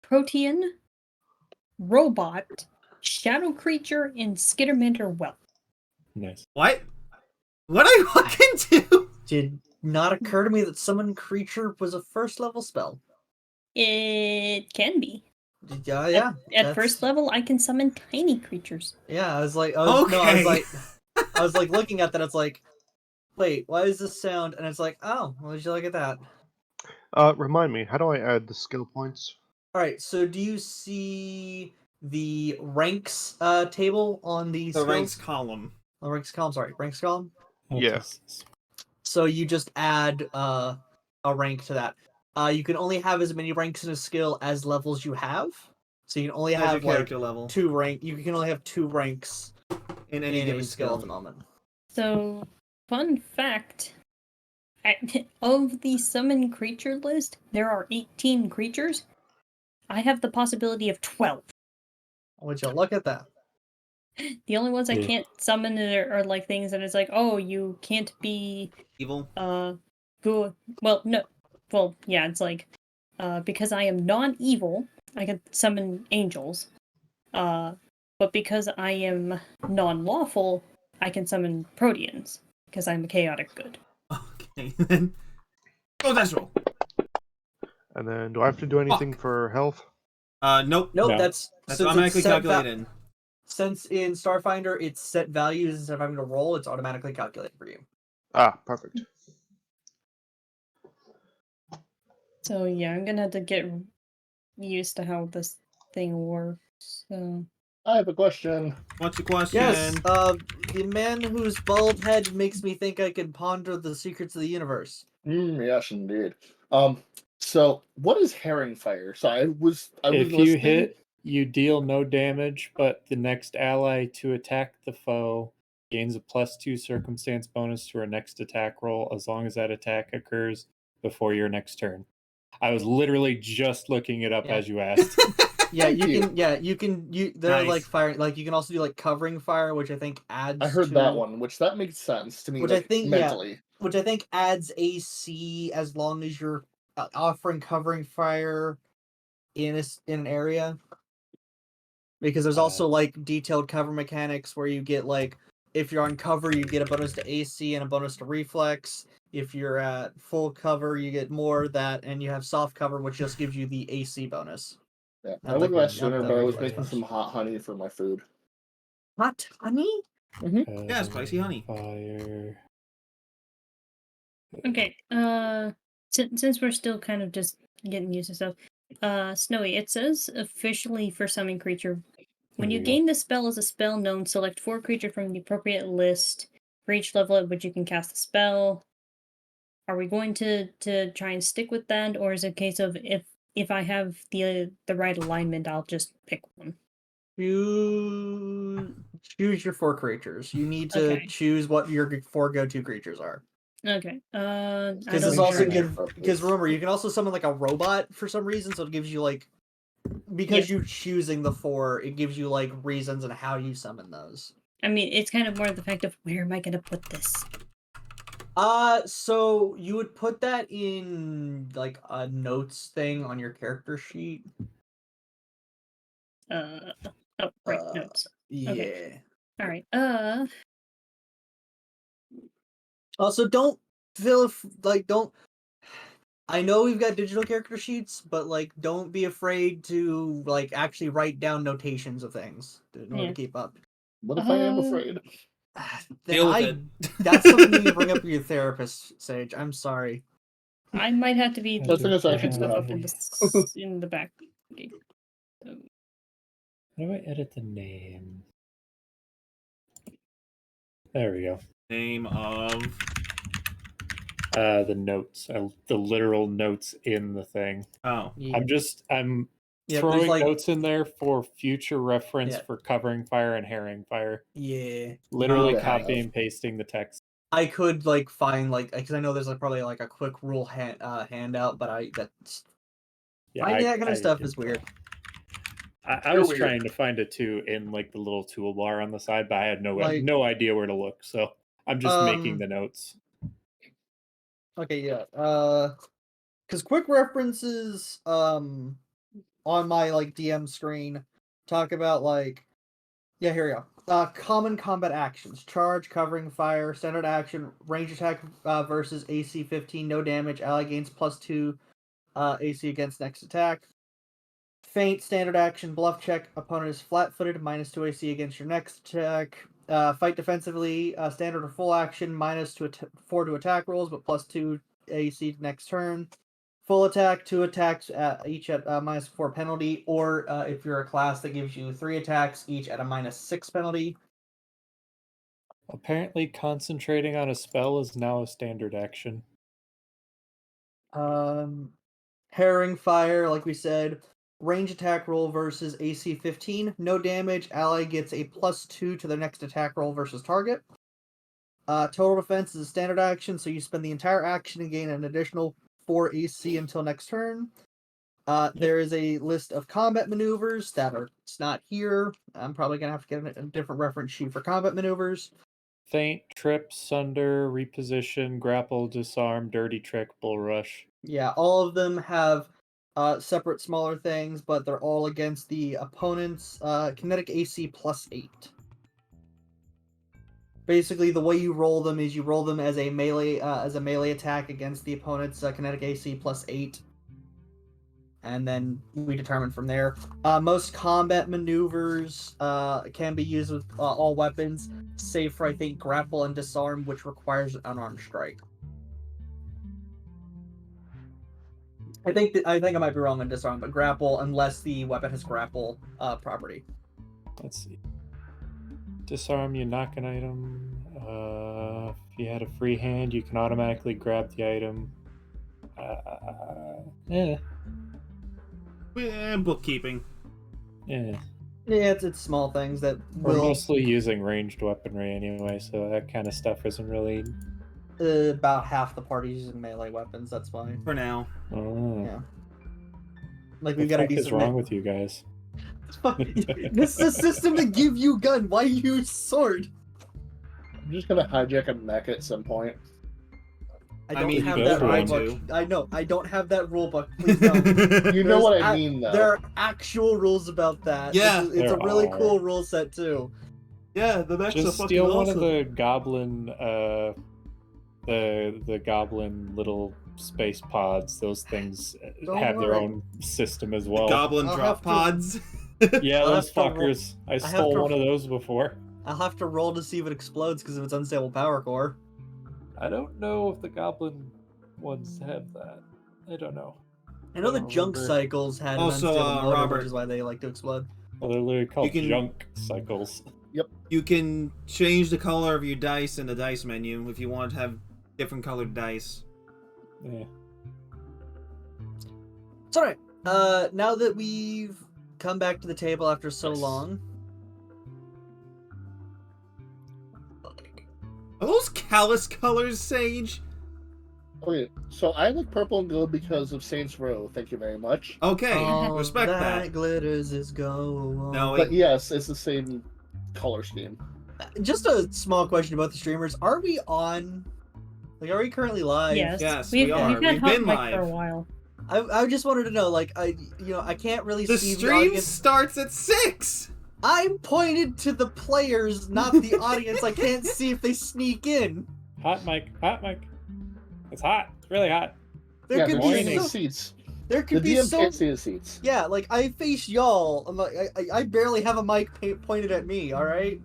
protean, robot, shadow creature, and skittermander whelp. Nice. What? What I look into? Did not occur to me that summon creature was a first level spell. It can be. Yeah. At first level, I can summon tiny creatures. Yeah, I was like, Okay. I was like looking at that. It's like, wait, why is this sound? And it's like, oh, well, did you look at that? Remind me, how do I add the skill points? All right. So do you see the ranks table on the skills? ranks column? The ranks column. Sorry, ranks column. Yeah. So you just add a rank to that. You can only have as many ranks in a skill as levels you have. So you can only have like level. 2 rank. You can only have 2 ranks in any given skill at the moment. So, fun fact. Of the summon creature list, there are 18 creatures. I have the possibility of 12. Would you look at that? The only ones I can't summon are like things that it's like, oh, you can't be evil. Good. Well, no. Well, yeah, it's like, because I am non-evil, I can summon angels. But because I am non-lawful, I can summon proteans because I'm a chaotic good. Okay, then go dice roll. And then, do I have to do anything for health? Nope. Nope. No. That's automatically calculated. Since in Starfinder it's set values instead of having to roll, it's automatically calculated for you. Ah, perfect. So yeah, I'm gonna have to get used to how this thing works. So I have a question. What's your question? Yes. The man whose bald head makes me think I can ponder the secrets of the universe. Yes, indeed. So what is herring fire? So I was If you listening. hit, you deal no damage, but the next ally to attack the foe gains a +2 circumstance bonus to her next attack roll as long as that attack occurs before your next turn. I was literally just looking it up as you asked. Yeah, you can. They're Nice. like fire. Like you can also do like covering fire, which I think adds. I heard to, that one, which that makes sense to me. Which like, I think mentally. which I think adds AC as long as you're offering covering fire in an area. Because there's also like detailed cover mechanics where you get like if you're on cover you get a bonus to AC and a bonus to reflex. If you're at full cover you get more of that, and you have soft cover which just gives you the AC bonus. Yeah, I would have asked sooner, but I was making some hot honey for my food. Hot honey? Mm-hmm. Yeah, spicy honey. Fire. Okay. Since we're still kind of just getting used to stuff, Snowy, it says officially for summon creature. When you gain the spell as a spell known, select 4 creatures from the appropriate list for each level at which you can cast the spell. Are we going to try and stick with that, or is it a case of if I have the right alignment, I'll just pick one? You choose your 4 creatures. You need to choose what your 4 go-to creatures are. Okay. Because this also gives. Because remember, you can also summon like a robot for some reason, so it gives you like. Because you're choosing the 4, it gives you like reasons and how you summon those. I mean, it's kind of more the fact of where am I going to put this? So you would put that in like a notes thing on your character sheet. Notes. Yeah. Okay. All right. Also, don't feel don't. I know we've got digital character sheets, but like, don't be afraid to like actually write down notations of things in order to keep up. What if I am afraid? Deal with it. That's something you bring up with your therapist, Sage. I'm sorry. I might have to be I think it's actually stuff up in the back. Okay. How do I edit the name? There we go. Name of the notes, the literal notes in the thing. Oh, I'm throwing like, notes in there for future reference for covering fire and herring fire. Yeah. Literally copy and pasting the text. I could like find like because I know there's like probably like a quick rule handout, but finding that kind of stuff is weird. I was trying to find it too in like the little toolbar on the side, but I had no idea where to look, so I'm just making the notes. Okay, yeah. Because quick references, on my like DM screen talk about like, yeah, here we go. Common combat actions: charge, covering fire, standard action, range attack versus AC 15, no damage. Ally gains +2 AC against next attack. Feint, standard action, bluff check. Opponent is flat-footed, -2 AC against your next attack. Fight defensively, standard or full action, -4 to attack rolls, but +2 AC next turn. Full attack, 2 attacks, each at -4 penalty, or if you're a class that gives you 3 attacks, each at a -6 penalty. Apparently, concentrating on a spell is now a standard action. Herring fire, like we said, range attack roll versus AC 15, no damage. Ally gets a +2 to their next attack roll versus target. Total defense is a standard action, so you spend the entire action and gain an additional 4 AC until next turn. There is a list of combat maneuvers that are it's not here. I'm probably gonna have to get a different reference sheet for combat maneuvers. Feint, trip, sunder, reposition, grapple, disarm, dirty trick, bull rush. Yeah, all of them have separate smaller things, but they're all against the opponent's kinetic AC +8. Basically, the way you roll them is you roll them as a melee attack against the opponent's kinetic AC +8, and then we determine from there. Most combat maneuvers can be used with all weapons, save for I think grapple and disarm, which requires an unarmed strike. I think I might be wrong on disarm, but grapple unless the weapon has grapple property. Let's see. Disarm, you knock an item. If you had a free hand, you can automatically grab the item. Yeah. Bookkeeping. Yeah. Yeah, it's small things that We're will mostly using ranged weaponry anyway, so that kind of stuff isn't really. about half the parties using melee weapons. That's fine. For now. Oh. Yeah. Like What we've got a the fuck is decent. wrong with you guys? This is a system to give you gun. Why use sword? I'm just gonna hijack a mech at some point. I I don't mean, have you that could rule try book. I know. I don't have that rule book. Please don't. You know what I There's mean, though. There are actual rules about that. Yeah. It's a There really are. cool rule set too. Yeah, the mechs are Just fucking steal one awesome. of the goblin, the goblin little space pods. Those things Don't have their worry. own system as well. Goblin I'll drop have to- pods. Yeah, I'll those have to roll- fuckers. I have stole to- one of those before. I'll have to roll to see if it explodes because of its unstable power core. I don't know if the goblin ones have that. I don't know. I know the don't junk remember. cycles had an Also, unstable motor, Robert- which is why they like to explode. Well, they're literally called can- junk cycles. You can change the color of your dice in the dice menu if you want to have different colored dice. Yeah. It's alright. Now that we've come back to the table after so Nice. long. Are those callous colors, Sage? Okay, so I like purple and gold because of Saints Row. Thank you very much. Okay, All respect that. glitters is gold. No, But yes, it's the same color scheme. Just a small question about the streamers. Are we on? Like, are we currently live? Yes, Yes, we've, we are. we've had We've hot been mic live. for a while. I just wanted to know. Like, I can't really The see the stream audience. starts at 6! I'm pointed to the players, not the audience. I can't see if they sneak in. Hot mic. Hot mic. It's hot. It's really hot. There Yeah, could the be morning. DM so, seats. there The could be DM so can't see the seats. yeah. Like I face y'all. I'm like I barely have a mic pointed at me. All right,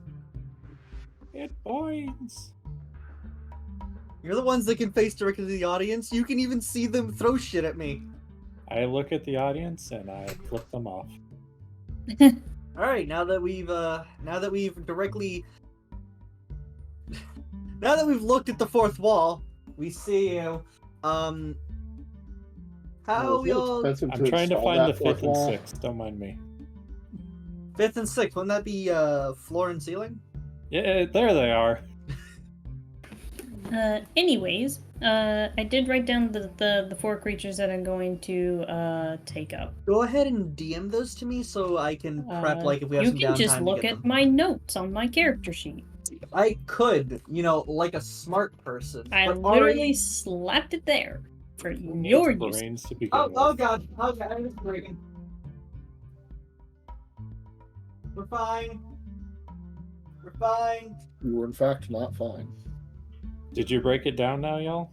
It points. you're the ones that can face directly to the audience. You can even see them throw shit at me. I look at the audience and I flip them off. All right, now that we've directly now that we've looked at the fourth wall, we see you. How Well, we it's all expensive I'm trying to install find that the fourth fifth and wall. sixth. Don't mind me. fifth and sixth? Wouldn't that be floor and ceiling? Yeah, there they are. Anyways, I did write down the 4 creatures that I'm going to take up. Go ahead and DM those to me so I can prep. Like if we have You some can downtime just to look get at them. my notes on my character sheet. I could, like a smart person. I but literally already- slapped it there for Who your needs use. brains to begin Oh with? god, I'm just breaking. We're fine. We're fine. You were in fact not fine. Did you break it down now, y'all?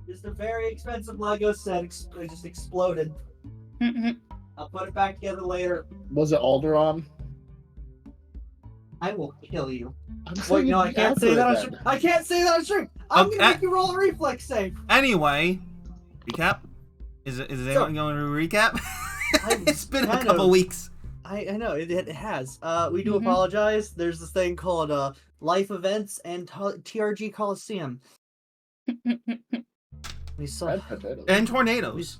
Just a very expensive Lego set just exploded. I'll put it back together later. Was it Alderaan? I will kill you. I'm Wait, saying no, I can't say that on then. stream. I can't say that on stream. I'm Okay. gonna make you roll a reflex save. Anyway, recap. Is anyone going to recap? It's been a kind couple of- weeks. I know it has. We do Mhm. apologize. There's this thing called life events and TRG Coliseum. We saw Red potatoes. And tornadoes.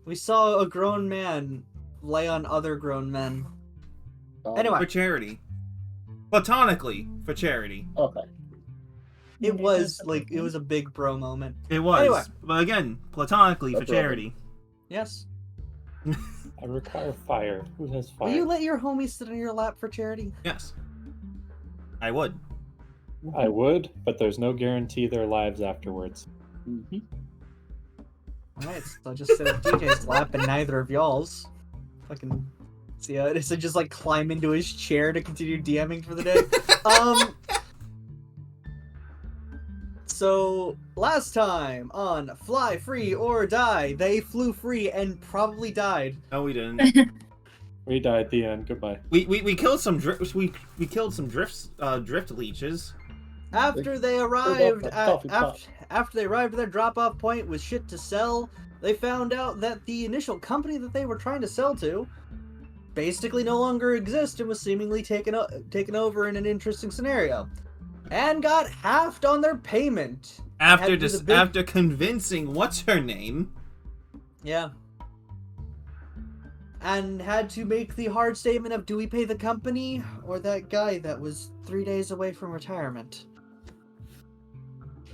we saw a grown man lay on other grown men. For charity. Platonically, for charity. Okay. It was it was a big bro moment. It was. Anyway. But again, platonically, for That's right. charity. Yes. I require fire. Who has fire? Will you let your homie sit on your lap for charity? Yes. I would. I would, but there's no guarantee their lives afterwards. Mm-hmm. Alright, so I'll just sit on DJ's lap and neither of y'all's. Fucking see how it is. So just like climb into his chair to continue DMing for the day. So last time on Fly Free or Die, they flew free and probably died. No, we didn't. We died. The end. Goodbye. we killed some we killed some drift leeches. After they arrived after they arrived at their drop-off point with shit to sell, they found out that the initial company that they were trying to sell to basically no longer exists and was seemingly taken over in an interesting scenario, and got halved on their payment. After Had to do the big- after convincing what's her name. Yeah. And had to make the hard statement of, do we pay the company or that guy that was 3 days away from retirement?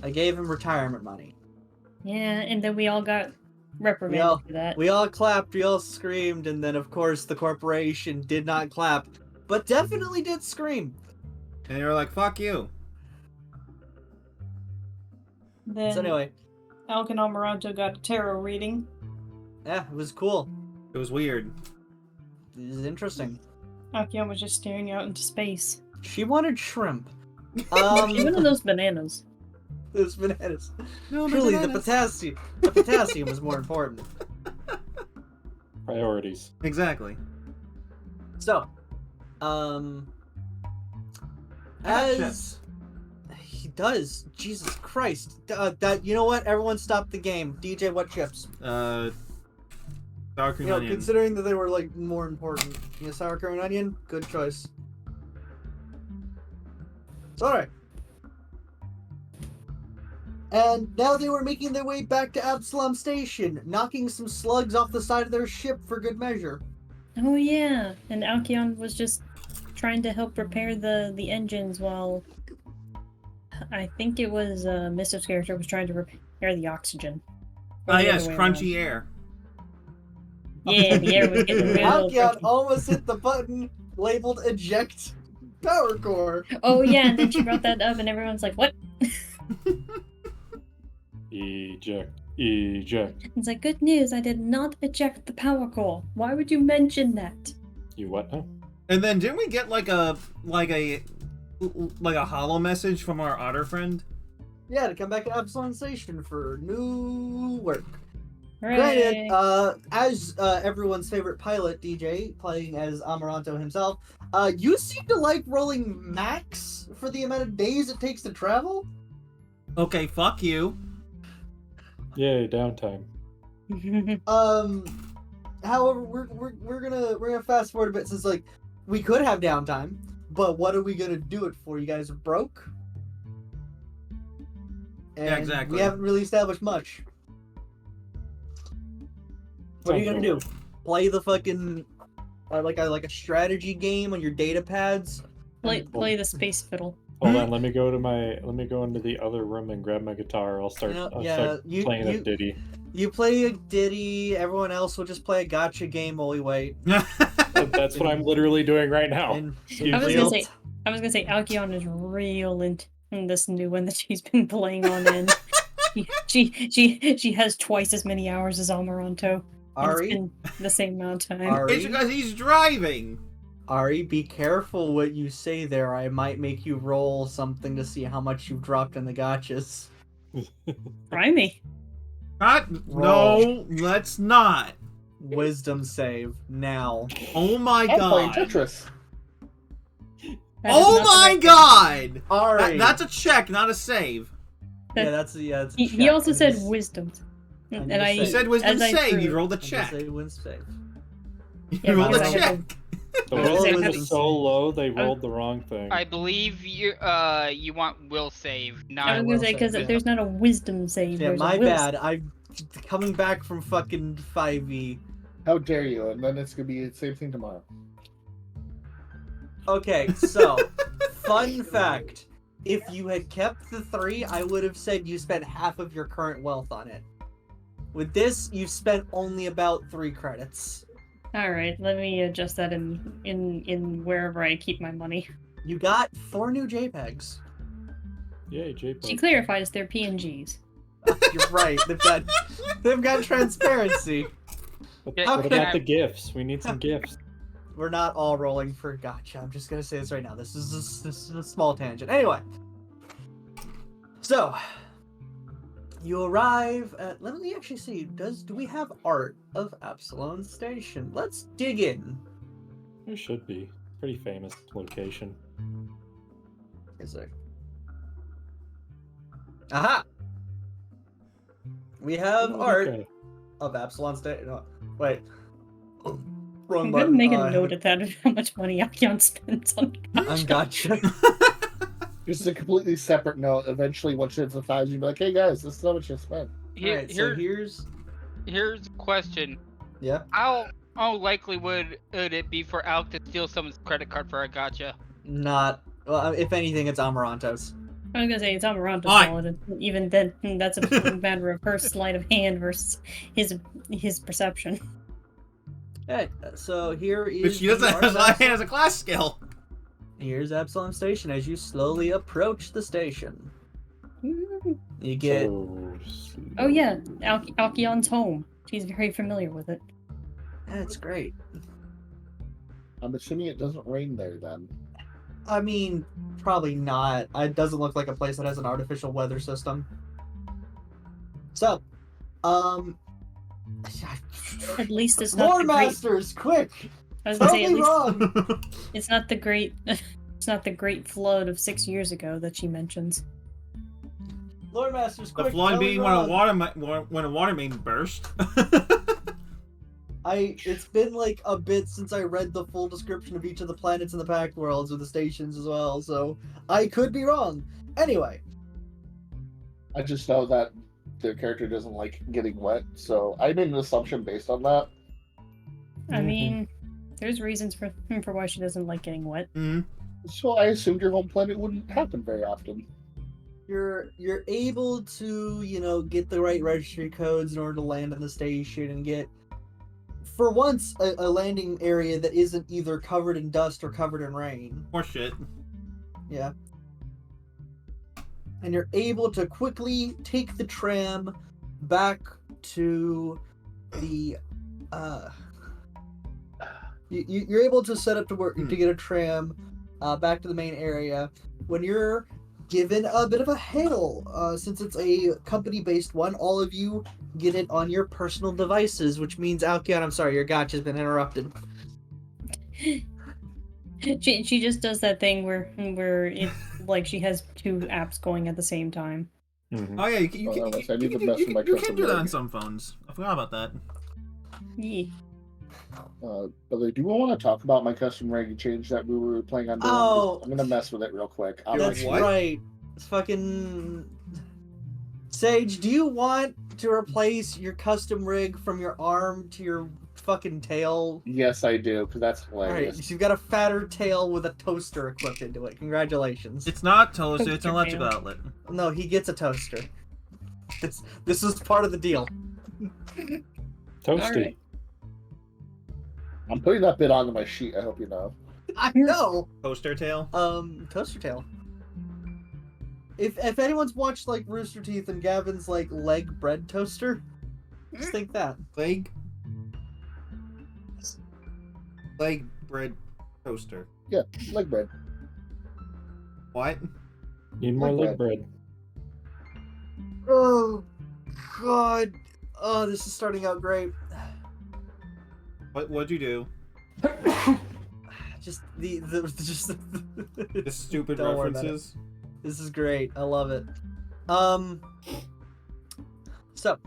I gave him retirement money. Yeah, and then we all got reprimanded for that. We all clapped, we all screamed, and then of course the corporation did not clap, but definitely did scream. And they were like, fuck you. Then So anyway, Alk and Amaranto got a tarot reading. yeah, it was cool. It was weird. It was interesting. Alkion was just staring out into space. She wanted shrimp. She wanted those bananas. Those bananas. No, Truly, bananas. the potassium was more important. Priorities. Exactly. So, as he does, Jesus Christ, that you know what? Everyone stop the game. DJ, what chips? Sour cream You know, onion. considering that they were like more important. Sour cream and onion, good choice. It's alright. And now they were making their way back to Absalom Station, knocking some slugs off the side of their ship for good measure. Oh yeah, and Alkion was just trying to help repair the engines while I think it was Misto's character was trying to repair the oxygen. Or Ah, the yes, other way crunchy around. air. Yeah, the air was getting real Alkion crunchy. almost hit the button labeled eject power core. Oh yeah, and then she brought that up and everyone's like, what? Eject. Eject. It's like, good news, I did not eject the power core. Why would you mention that? You what now? And then didn't we get like a hollow message from our otter friend? Yeah, to come back to Absalom Station for new work. Hooray. Granted, as everyone's favorite pilot, DJ, playing as Amaranto himself, you seem to like rolling max for the amount of days it takes to travel. Okay, fuck you. Yay, downtime. However, we're gonna fast forward a bit since like we could have downtime, but what are we gonna do it for? You guys are broke. And Yeah, exactly. We haven't really established much. What are you gonna do? Play the fucking like a strategy game on your data pads? Play the space fiddle. Hold on, let me go into the other room and grab my guitar. I'll start playing a ditty. You play a ditty. Everyone else will just play a gotcha game while we wait. That's what I'm literally doing right now. And I was real- gonna say Alkion is real in this new one that she's been playing on, and she has twice as many hours as Amaranto. It's Ari, been the same amount of time. It's Ari, because he's driving. Ari, be careful what you say there. I might make you roll something to see how much you've dropped in the gotchas. Try me. No, let's not. Wisdom save now. Oh my I'm playing god. Tetris. That is Oh not the my right god! Ari, That's a check, not a save. yeah, that's a He check. also I'm said just- wisdom. I'm And just I You saying. said wisdom as I save, threw you it. rolled a I'm just check. saying wisdom save. You Yeah, rolled a because I had check. The Roll wisdom wisdom was so low they rolled the wrong thing. I believe you want will save, I not was will gonna say because save, yeah. there's not a wisdom save. Yeah, there's my a will bad. I'm coming back from fucking 5e. How dare you? And then it's gonna be the same thing tomorrow. Okay, so fun fact: if you had kept the 3, I would have said you spent half of your current wealth on it. With this, you've spent only about 3 credits. All right, let me adjust that in wherever I keep my money. You got 4 new JPEGs. Yay, She JPEG. clarifies they're PNGs. You're right. They've got transparency. What, Yeah, what okay. about the gifts? We need some gifts. We're not all rolling for gotcha. I'm just gonna say this right now. This is a small tangent. Anyway, so you arrive at. Let me actually see. Do we have art of Absalon Station? Let's dig in. There should be. Pretty famous location. Is there? Aha! We have art Okay. of Absalon Station. No, wait. Wrong I'm gonna button. make Oh, a note of that of how much money Akion spends on on gotcha. Just a completely separate note. Eventually, once it's 1,000, you'll be like, "Hey guys, this is how much you spent." Alright, so here's here's a question. yeah. How likely would it be for Alk to steal someone's credit card for a gotcha? Not. Well, if anything, it's Amaranto's. I was gonna say it's Amaranto's Alright. fault, and even then, that's a matter of her sleight of hand versus his perception. Okay, so here is. But she doesn't the have art of a Absalom- as a class skill. Here's Absalom Station as you slowly approach the station. Mm. You get. Oh yeah, Alkion's home. She's very familiar with it. That's great. I'm assuming it doesn't rain there then. I mean, probably not. It doesn't look like a place that has an artificial weather system. So, At least it's not Lore the great. Masters, quick! I was gonna Tell say at me least wrong! it's not the great. It's not the great flood of 6 years ago that she mentions. Lore Masters, The quick! flood tell me being when a wrong. water main burst. It's been like a bit since I read the full description of each of the planets in the Pact Worlds or the stations as well, so I could be wrong. Anyway, I just know that the character doesn't like getting wet, so I made an assumption based on that. I mean, there's reasons for why she doesn't like getting wet. Mhm. So I assumed your home planet wouldn't happen very often. you're able to, get the right registry codes in order to land on the station and get, for once, a landing area that isn't either covered in dust or covered in rain. Or shit. Yeah. And you're able to quickly take the tram back to the you're able to set up to work to get a tram back to the main area when you're given a bit of a hail. Since it's a company-based one, all of you get it on your personal devices, which means Alkion, I'm sorry, your gotcha's been interrupted. She just does that thing where it like she has 2 apps going at the same time. Mhm. Oh yeah, you can, Oh, unless I need to mess with my you custom can do that rig. on some phones. I forgot about that. Yeah. But I do want to talk about my custom rig change that we were playing on doing. Oh. I'm gonna mess with it real quick. I'll You're let That's you- what? right. It's fucking Sage, do you want to replace your custom rig from your arm to your fucking tail? Yes, I do, because that's Alright, hilarious. so you've got a fatter tail with a toaster equipped into it. Congratulations. It's not toaster, it's Toaster an electrical tail. outlet. No, he gets a toaster. This is part of the deal. Toasty. Alright. I'm putting that bit onto my sheet. I hope you know. I know. Toaster tail. Toaster tail. If anyone's watched like Rooster Teeth and Gavin's like leg bread toaster, just think that. Leg. Like bread toaster. Yeah, like bread. What? Need more Like leg bread. Oh, God. Oh, this is starting out great. What'd you do? Just just The stupid Don't worry about it. references. This is great. I love it. So,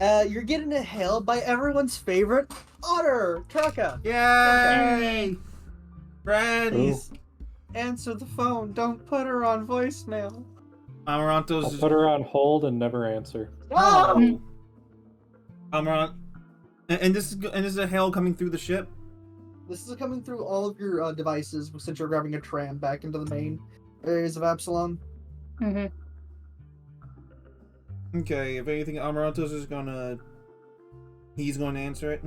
you're getting hailed by everyone's favorite otter, Traka. Yay! Friends! Please answer the phone. Don't put her on voicemail. I'll Amaranto's. put her on hold and never answer. Oh! Amarant. And this is a hail coming through the ship. This is coming through all of your devices since you're grabbing a tram back into the main areas of Absalom. Mm-hmm. Okay, if anything, Amarantos is gonna. He's gonna answer it.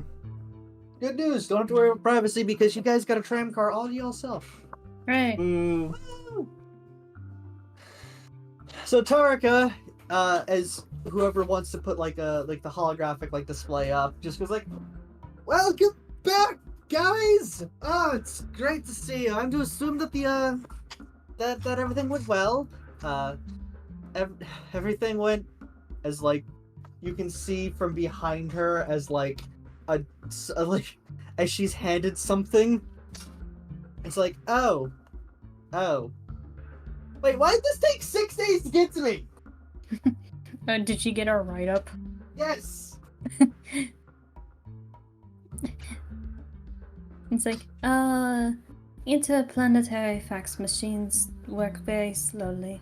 Good news. Don't have to worry about privacy because you guys got a tram car all to yourself. Right. Boo. So Tarika, as whoever wants to put like the holographic display up, just goes like, "Welcome back, guys. Oh, it's great to see you. I'm to assume that the that everything went well. Everything went as you can see from behind her as as she's handed something. It's like, oh. Wait, why did this take 6 days to get to me? Did she get our write-up? Yes. It's like, interplanetary fax machines work very slowly.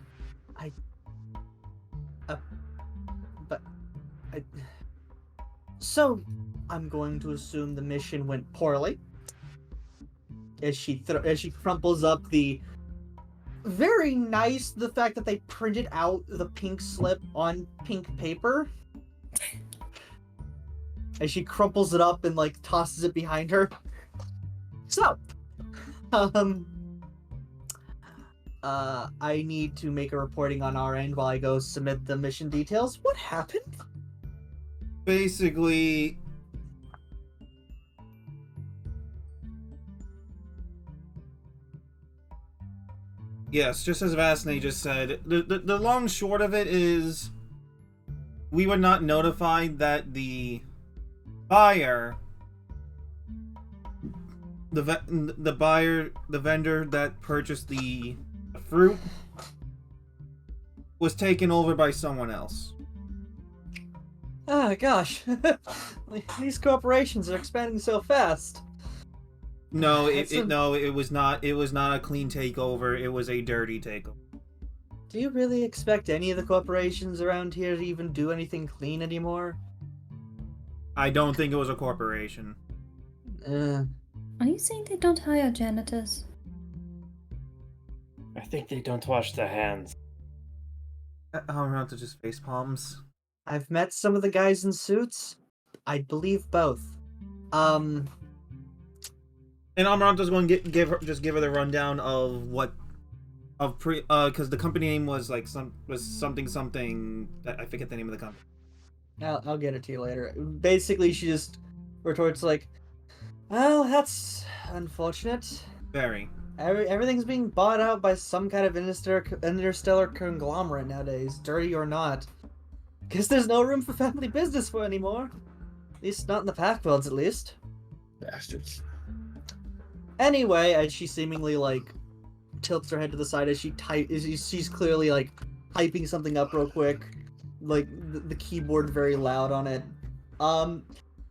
So, I'm going to assume the mission went poorly. As she crumples up the very nice the fact that they printed out the pink slip on pink paper. As she crumples it up and tosses it behind her. So, I need to make a reporting on our end while I go submit the mission details. What happened? Basically. Yes, just as Vasney just said, the long short of it is we were not notified that the buyer, the vendor that purchased the fruit was taken over by someone else. Oh gosh, these corporations are expanding so fast. No, it was not a clean takeover. It was a dirty takeover. Do you really expect any of the corporations around here to even do anything clean anymore? I don't think it was a corporation. Are you saying they don't hire janitors? I think they don't wash their hands. Amaranto just face palms. I've met some of the guys in suits. I believe both. And Amaranto's going to give her the rundown of because the company name was something that I forget the name of the company. I'll get it to you later. Basically, she just retorts well, that's unfortunate. Very. Everything's being bought out by some kind of interstellar conglomerate nowadays, dirty or not. Guess there's no room for family business for anymore. At least not in the Pack Worlds, at least. Bastards. Anyway, as she seemingly tilts her head to the side as she's clearly typing something up real quick, the keyboard very loud on it.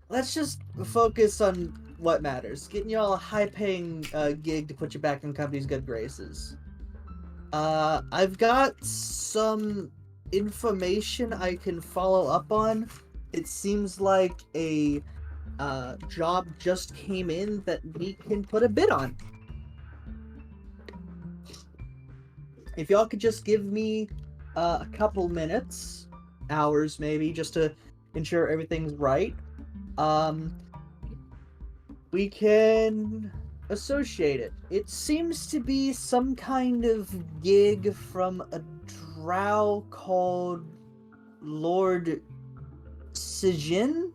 Let's just focus on what matters. Getting y'all a high-paying gig to put you back in company's good graces. I've got some information I can follow up on. It seems like a job just came in that we can put a bid on. If y'all could just give me a couple minutes, hours maybe, just to ensure everything's right, we can associate it. It seems to be some kind of gig from a drow called Lord Sijin.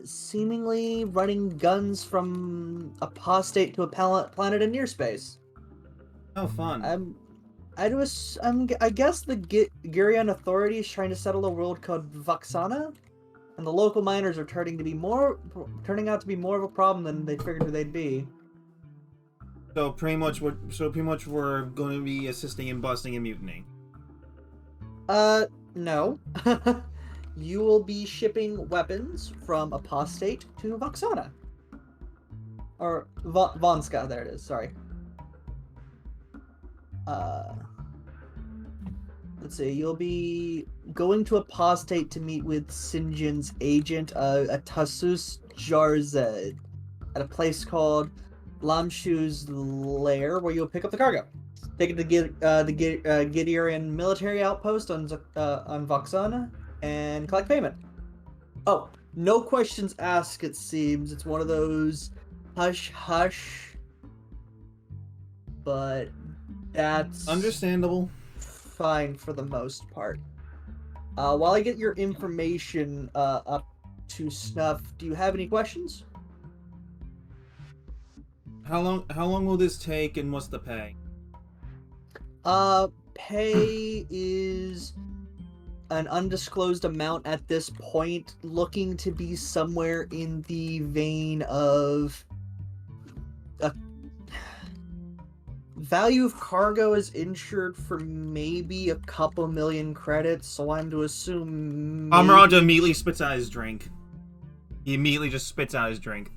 seemingly running guns from apostate to a planet in near space. Oh, fun. I guess the Gurion Authority is trying to settle a world called Voxana, and the local miners are turning out to be more of a problem than they figured they'd be. So pretty much we're going to be assisting in busting a mutiny. No. You will be shipping weapons from Apostate to Voxana. Or Vonska, there it is, sorry. Let's see, you'll be going to Apostate to meet with Sinjin's agent, Atasus Jarzed, at a place called Lamshu's Lair, where you'll pick up the cargo. Take it to the Gideorian military outpost on Voxana and collect payment. Oh, no questions asked, it seems. It's one of those hush-hush, but that's Understandable. fine for the most part. While I get your information up to snuff, do you have any questions? How long will this take, and what's the pay? Pay is an undisclosed amount at this point, looking to be somewhere in the vein of value of cargo is insured for maybe a couple million credits, so I'm to assume Amaraldo immediately spits out his drink. He immediately just spits out his drink.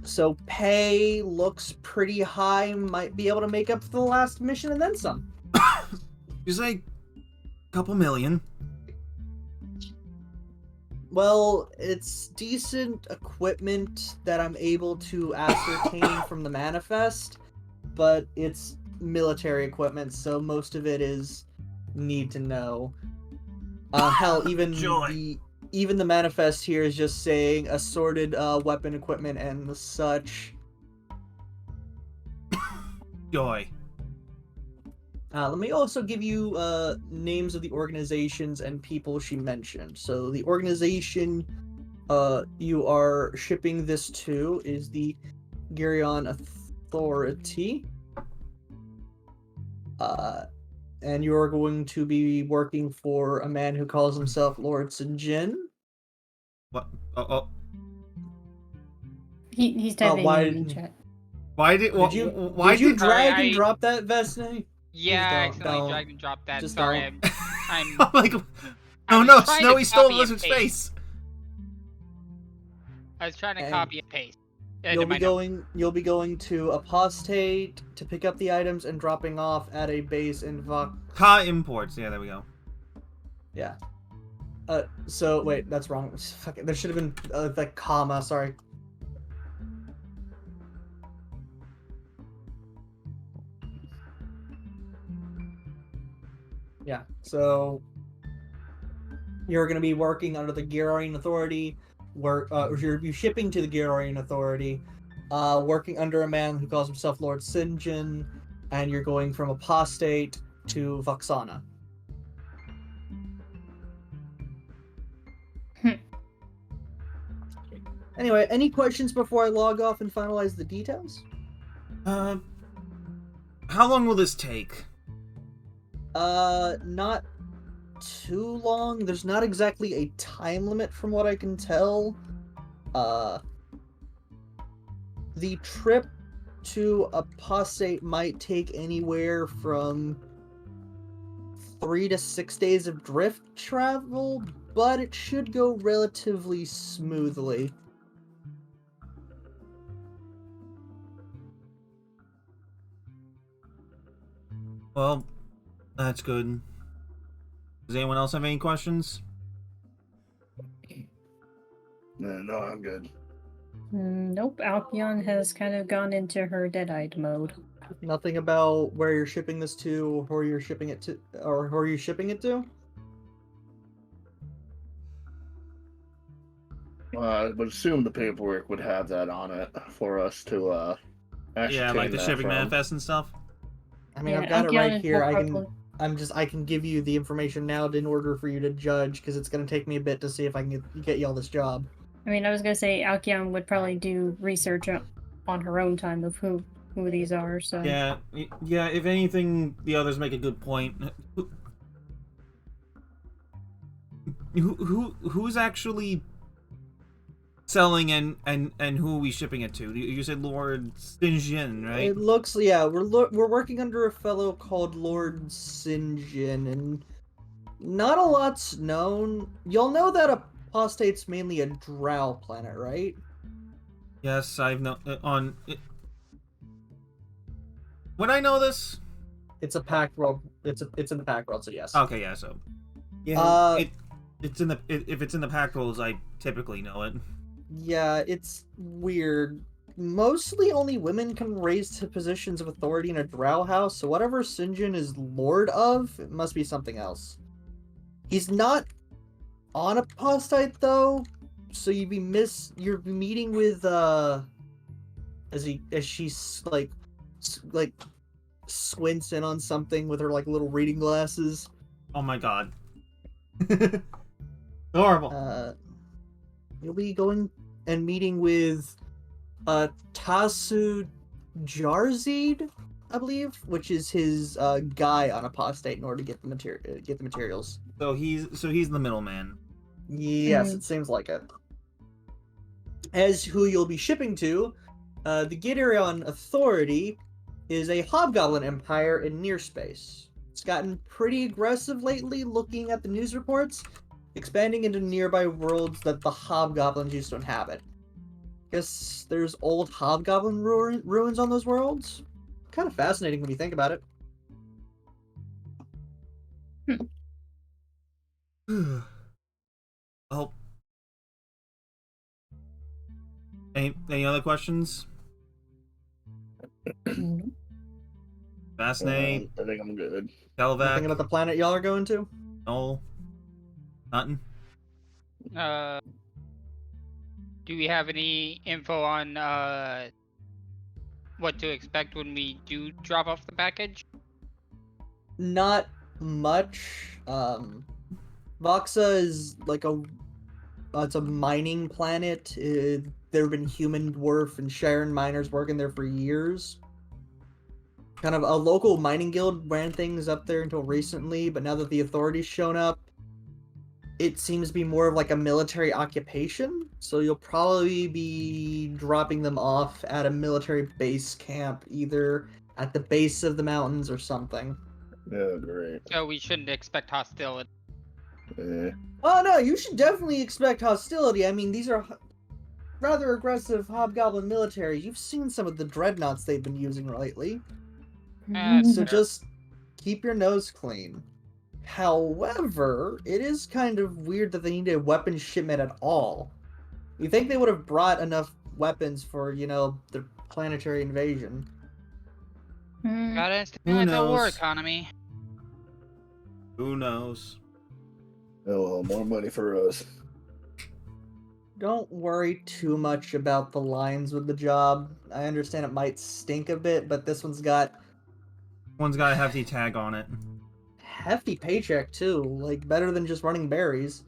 So pay looks pretty high, might be able to make up for the last mission and then some. You say couple million. Well, it's decent equipment that I'm able to ascertain from the manifest, but it's military equipment, so most of it is need to know. Hell, even Joy. even the manifest here is just saying assorted weapon equipment and such. Joy. Let me also give you names of the organizations and people she mentioned. So the organization you are shipping this to is the Gurion Authority. And you're going to be working for a man who calls himself Lord Sinjin. What? Oh. He's typing why in did- chat. Why did you drag and drop that, Vesne? Yeah, I accidentally don't. dragged and dropped that. Just Sorry, don't. I'm I'm like, I oh was no, trying to Snowy stole copy and Lizard's paste. face. I was trying to And copy and paste. You'll be going to Apostate to pick up the items and dropping off at a base in Ka imports. Yeah, there we go. Yeah. So wait, that's wrong. Fuck it. There should have been the comma. Sorry. Yeah. So you're going to be working under the Gurion Authority, you're shipping to the Gurion Authority, working under a man who calls himself Lord Sinjin, and you're going from Apostate to Voxana. Anyway, any questions before I log off and finalize the details? How long will this take? Not too long. There's not exactly a time limit from what I can tell. The trip to Apostate might take anywhere from 3 to 6 days of drift travel, but it should go relatively smoothly. Well, that's good. Does anyone else have any questions? No, I'm good. Nope, Alpion has kind of gone into her dead-eyed mode. Nothing about where you're shipping this to, or you're shipping it to, or who are you shipping it to? I would assume the paperwork would have that on it for us to Yeah, like the that shipping from. manifest and stuff. I mean, Yeah, I've got it Alpion right is here. more I can give you the information now in order for you to judge, because it's going to take me a bit to see if I can get y'all this job. I mean, I was gonna say Alkion would probably do research on her own time of who these are. So Yeah, yeah. If anything, the others make a good point. Who's actually selling and who are we shipping it to? You said Lord Sinjin, right? It looks, yeah, we're working under a fellow called Lord Sinjin, and not a lot's known. Y'all know that Apostate's mainly a drow planet, right? Yes, I've known on. Would I know this? It's a packed world. It's in the packed world, so yes. Okay, yeah. So, yeah, If it's in the pack rolls, I typically know it. Yeah, it's weird. Mostly only women can raise to positions of authority in a drow house, so whatever Sinjin is lord of, it must be something else. He's not on Apostate though, so you'd be meeting with as she's like squints in on something with her like little reading glasses. Oh my god. Horrible. You'll be going and meeting with Tasu Jarzid, I believe, which is his guy on Apostate in order to get the materials. So he's the middleman. Yes, it seems like it. As who you'll be shipping to, the Gideon Authority is a hobgoblin empire in near space. It's gotten pretty aggressive lately, looking at the news reports, expanding into nearby worlds that the hobgoblins used to inhabit. Guess there's old hobgoblin ruins on those worlds. Kind of fascinating when you think about it. Oh. Any other questions? Fascinate. I think I'm good. Nothing Telvac. about the planet y'all are going to? No. Nothing. Do we have any info on what to expect when we do drop off the package? Not much. Voxa is like it's a mining planet. There have been human dwarf and Sharon miners working there for years. Kind of a local mining guild ran things up there until recently, but now that the authority's shown up, it seems to be more of like a military occupation. So you'll probably be dropping them off at a military base camp, either at the base of the mountains or something. Yeah, great. So we shouldn't expect hostility. Yeah. Oh no, you should definitely expect hostility. I mean, these are rather aggressive hobgoblin military. You've seen some of the dreadnoughts they've been using lately. So just keep your nose clean. However, it is kind of weird that they need a weapons shipment at all. You think they would have brought enough weapons for, the planetary invasion. Gotta Who stimulate the war knows? economy. Who knows? Oh, more money for us. Don't worry too much about the lines with the job. I understand it might stink a bit, but this one's got One's got a hefty tag on it. hefty paycheck too, like better than just running berries.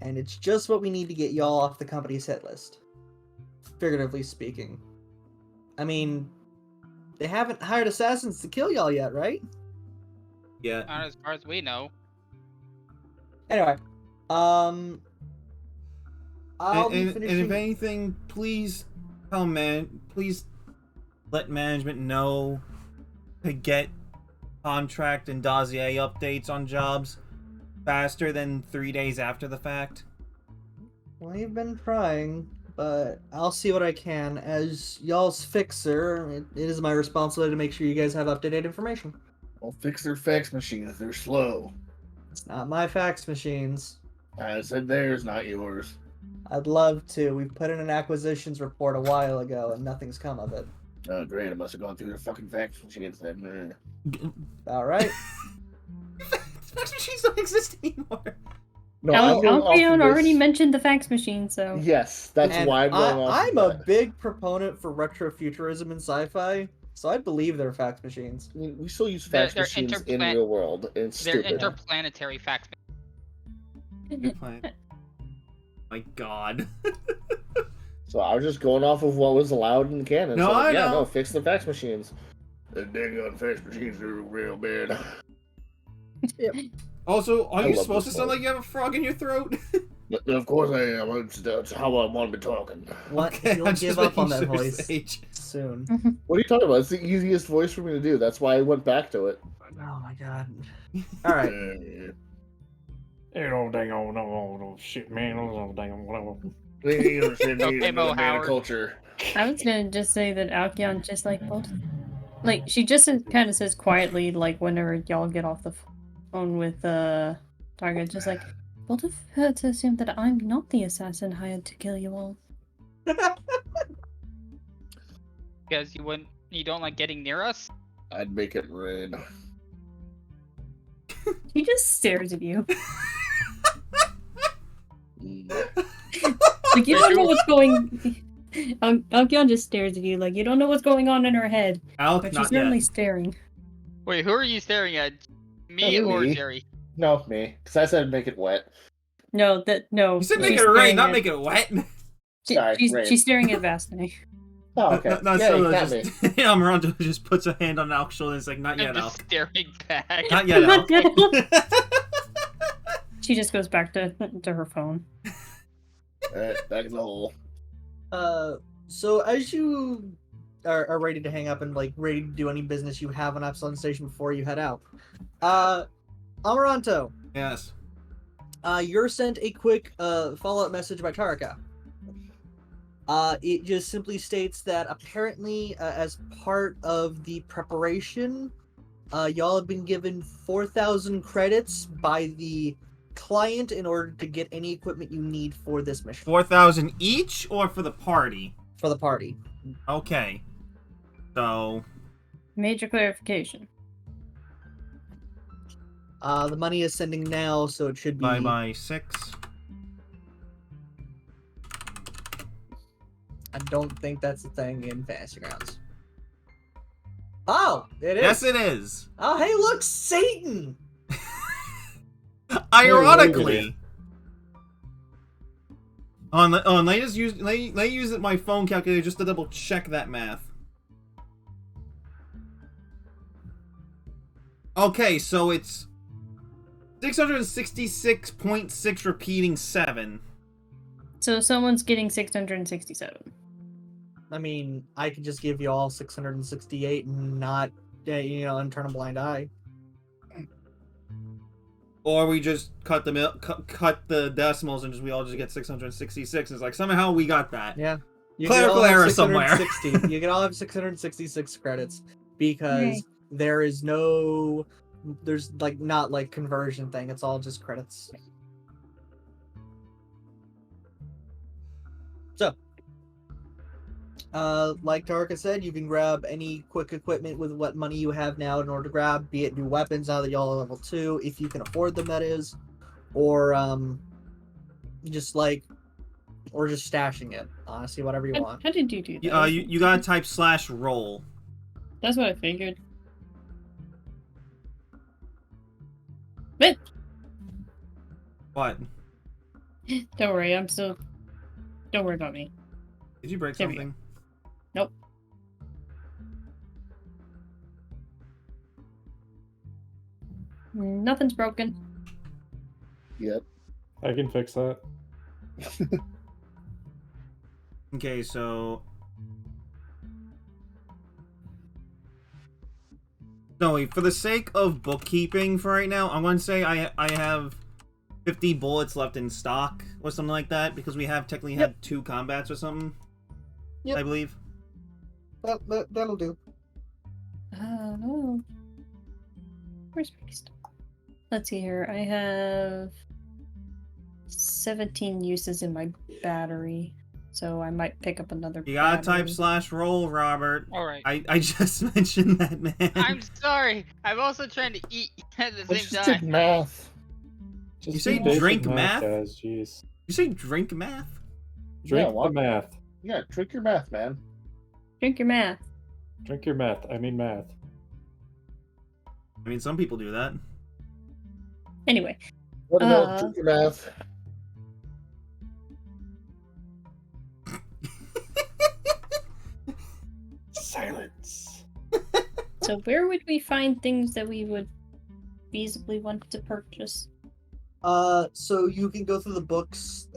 And it's just what we need to get y'all off the company's hit list. Figuratively speaking. I mean, they haven't hired assassins to kill y'all yet, right? Yeah. Not as far as we know. Anyway, I'll be And finishing. if anything, please please let management know to get contract and dossier updates on jobs faster than 3 days after the fact. We've been trying, but I'll see what I can. As y'all's fixer, it is my responsibility to make sure you guys have up-to-date information. I'll fix their fax machines. They're slow. It's not my fax machines. I said theirs, not yours. I'd love to. We put in an acquisitions report a while ago, and nothing's come of it. Oh, great. I must have gone through their fucking fax machines then. All right. Fax machines don't exist anymore. No, I'm going off Albion of already this- mentioned the fax machine, so Yes, that's And why I'm going off I'm of a that. big proponent for retrofuturism in sci-fi, So I believe they're fax machines. I mean, we still use They're- fax they're machines in interplan- real world, and it's They're stupid. interplanetary fax. Good plan. My God. So I was just going off of what was allowed in the canon. No, so, I yeah, know. no, fix the fax machines. The dang on fax machines are real bad. Also, are I you love supposed to this sound part. like you have a frog in your throat? Of course I am. That's how I want to be talking. What? Okay, You'll I'm give just up on making that sure, voice Sage. soon. What are you talking about? It's the easiest voice for me to do. That's why I went back to it. Oh my god. All right. No, shit, man. You understand me, Okay, I'm Mo not a man of Howard. culture. I was gonna just say that Alkion just like both, like she just kind of says quietly, like whenever y'all get off the phone with Target, just like both of her to assume that I'm not the assassin hired to kill you all. Because you don't like getting near us. I'd make it red. He just stares at you, like you don't know what's going. Alkion just stares at you, like you don't know what's going on in her head, Alk, but she's not certainly yet. staring. Wait, who are you staring at? Me Probably or me. Jerry? No, me. Because I said make it wet. No, You said make she's it rain, staring not at- make it wet. Sorry, rain. she's staring at Vastney. Oh, okay. No, Yay, so not just, me. Amaranta just puts a hand on Alk's shoulder and is like, not I'm yet, just Alk. staring back. Not yet, Alk. She just goes back to her phone. Alright, back in the hole. So as you are ready to hang up and like ready to do any business you have on Epsilon Station before you head out, Amaranto, Yes. you're sent a quick follow-up message by Taraka. It just simply states that apparently, as part of the preparation, y'all have been given 4,000 credits by the client in order to get any equipment you need for this mission. 4,000 each or for the party? For the party. Okay. So, Major clarification. The money is sending now, so it should be... by 6. I don't think that's a thing in Fantasy Grounds. Oh, it is. Yes, it is. Oh, hey, look, Satan! Ironically. Let me use my phone calculator just to double check that math. Okay, so it's 666.6 repeating 7. So someone's getting 667. I mean, I could just give you all 668 and not, and turn a blind eye. Or we just cut the decimals and we all just get 666. It's like somehow we got that. Yeah. Clerical error somewhere. You can all have 666 credits because there's not like conversion thing. It's all just credits. So, like Tarka said, you can grab any quick equipment with what money you have now in order to grab, be it new weapons now that y'all are level 2, if you can afford them, that is, or just stashing it. Honestly, whatever you want. How did you do that? You gotta type /roll. That's what I figured. But What? don't worry, don't worry about me. Did you break There we something? Nope. Nothing's broken. Yep. I can fix that. Okay, so... No, wait, for the sake of bookkeeping for right now, I'm going to say I have 50 bullets left in stock or something like that, because we have technically had 2 combats or something, Yep. I believe. That'll do. Oh. Where's my stuff? Let's see here. I have 17 uses in my battery, so I might pick up another You gotta battery. type /roll, Robert. Alright. I just mentioned that, man. I'm sorry. I'm also trying to eat at the Let's same just time. did math. Just You say do basic drink math? guys. Jeez. You say drink math? Drink Yeah, the what? math. Yeah, drink your math, man. Drink your math. Drink your meth. I mean math. I mean, some people do that. Anyway, What about drink your math? Silence. so where would we find things that we would feasibly want to purchase? So you can go through the books,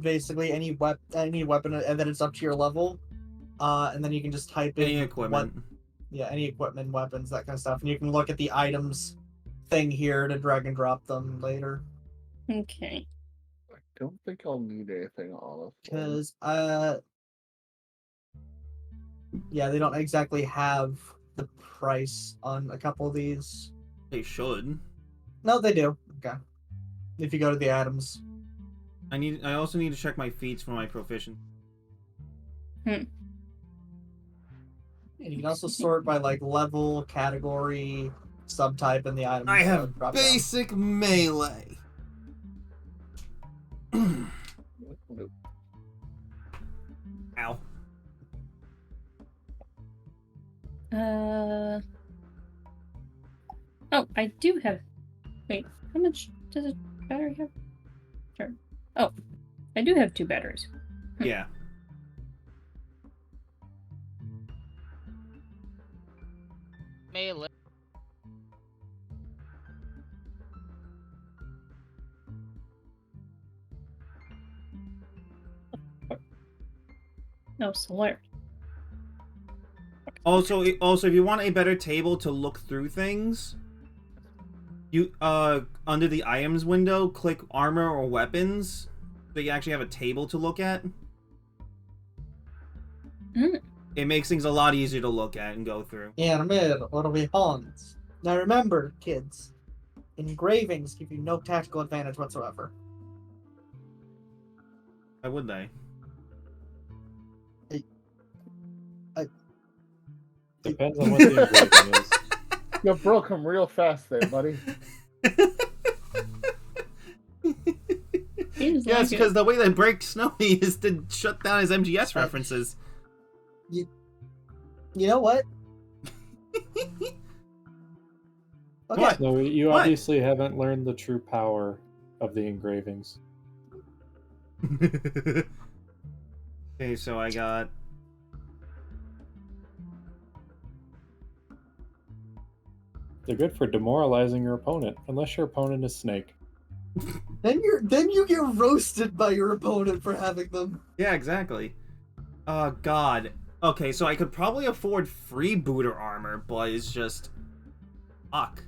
basically any weapon, and then it's up to your level. And then you can just type in Any equipment. any equipment, weapons, that kind of stuff, and you can look at the items thing here to drag and drop them later. Okay. I don't think I'll need anything, honestly. Because yeah, they don't exactly have the price on a couple of these. They should. No, they do. Okay. If you go to the items. I also need to check my feats for my proficiency. Hmm. And you can also sort by like level, category, subtype, and the items. I have drop down. basic melee. Ow. Oh, I do have. Wait, how much does a battery have? Sure. Oh, I do have 2 batteries. Yeah. Melee. No, Solar. Also, if you want a better table to look through things, you under the items window, click armor or weapons, so you actually have a table to look at. Mm. It makes things a lot easier to look at and go through. Animate, what'll be Hans. Now remember, kids, engravings give you no tactical advantage whatsoever. Why would they? Depends on what the engraving is. You broke him real fast there, buddy. Seems Yes, like because it. the way they break Snowy is to shut down his MGS references. You know what? Okay. What? So you What? obviously haven't learned the true power of the engravings. Okay, so I got... They're good for demoralizing your opponent, unless your opponent is Snake. Then you get roasted by your opponent for having them. Yeah, exactly. Oh, God. Okay, so I could probably afford freebooter armor, but it's just... Fuck.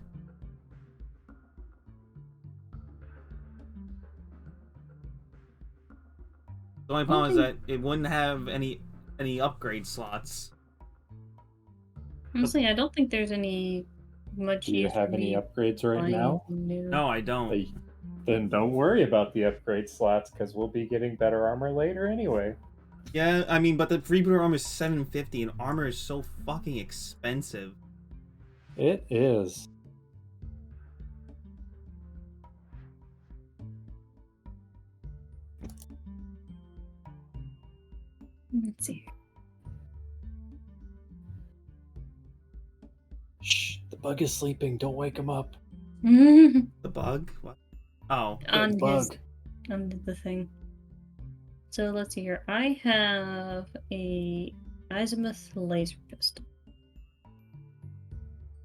The only problem is that it wouldn't have any upgrade slots. Honestly, I don't think there's any much Do you use have for any me upgrades right buying now? new- No, I don't. Hey, then don't worry about the upgrade slots, because we'll be getting better armor later anyway. Yeah, I mean, but the freebooter armor is $750, and armor is so fucking expensive. It is. Let's see. Shh, the bug is sleeping. Don't wake him up. On The bug? What? Oh. The his bug. on the thing. So let's see here. I have a azimuth laser pistol.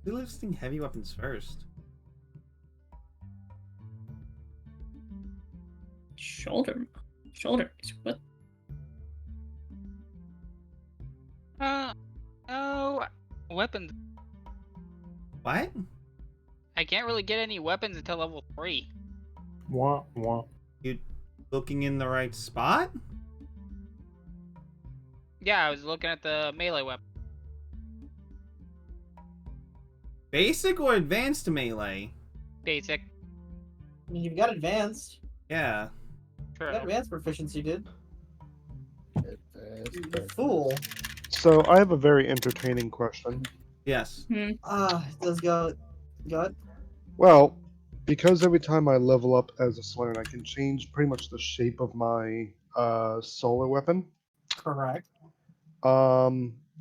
We're listing heavy weapons first. Shoulder. What? Oh, weapons. What? I can't really get any weapons until level 3. Wah, wah. You looking in the right spot? Yeah, I was looking at the melee weapon. Basic or advanced melee? Basic. I mean, you've got advanced. Yeah. True. You got advanced proficiency, dude. You Advanced. fool. So I have a very entertaining question. Yes. Does go. Well, because every time I level up as a Slayer, I can change pretty much the shape of my solar weapon. Correct.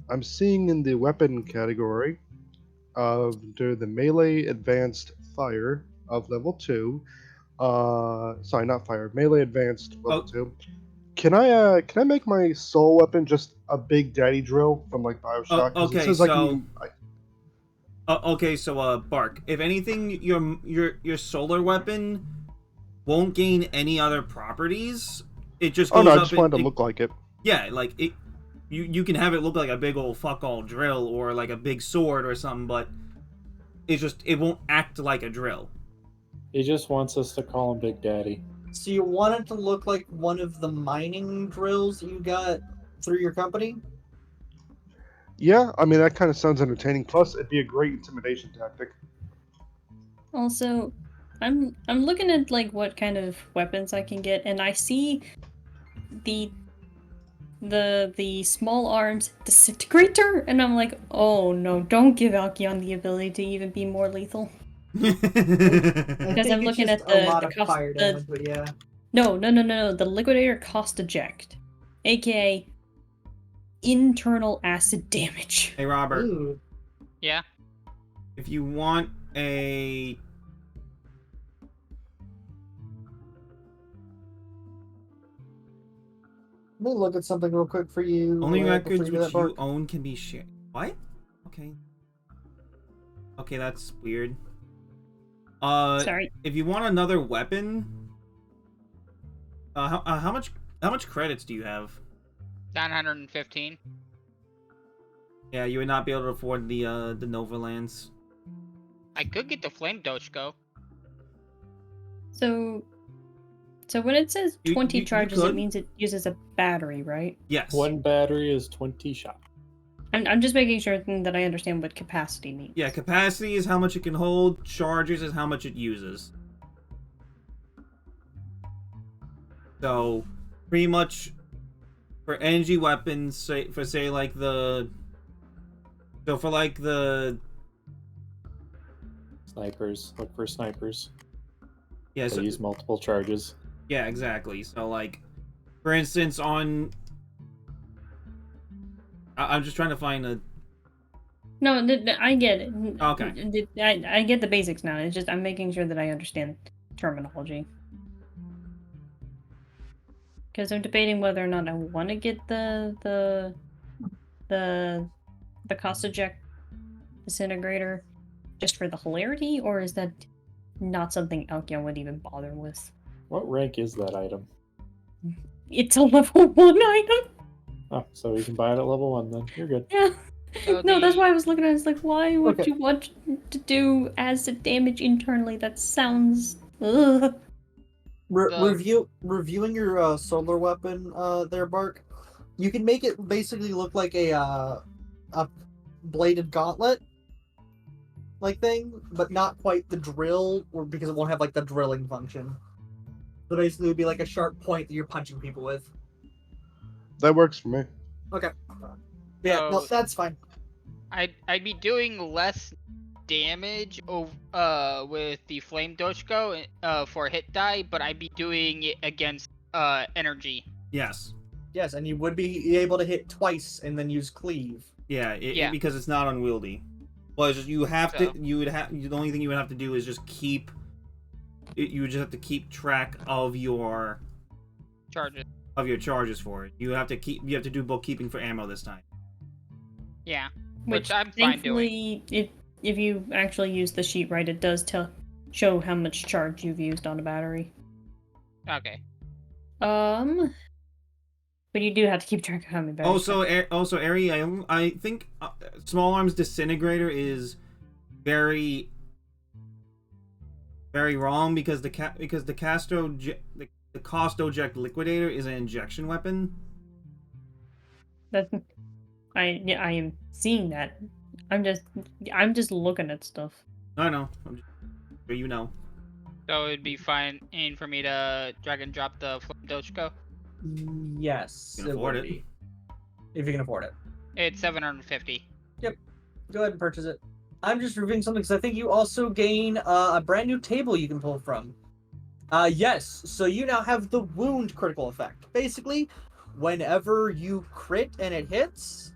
I'm seeing in the weapon category under the melee advanced fire of level 2. Sorry, not fire. Melee advanced level Oh. 2. Can I make my soul weapon just a big daddy drill from like Bioshock? 'Cause it Okay, says I so can. Bark. If anything, your solar weapon won't gain any other properties. It just Oh goes no, I up just and wanted to look like it. yeah, like it. You can have it look like a big old fuck all drill or like a big sword or something, but it won't act like a drill. He just wants us to call him Big Daddy. So you want it to look like one of the mining drills you got through your company? Yeah, I mean that kind of sounds entertaining. Plus, it'd be a great intimidation tactic. Also, I'm looking at like what kind of weapons I can get, and I see the small arms disintegrator, and I'm like, oh no, don't give Alkion the ability to even be more lethal. I Because think I'm it's looking just at a the lot of cost, fire damage, but yeah. No, the liquidator cost eject, aka internal acid damage. Hey Robert, Ooh. Yeah. if you want a Let me look at something real quick for you. only before records you do which that, Bark. you own can be shared. What? Okay. Okay, that's weird. Sorry. If you want another weapon, how much credits do you have? 915. Yeah, you would not be able to afford the Nova Lands. I could get the Flame Doshko. So when it says You- 20 you charges, could. it means it uses a battery, right? Yes. One battery is 20 shots. I'm just making sure that I understand what capacity means. Yeah, capacity is how much it can hold. Charges is how much it uses. So, pretty much for energy weapons, say like the. So for like the Snipers. Look for snipers. yeah, They so, use multiple charges. yeah, exactly. So like, for instance, on. I'm just trying to find a. No, I get it. Okay. I get the basics now. It's just I'm making sure that I understand terminology. Because I'm debating whether or not I want to get the cost eject disintegrator just for the hilarity, or is that not something Alkion would even bother with? What rank is that item? It's a level 1 item. Oh, so we can buy it at level 1 then. You're good. Yeah. So No, that's the- why I was looking at it. It's like, why would Okay. you want to do acid damage internally? That sounds. Ugh. Reviewing your solar weapon there, Bark. You can make it basically look like a bladed gauntlet like thing, but not quite the drill, or because it won't have like the drilling function. So basically, it would be like a sharp point that you're punching people with. That works for me. Okay. Yeah, no, So- that's fine. I'd be doing less damage with the Flame Doshko for hit die, but I'd be doing it against energy. Yes. Yes, and you would be able to hit twice and then use cleave. Yeah. Yeah. Because it's not unwieldy. Well, it's just you have to. So- You would have. The only thing you would have to do is just keep. You would just have to keep track of your Charges. for it. You have to keep. You have to do bookkeeping for ammo this time. Yeah. Which Which I'm fine doing. thankfully, if you actually use the sheet right, it does show how much charge you've used on a battery. Okay. But you do have to keep track of how many batteries. Also, Ari, I think small arms disintegrator is very, very wrong because the cost eject liquidator is an injection weapon. I am seeing that. I'm just looking at stuff. I know. I'm just, sure you know. So it'd be fine for me to drag and drop the Flame Doshko. Yes, You can afford would it. be. If you can afford it. It's 750. Go ahead and purchase it. I'm just reviewing something because I think you also gain a brand new table you can pull from. Yes, so you now have the wound critical effect. Basically, whenever you crit and it hits,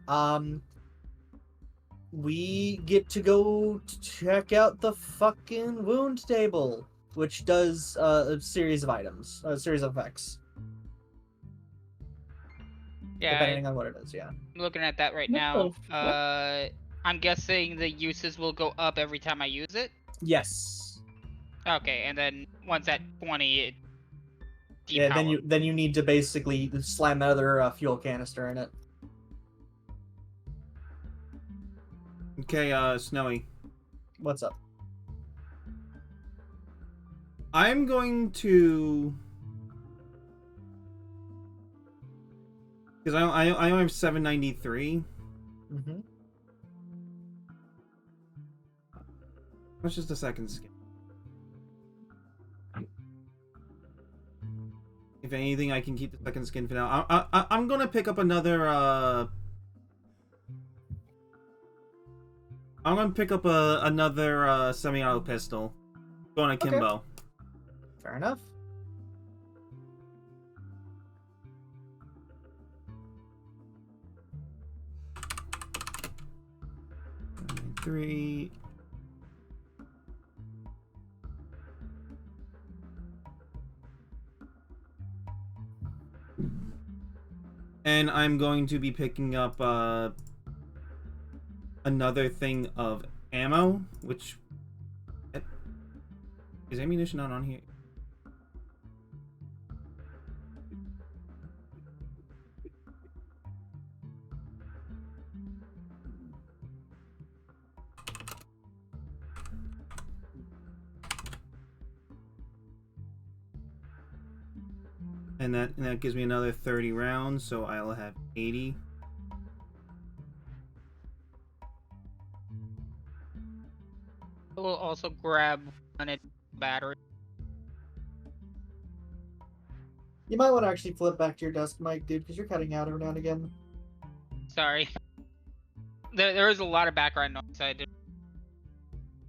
we get to go check out the fucking wound table, which does a series of items, a series of effects, Yeah, depending on what it is. Yeah. I'm looking at that right What now. the I'm guessing the uses will go up every time I use it. Yes. Okay, and then once at 20, it Yeah. depower. Then you need to basically slam another fuel canister in it. Okay, Snowy. What's up? I'm going to, because I only have 793. Mm-hmm. What's just a second skin? If anything, I can keep the second skin for now. I'm gonna pick up another. I'm gonna pick up another semi-auto pistol. Going to Okay. Kimbo. Fair enough. Three. And I'm going to be picking up another thing of ammo, which is ammunition not on here. And that gives me another 30 rounds, so I'll have 80. We'll also grab one battery. You might want to actually flip back to your desk, Mike, dude, because you're cutting out every now and again. Sorry. There is a lot of background noise. So I did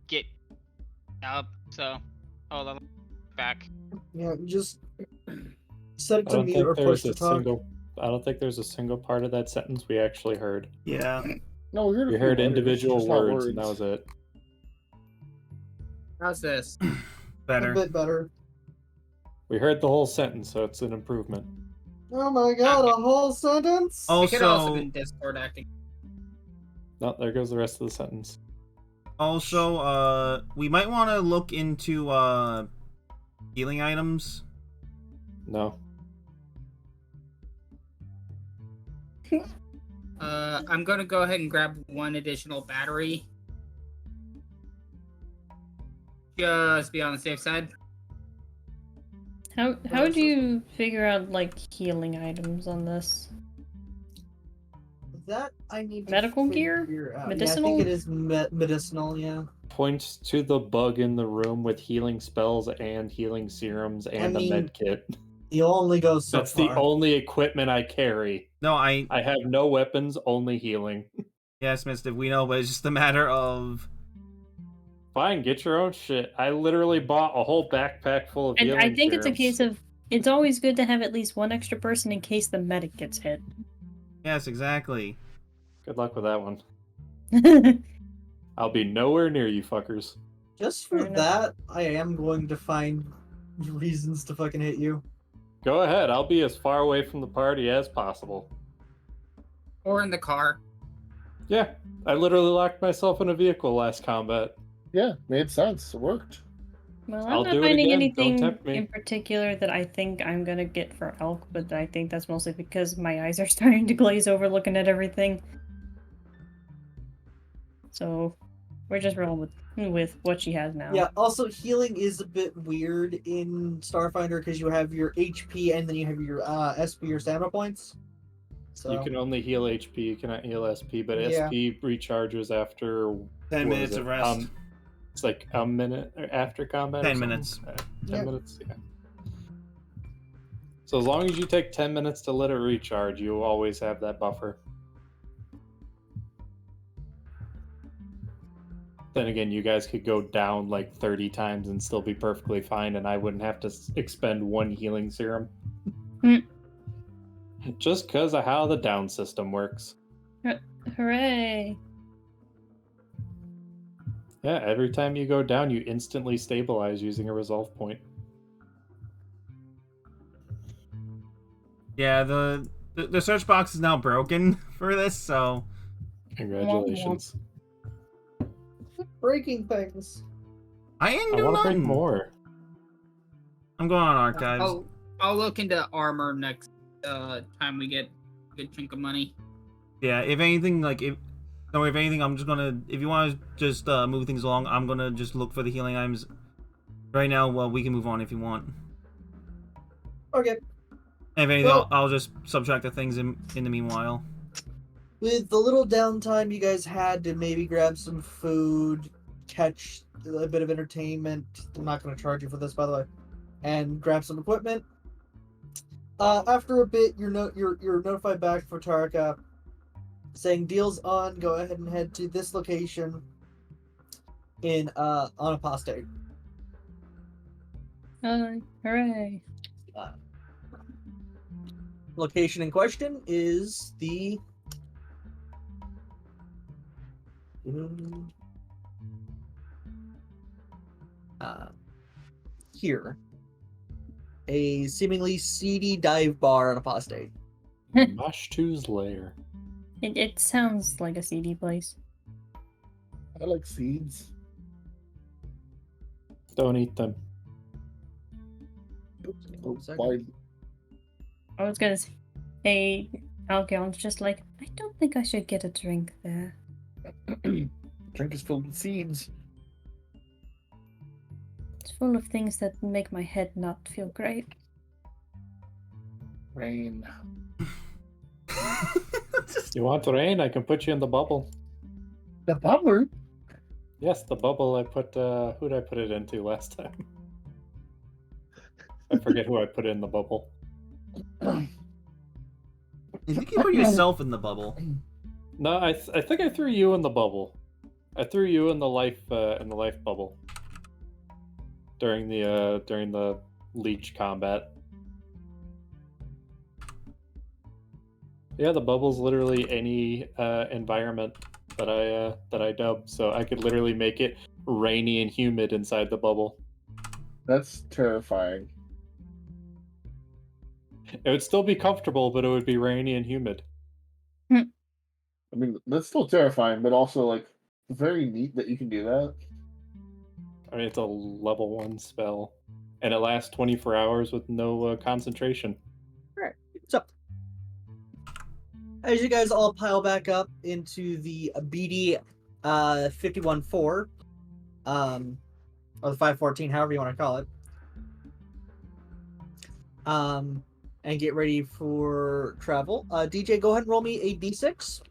get up, so hold on, back. Yeah, just set it I to don't mute think or push to there's a talk. single. I don't think there's a single part of that sentence we actually heard. Yeah. No, we heard, We a few heard letters, individual just not words, and that was it. How's this? A Better. bit better. We heard the whole sentence, so it's an improvement. Oh my god, a whole sentence? It could also Also, been Discord acting. No, there goes the rest of the sentence. we might want to look into healing items. No. I'm gonna go ahead and grab one additional battery. Just be on the safe side. How do you figure out like healing items on this? That I need to Medical gear? figure out. Medicinal? Yeah, I think it is medicinal, yeah. Points to the bug in the room with healing spells and healing serums and I mean, a med kit. You'll only go so That's far. the only equipment I carry. No, I have no weapons, only healing. yes, Mister, we know, but it's just a matter of. Fine, get your own shit. I literally bought a whole backpack full of And healing I think it's a serums. case of it's always good to have at least one extra person in case the medic gets hit. Yes, exactly. Good luck with that one. I'll be nowhere near you fuckers. Just for Fair enough. that, I am going to find reasons to fucking hit you. Go ahead, I'll be as far away from the party as possible. Or in the car. Yeah, I literally locked myself in a vehicle last combat. Yeah, made sense. It worked. Well, I'll I'm do not it finding again. Don't anything tempt me. in particular that I think I'm gonna get for elk, but I think that's mostly because my eyes are starting to glaze over looking at everything. So we're just rolling with what she has now. Yeah, also healing is a bit weird in Starfinder because you have your HP and then you have your SP or stamina points. So You can only heal HP, you cannot heal SP, but Yeah. SP recharges after 10 what minutes is of it? rest. It's like a minute after combat. 10 or something? minutes. 10 Yep. minutes, yeah. So as long as you take 10 minutes to let it recharge, you always have that buffer. Then again, you guys could go down like 30 times and still be perfectly fine, and I wouldn't have to expend one healing serum. Just because of how the down system works. Hooray! Yeah, every time you go down, you instantly stabilize using a resolve point. Yeah, the search box is now broken for this, so Congratulations. Breaking things. I ain't I do want to break nothing. more. I'm going on archives. I'll look into armor next time we get a good chunk of money. Yeah, if anything, if anything, I'm just gonna. If you want to just move things along, I'm gonna just look for the healing items. Right now, well, we can move on if you want. Okay. And if anything, Well- I'll just subtract the things in the meanwhile. With the little downtime you guys had to maybe grab some food, catch a bit of entertainment. I'm not going to charge you for this, by the way. And grab some equipment. After a bit, you're notified back for Tarka, saying deals on. Go ahead and head to this location in on Apostate. Hooray! Location in question is the here, a seemingly seedy dive bar on Apostate. Mashtu's lair. It sounds like a seedy place. I like seeds. Don't eat them. Oops, give me Oh, one second. why? I was gonna say, hey, Algyon's just like, I don't think I should get a drink there. Drink is filled with seeds. It's full of things that make my head not feel great. Rain. You want rain? I can put you in the bubble. The bubble? Yes, the bubble I put, who'd I put it into last time? I forget who I put in the bubble. I think you put yourself in the bubble. No, I think I threw you in the bubble. I threw you in the life bubble during the leech combat. Yeah, the bubble's literally any environment that I dub, so I could literally make it rainy and humid inside the bubble. That's terrifying. It would still be comfortable, but it would be rainy and humid. I mean, that's still terrifying, but also like very neat that you can do that. I mean, it's a level 1 spell, and it lasts 24 hours with no concentration. Alright, so as you guys all pile back up into the BD 51-4, or the 514, however you want to call it, and get ready for travel. DJ, go ahead and roll me a d6.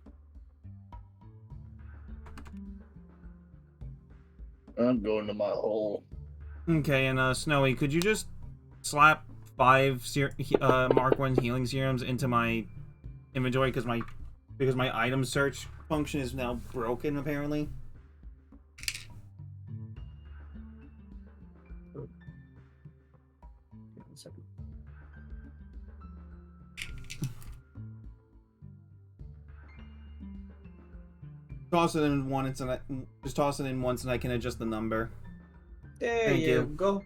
I'm going to my hole. Okay, and Snowy, could you just slap 5 Mark 1 healing serums into my inventory because my item search function is now broken apparently. Toss it in once and just toss it in once and I can adjust the number. There Thank you you. go.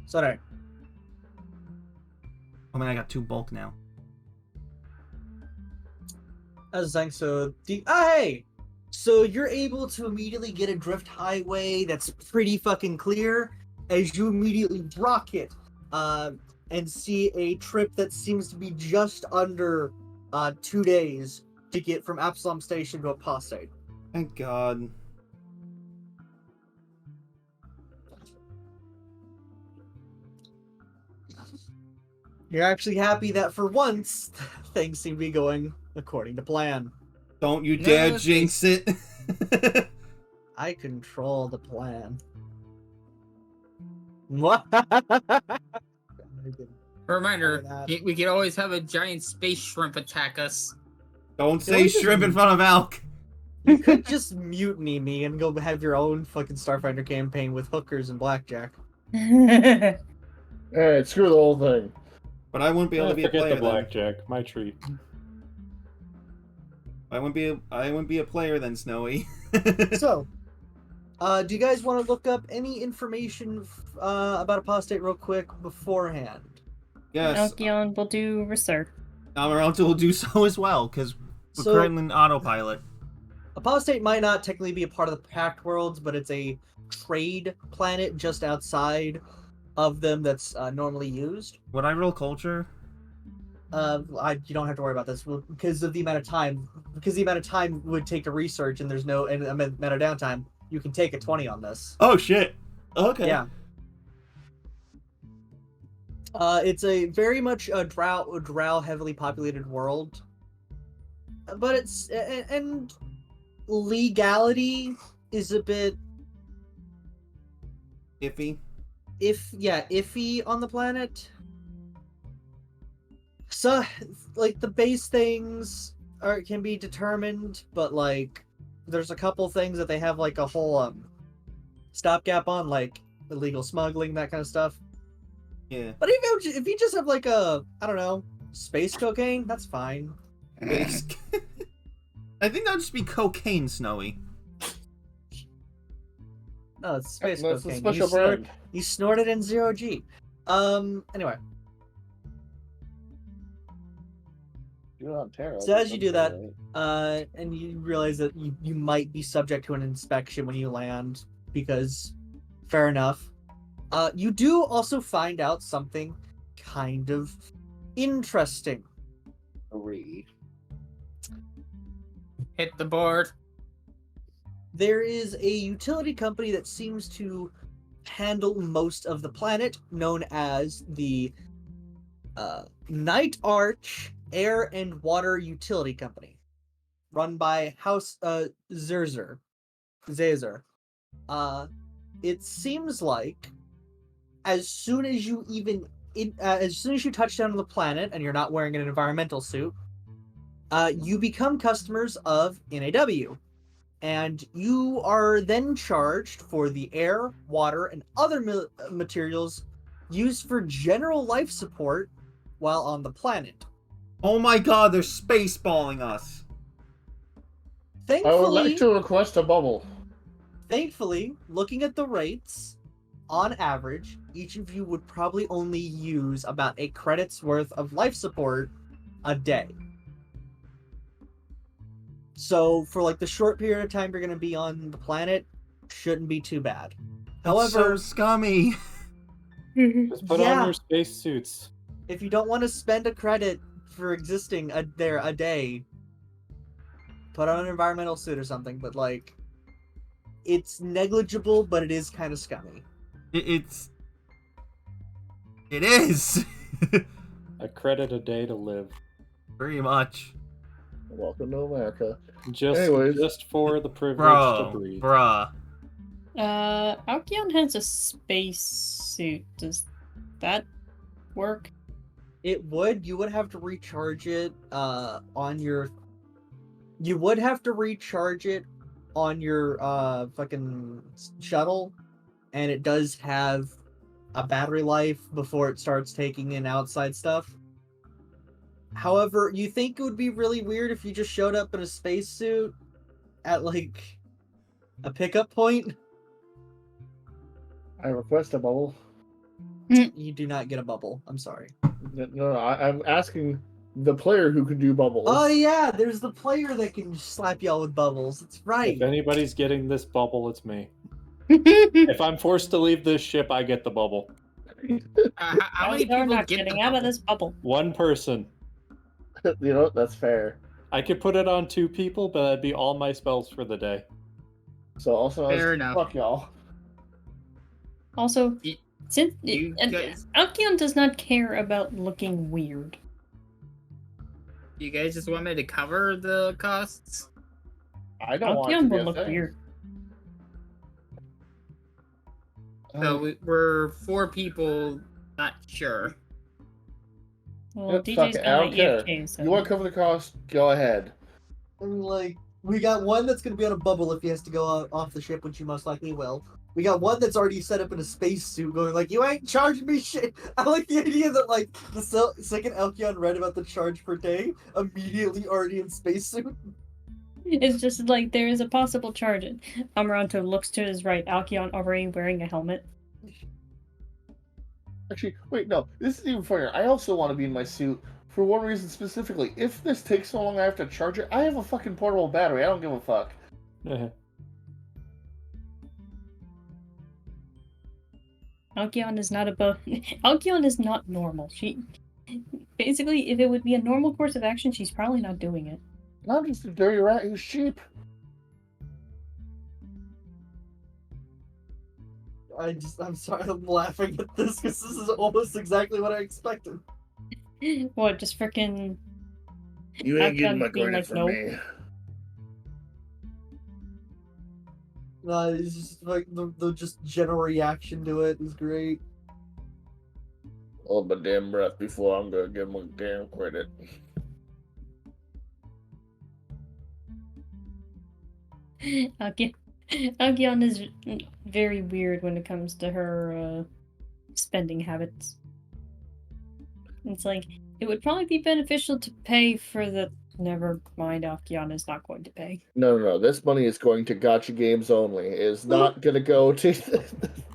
Sorry. I mean, I got 2 bulk now. As thanks, so hey! So you're able to immediately get a drift highway that's pretty fucking clear as you immediately rocket and see a trip that seems to be just under 2 days to get from Absalom Station to Apostate. Thank God. You're actually happy that for once things seem to be going according to plan. Don't you dare No, jinx it. I control the plan. Reminder, that. we could always have a giant space shrimp attack us. Don't Can say we just- shrimp in front of Alk. You could just mutiny me and go have your own fucking Starfinder campaign with hookers and blackjack. Alright, screw the whole thing. But I wouldn't be able to be a forget player the then. blackjack. My treat. I wouldn't be a player then, Snowy. So, do you guys want to look up any information about apostate real quick beforehand? Yes, Alkion will do research. Amaranta will do so as well, because we're So- currently in autopilot. Apostate might not technically be a part of the Pact Worlds, but it's a trade planet just outside of them that's normally used. Would I roll culture? You don't have to worry about this because of the amount of time. Because the amount of time it would take to research, and there's no amount of downtime. You can take a 20 on this. Oh shit. Okay. Yeah. It's a very much a drow heavily populated world, but it's and legality is a bit Iffy. iffy on the planet. So, like, the base things can be determined, but like there's a couple things that they have like a whole stopgap on, like illegal smuggling, that kind of stuff. Yeah. But if you just have like I don't know, space cocaine, that's fine. I think that would just be cocaine, Snowy. No, it's space That's a cocaine. special brand. You snort it in 0G. Anyway. You're on Terra. So as you do that, right? and you realize that you might be subject to an inspection when you land, because fair enough. You do also find out something kind of interesting. Agree. Hit the board. There is a utility company that seems to handle most of the planet, known as the Night Arch Air and Water Utility Company, run by House Zerzer. It seems like as soon as you touch down on the planet and you're not wearing an environmental suit, you become customers of NAW, and you are then charged for the air, water, and other materials used for general life support while on the planet. Oh my god, they're spaceballing us. I would like Thankfully, to request a bubble. looking at the rates, on average, each of you would probably only use about a credit's worth of life support a day. So for like the short period of time you're going to be on the planet, shouldn't be too bad. That's so However, scummy. Just put Yeah. on your spacesuits. if you don't want to spend a credit for existing there a day, put on an environmental suit or something. But like, it's negligible, but it is kind of scummy. It is. A credit a day to live. Pretty much. Welcome to America. Just for the privilege to breathe. Bruh. Alkion has a space suit. Does that work? It would. You would have to recharge it on your. You would have to recharge it on your fucking shuttle, and it does have a battery life before it starts taking in outside stuff. However, you think it would be really weird if you just showed up in a spacesuit at like a pickup point? I request a bubble. You do not get a bubble. I'm sorry. No, I'm asking the player who can do bubbles. Oh yeah, there's the player that can slap y'all with bubbles. That's right. If anybody's getting this bubble, it's me. If I'm forced to leave this ship, I get the bubble. How many You're people not get getting the out of bubble? this bubble. One person. You know, that's fair. I could put it on 2 people, but that'd be all my spells for the day. So also, Fair enough. fuck y'all. Also, Y- since you guys- Alkion does not care about looking weird. You guys just want me to cover the costs? I don't want it to Alkion be will a look thing. weird. So we're 4 people, not sure. Well, Yeah, fuck DJ's it, I don't gonna care. EFK, so You want to cover the cost? Go ahead. I mean, like, we got one that's gonna be on a bubble if he has to go off the ship, which you most likely will. We got one that's already set up in a spacesuit, going like, "You ain't charging me shit." I like the idea that like the second Alkion read about the charge per day, immediately already in spacesuit. It's just like there is a possible charge. Amaranto looks to his right. Alkion already wearing a helmet. Actually, wait, no. This is even funnier. I also want to be in my suit for one reason specifically. If this takes so long I have to charge it, I have a fucking portable battery. I don't give a fuck. Alkion is not above. Alkion is not normal. She basically, if it would be a normal course of action, she's probably not doing it. I'm just a dirty rat who's cheap. I'm sorry, I'm laughing at this because this is almost exactly what I expected. What, just freaking. You ain't getting Alkion my being credit like, from nope. me. No, it's just like the just general reaction to it is great. Hold my damn breath before I'm gonna give him a damn credit. Alkion is very weird when it comes to her spending habits. It's like, it would probably be beneficial to pay for the. Never mind, Alkion is not going to pay. No. This money is going to gotcha games only. It is not going to go to the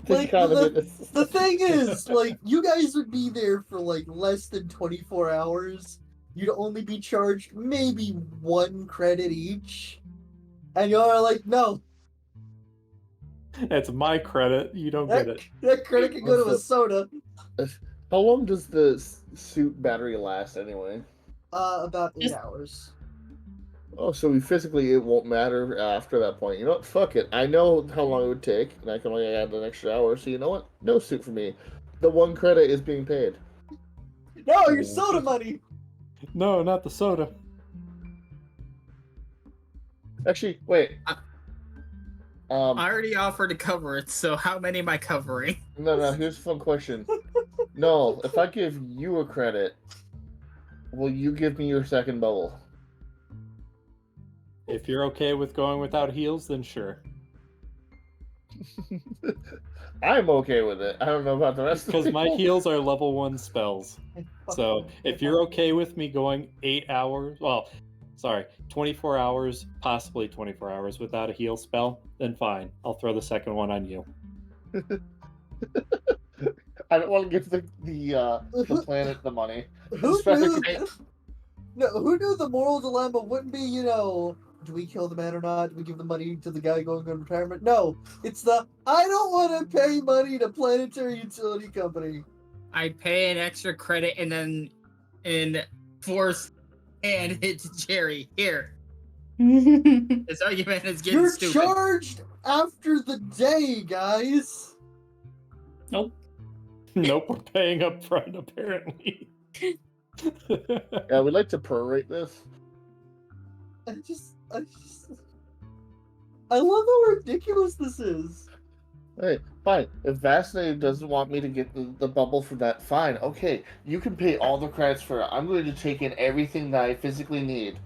Like, economy. the thing is, like, you guys would be there for like less than 24 hours. You'd only be charged maybe 1 credit each. And y'all are like, no. It's my credit. You don't get it. That credit can go to a soda. How long does the suit battery last anyway? About 8 hours. Oh, so it won't matter after that point. You know what? Fuck it. I know how long it would take, and I can only add an extra hour. So you know what? No suit for me. The 1 credit is being paid. No, your soda money. No, not the soda. Actually, wait. I already offered to cover it, so how many am I covering? No. Here's a fun question. No, if I give you a credit, will you give me your second bubble? If you're okay with going without heals, then sure. I'm okay with it. I don't know about the rest of the Because my people. heals are level 1 spells. So if you're okay with me going 8 hours, 24 hours, possibly 24 hours without a heal spell, then fine. I'll throw the second one on you. I don't want to give the planet the money. Who knew the moral dilemma wouldn't be, do we kill the man or not? Do we give the money to the guy going on retirement? No, it's I don't want to pay money to Planetary Utility Company. I pay an extra credit and then force and hit Jerry. Here. This argument is getting You're stupid. charged after the day, guys. Nope. Nope, we're paying up front, apparently. Yeah, we'd like to prorate this. I love how ridiculous this is. Hey, fine. If Vaccinated doesn't want me to get the bubble for that, fine. Okay, you can pay all the credits for it. I'm going to take in everything that I physically need.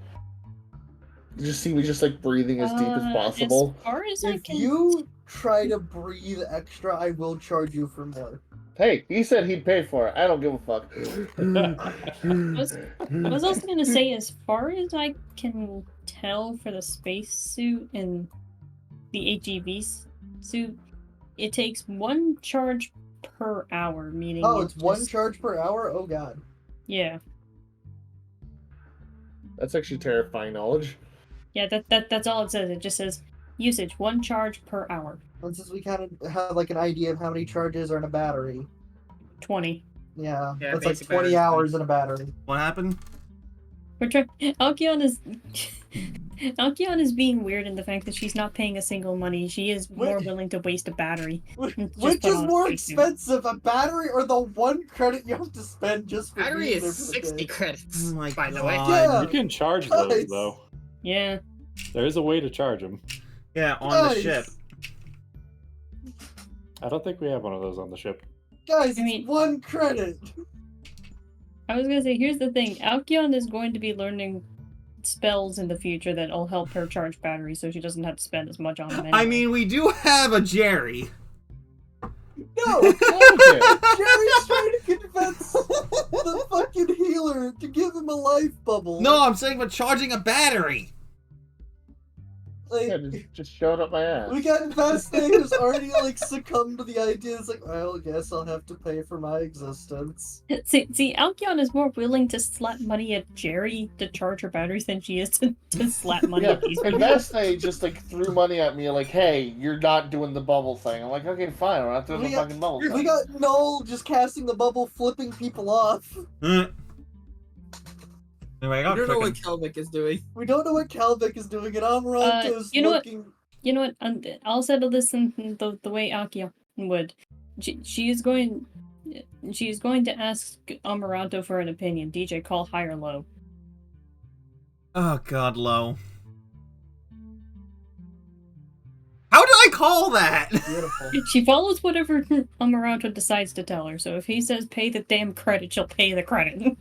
You just see me just like breathing as deep as possible. As far as If you try to breathe extra, I will charge you for more. Hey, he said he'd pay for it. I don't give a fuck. I was also going to say, as far as I can tell for the spacesuit and the HEV suit, it takes 1 charge per hour, meaning... Oh, it's 1 charge per hour? Oh, God. Yeah. That's actually terrifying knowledge. Yeah, that's all it says. It just says, usage, 1 charge per hour. And since we kind of have, like, an idea of how many charges are in a battery... 20. Yeah, Yeah, that's like basic 20 battery. hours in a battery. What happened? We're trying... Alkion is... Alkion is being weird in the fact that she's not paying a single money. She is more willing to waste a battery. Which put is on a more spacesuit. expensive, a battery or the 1 credit you have to spend just for Battery being there is for the 60 day? credits, Oh my by the way. God. Yeah. You can charge those, Guys. though. Yeah. There is a way to charge them. Yeah, on the Guys. ship. I don't think we have one of those on the ship. Guys, I mean- it's 1 credit. I was gonna say, here's the thing. Alkion is going to be learning spells in the future that'll help her charge batteries so she doesn't have to spend as much on them anyway. I mean, we do have a Jerry. No! Jerry's trying to convince the fucking healer to give him a life bubble. No, I'm saying about charging a battery. Like, Yeah, just showed up my ass. we got Veste who's already like succumbed to the idea. It's like, well, I guess I'll have to pay for my existence. See, Alkion is more willing to slap money at Jerry to charge her batteries than she is to slap money Yeah, at these and people. Vestne just like threw money at me, like, "Hey, you're not doing the bubble thing." I'm like, "Okay, fine. I'm not doing the fucking bubble thing." We got Noel just casting the bubble, flipping people off. Anyway, I I got don't know what cooking. Kelvic is doing. We don't know what Kalvik is doing, and Amaranto's you know what? looking. You know what? I'll settle this in the way Alkion would. She is going to ask Amaranto for an opinion. DJ, call high or low. Oh God, low. How did I call that? Beautiful. She follows whatever Amaranto decides to tell her. So if he says pay the damn credit, she'll pay the credit.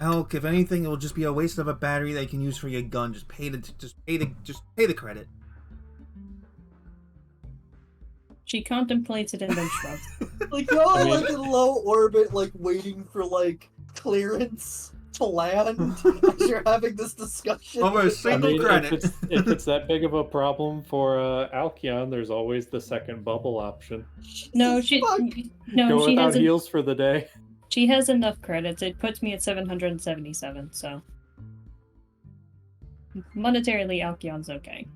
Elk, if anything, it will just be a waste of a battery that you can use for your gun. Just pay the credit. She contemplates it and then shrugs. Like y'all are like in low orbit, like waiting for like clearance to land as you're having this discussion. Over a single credit. If it's that big of a problem for Alkion, there's always the second bubble option. No, Go she without hasn't. heals for the day. She has enough credits. It puts me at 777. So monetarily, Alkion's okay.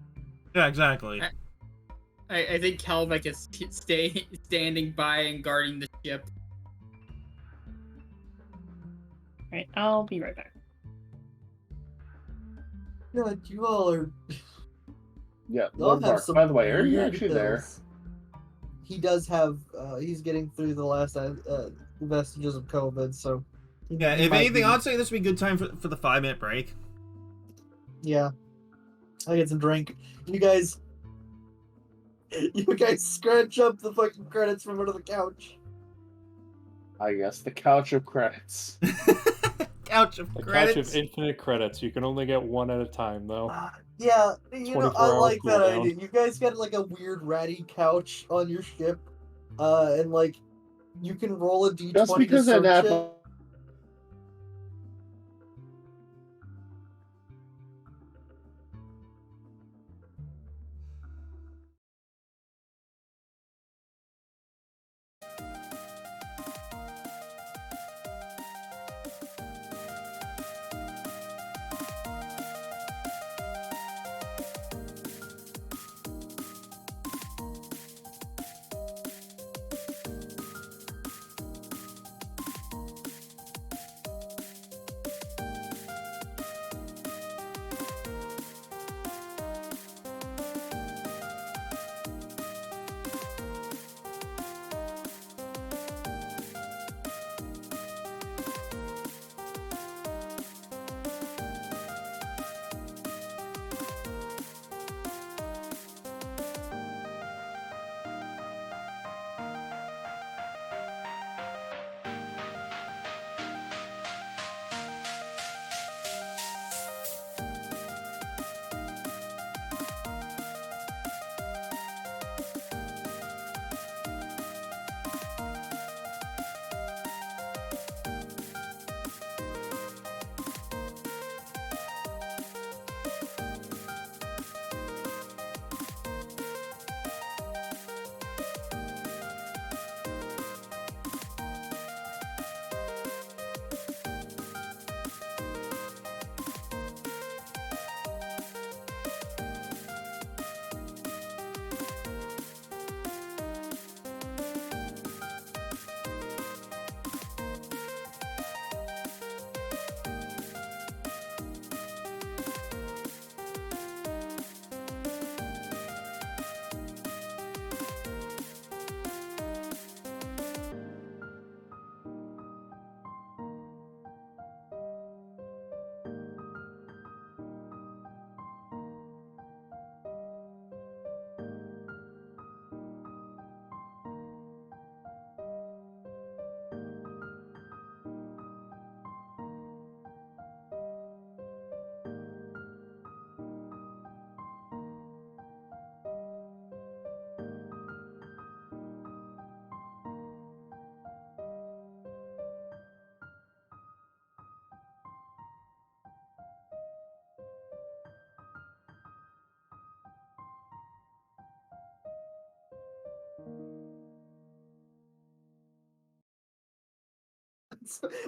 Yeah, exactly. I think Kelvic is standing by and guarding the ship. Alright, I'll be right back. God, you all are. Yeah, Y'all Lord have Mark. some By the way, are you weird actually there? pills. He does have. He's getting through the last vestiges of COVID, so. Yeah, he if might anything, be- I'd say this would be a good time for the 5-minute break. Yeah. I'll get some drink. You guys scratch up the fucking credits from under the couch. I guess the couch of credits. Couch of The credits. couch of infinite credits. You can only get one at a time, though. Yeah, you know, 24 I hour like that cooldown. idea. You guys got like a weird ratty couch on your ship, and like you can roll a d20 Just to because I search nap it.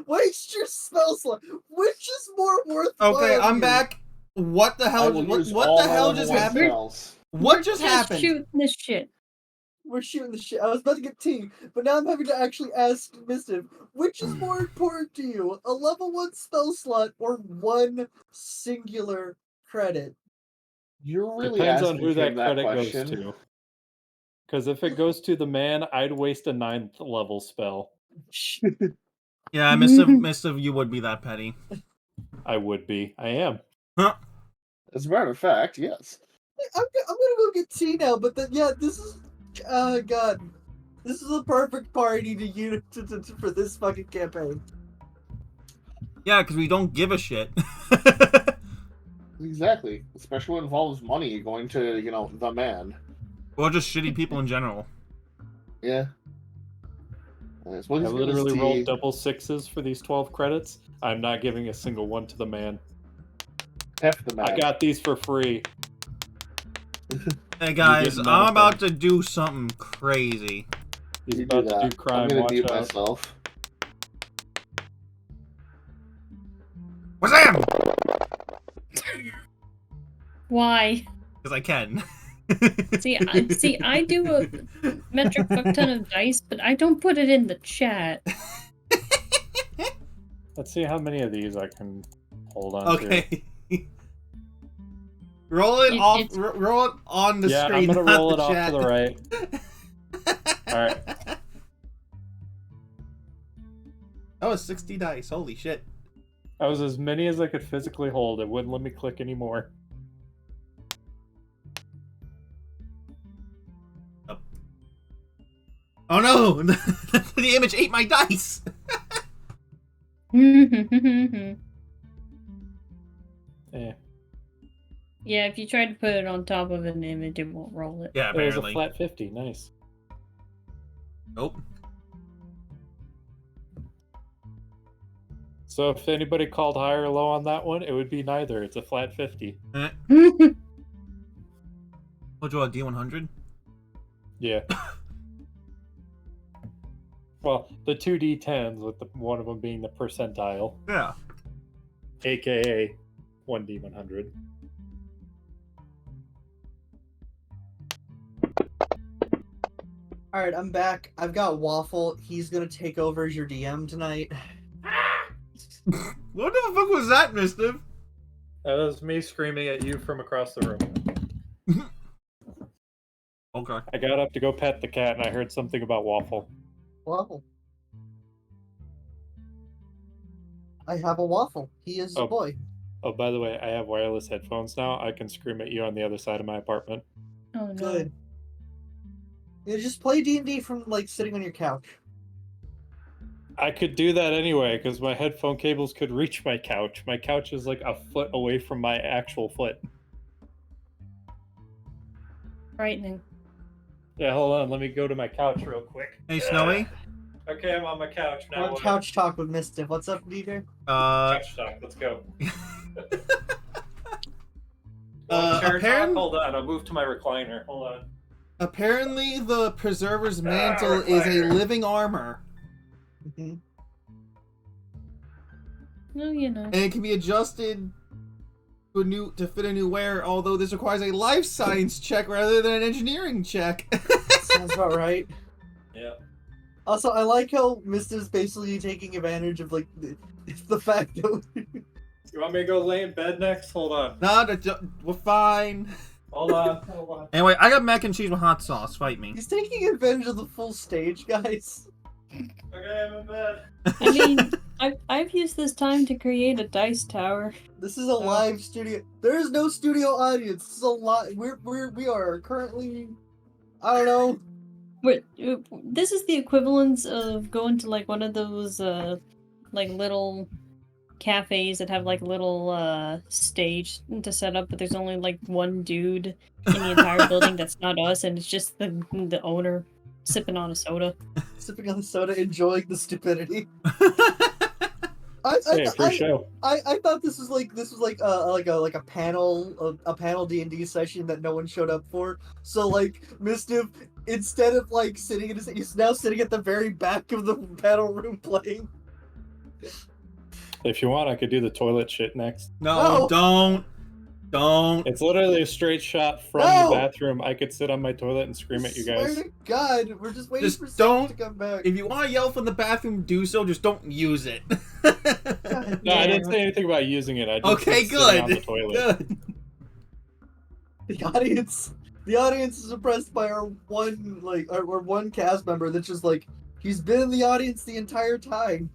Waste your spell slot. Which is more worthwhile? Okay, I'm here? back. What the I hell? will What use all the my hell level just 1 happened? spells. What We're just happened? shooting this shit. We're shooting the shit. I was about to get tea, but now I'm having to actually ask Mischief, which is more important to you, a level 1 spell slot or one singular credit? You're really Depends on asking who that him credit question. goes to. Because if it goes to the man, I'd waste a 9th level spell. Yeah, Mister, you would be that petty. I would be. I am. Huh? As a matter of fact, yes. I'm gonna go get tea now, but then, yeah, this is... Oh, God. This is the perfect party for this fucking campaign. Yeah, because we don't give a shit. Exactly. Especially when it involves money going to, the man. Or just shitty people in general. Yeah. That's what I he's gonna literally see. rolled double 6s for these 12 credits. I'm not giving a single one to the man. Half the man. I got these for free. Hey guys, none of I'm about them. to do something crazy. He's You do about to that. do crime. I'm gonna Watch mute out. myself. Wazam! Why? Because I can. See, I do a metric fuck ton of dice, but I don't put it in the chat. Let's see how many of these I can hold on to. Okay. Roll it roll it on the Yeah, screen. I'm gonna not roll the it off chat. to the right. Alright. That was 60 dice. Holy shit. That was as many as I could physically hold. It wouldn't let me click anymore. Oh no! The image ate my dice! Eh. Yeah, if you try to put it on top of an image, it won't roll it. Yeah, It was a apparently. flat 50. Nice. Nope. So if anybody called high or low on that one, it would be neither. It's a flat 50. We'll draw a D100. Yeah. Well, the 2d10s with one of them being the percentile, Yeah. aka 1d100. Alright, I'm back. I've got Waffle. He's gonna take over as your DM tonight. What the fuck was that, Mister? That was me screaming at you from across the room. Okay. I got up to go pet the cat and I heard something about Waffle. Waffle. I have a Waffle. He is a Oh. boy. Oh, by the way, I have wireless headphones now. I can scream at you on the other side of my apartment. Oh no. Good. You just play D&D from, like, sitting on your couch. I could do that anyway, because my headphone cables could reach my couch. My couch is like a foot away from my actual foot. Frightening. Yeah, hold on. Let me go to my couch real quick. Hey, Snowy. Okay, I'm on my couch now. On Couch Talk with Mischief. What's up, DJ? Couch talk. Let's go. Chair talk? Hold on. I'll move to my recliner. Hold on. Apparently, the Preserver's Mantle is a living armor. Mm-hmm. No, you know. And it can be adjusted to fit a new wear, although this requires a life science check rather than an engineering check. Sounds about right. Yeah. Also, I like how Mister's basically taking advantage of, like, the fact that... You want me to go lay in bed next? Hold on. No, we're fine. Hold on. Hold on. Anyway, I got mac and cheese with hot sauce. Fight me. He's taking advantage of the full stage, guys. Okay, I'm in bed. I mean, I've used this time to create a dice tower. This is a live studio. There is no studio audience. This is a live. We are currently, I don't know. This is the equivalence of going to like one of those like little cafes that have like little stage to set up, but there's only like one dude in the entire building that's not us, and it's just the owner sipping on a soda. Sipping on the soda, enjoying the stupidity. Hey, free show. I thought this was like a panel D&D session that no one showed up for. So like Mischief, instead of like sitting in his, he's now sitting at the very back of the panel room playing. If you want, I could do the toilet shit next. No, don't. It's literally a straight shot from No! the bathroom. I could sit on my toilet and scream at you guys. Swear to God, we're just waiting Just for Sam don't- to come back. If you want to yell from the bathroom, do so. Just don't use it. No, I didn't say anything about using it. I just Okay, said sitting on the good. toilet. Good. The audience is impressed by our one cast member that's just like he's been in the audience the entire time.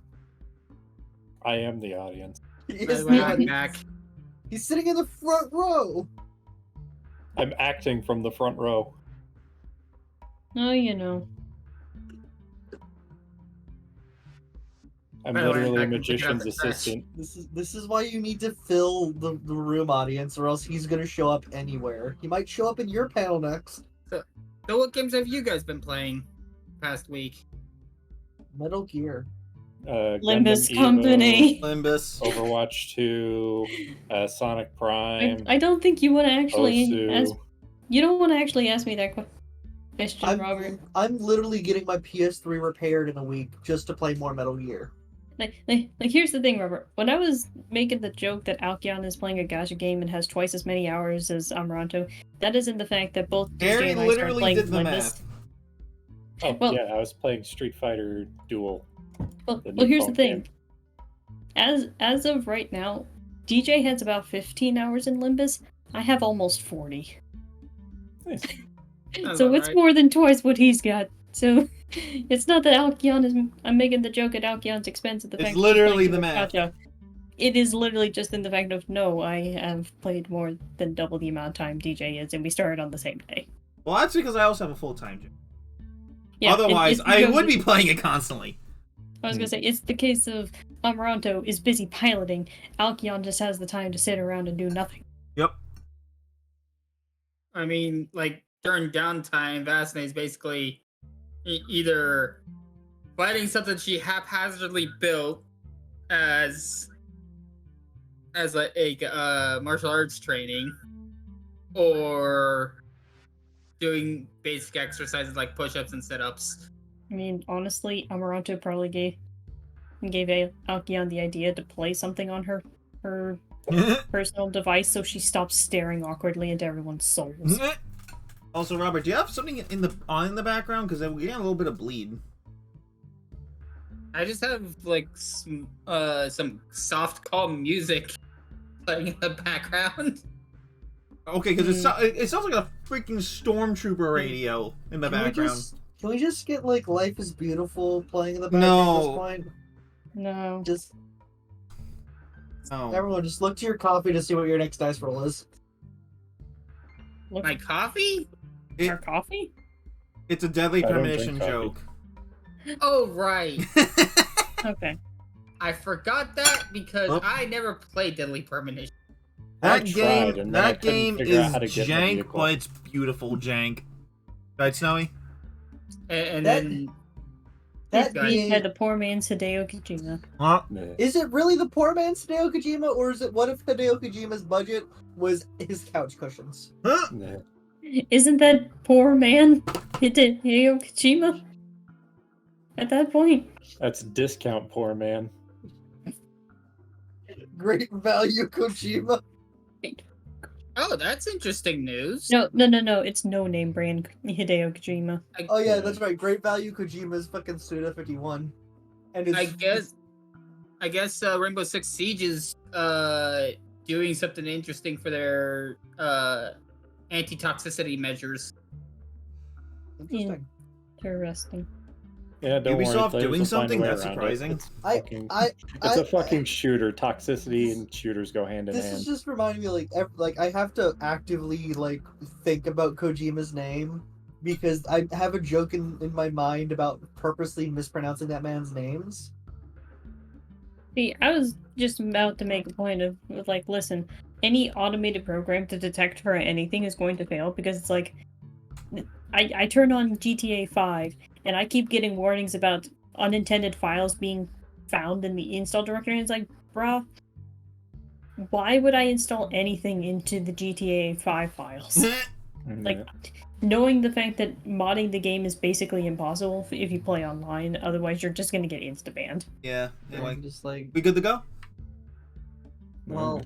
I am the audience. He By is the the way, I'm audience. back. He's sitting in the front row. I'm acting from the front row. Oh, you know. I'm By the way, I'm literally a back and picking up magician's the trash. assistant. This is why you need to fill the room, audience, or else he's gonna show up anywhere. He might show up in your panel next. So what games have you guys been playing past week? Metal Gear. Limbus Gundam Company. Limbus. Evo, Overwatch 2, Sonic Prime, I don't think you want to actually Osu. you don't want to actually ask me that question, Robert. I'm literally getting my PS3 repaired in a week just to play more Metal Gear. Like here's the thing, Robert. When I was making the joke that Alcyon is playing a gacha game and has twice as many hours as Amaranto, that isn't the fact that both DJ Aaron and I started literally playing did the Limbus. math. Oh, Well- yeah, I was playing Street Fighter Duel. Well, The new here's the phone thing. game. As of right now, DJ has about 15 hours in Limbus. I have almost 40. Nice. Sounds So about it's right. more than twice what he's got. So it's not that Alcyon is. I'm making the joke at Alcyon's expense at the It's fact that he's literally playing the too math. much gacha. It is literally just in the fact of no, I have played more than double the amount of time DJ is, and we started on the same day. Well, that's because I also have a full-time job. Yeah, Otherwise, it's I because would be playing it constantly. I was gonna say it's the case of Amaranto is busy piloting. Alcyon just has the time to sit around and do nothing. Yep. I mean, like during downtime, Vasna is basically either fighting something she haphazardly built as a martial arts training, or doing basic exercises like push-ups and sit-ups. I mean, honestly, Amaranto probably gave Alcyon the idea to play something on her personal device so she stops staring awkwardly into everyone's souls. Also, Robert, do you have something in the background? Because we're getting a little bit of bleed. I just have like some soft calm music playing in the background. Okay, because it sounds like a freaking stormtrooper radio in the background. Can we just get like Life is Beautiful playing in the background at this No. point? No. Just Oh. everyone just look to your coffee to see what your next dice roll is. Look My coffee? our coffee? It's a deadly I don't premonition drink joke. Oh right. Okay. I forgot that because Oh. I never played Deadly Premonition. That I tried, game, and then I that couldn't game figure out is how to get in the jank, vehicle. but it's beautiful jank. Right, Snowy? And That- then That Guys. Being game, the poor man's Hideo Kojima. Huh? Nah. is it really the poor man's Hideo Kojima, or is it what if Hideo Kojima's budget was his couch cushions? Huh? Nah. Isn't that poor man Hideo Kojima? At that point. That's discount, poor man. Great value Kojima. oh, that's interesting news. No. It's no name brand Hideo Kojima. Oh yeah, that's right. Great value Kojima's fucking Suda 51. And it's, I guess Rainbow Six Siege is doing something interesting for their anti-toxicity measures. interesting. Interesting. Yeah, don't Ubisoft worry. players doing will find a something? way That's around it. surprising. It's I fucking- I It's a fucking shooter. Toxicity and shooters go hand in This hand. is just reminding me, like I have to actively like think about Kojima's name because I have a joke in my mind about purposely mispronouncing that man's names. See, I was just about to make a point of like, listen, any automated program to detect for anything is going to fail because it's like, I turn on GTA 5 and I keep getting warnings about unintended files being found in the install directory. And it's like, bruh, why would I install anything into the GTA 5 files? Like, knowing the fact that modding the game is basically impossible if you play online, otherwise you're just gonna get insta-banned. Yeah. Anyway, I'm just like, we good to go? well,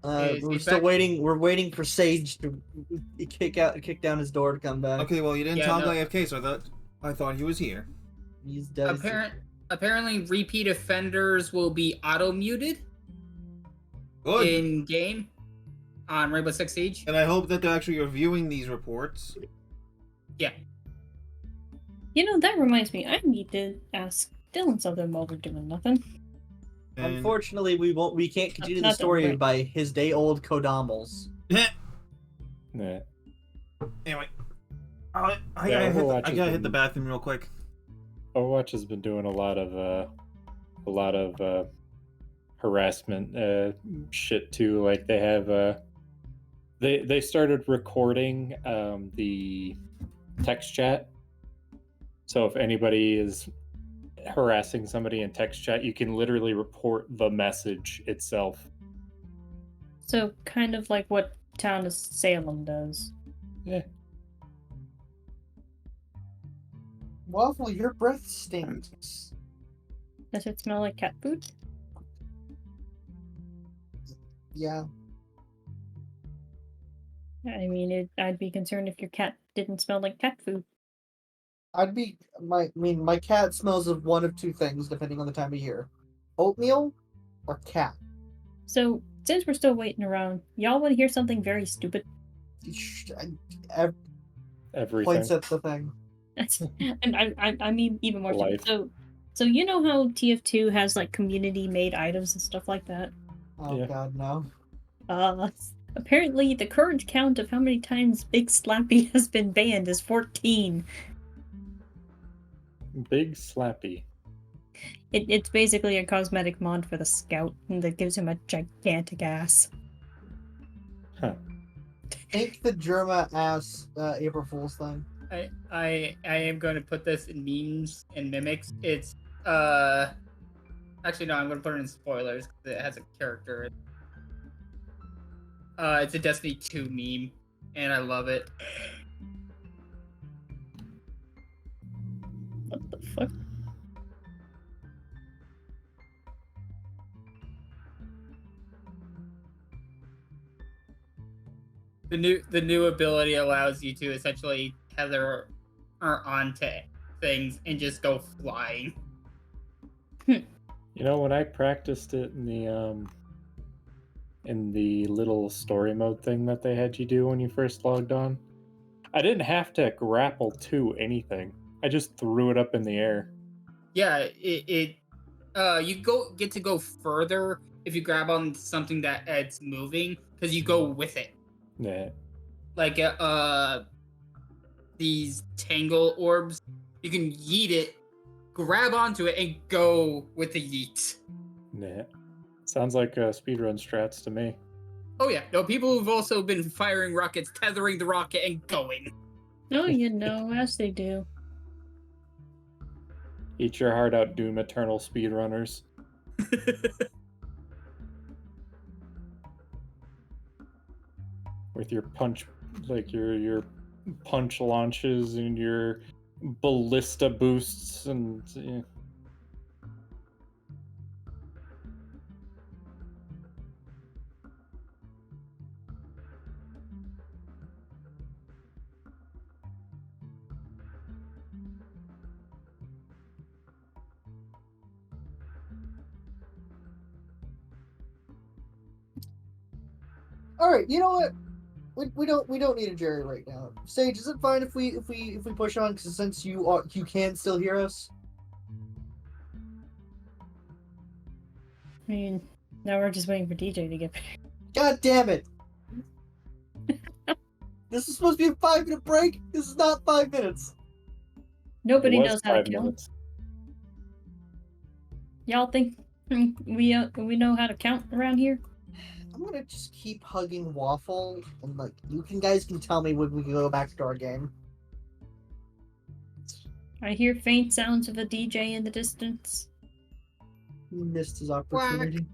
Is we're he still back? waiting. We're waiting for Sage to kick down his door to come back. Okay. Well, you didn't Yeah, toggle no. AFK, so I thought he was here. He's dead. Apparently, repeat offenders will be auto muted Good. in game on Rainbow Six Siege. And I hope that they're actually reviewing these reports. Yeah. You know, that reminds me, I need to ask Dylan something while we're doing nothing. And Unfortunately, we can't continue the Not story right. by his day-old Kodamos. Yeah. anyway, I Yeah, Overwatch gotta has hit the been- bathroom real quick. Overwatch has been doing a lot of harassment shit too. Like they have they started recording the text chat. So if anybody is harassing somebody in text chat, you can literally report the message itself. So, kind of like what Town of Salem does. Yeah. Waffle, your breath stinks. Does it smell like cat food? Yeah. I mean, I'd be concerned if your cat didn't smell like cat food. My cat smells of one of two things depending on the time of year: oatmeal or cat. So, since we're still waiting around, y'all want to hear something very stupid? Everything. Points at the thing. And I mean even more Life. stupid. So you know how TF2 has like community-made items and stuff like that? Oh Yeah. God, no. Apparently the current count of how many times Big Slappy has been banned is 14. Big Slappy. It's basically a cosmetic mod for the Scout that gives him a gigantic ass. Huh. Ain't the Germa ass April Fool's thing. I am going to put this in memes and mimics. It's actually no, I'm going to put it in spoilers because it has a character. It's a Destiny 2 meme, and I love it. What the fuck? The new ability allows you to essentially tether onto things and just go flying. You know, when I practiced it in the little story mode thing that they had you do when you first logged on, I didn't have to grapple to anything. I just threw it up in the air. Yeah, you get to go further if you grab on something that it's moving because you go with it. Yeah. Like these tangle orbs, you can yeet it, grab onto it, and go with the yeet. Nah. Sounds like speedrun strats to me. Oh yeah, no, people who've also been firing rockets, tethering the rocket, and going. Oh, you know, as they do. Eat your heart out, Doom Eternal speedrunners. With your punch, like your punch launches and your ballista boosts and yeah. All right, you know what? We don't need a Jerry right now. Sage, is it fine if we push on? Because since you can still hear us. I mean, now we're just waiting for DJ to get back. God damn it! This is supposed to be a 5-minute break. This is not 5 minutes. Nobody It was knows how to 5 count. minutes. Y'all think we know how to count around here? I'm gonna just keep hugging Waffle, and like guys can tell me when we can go back to our game. I hear faint sounds of a DJ in the distance. He missed his opportunity.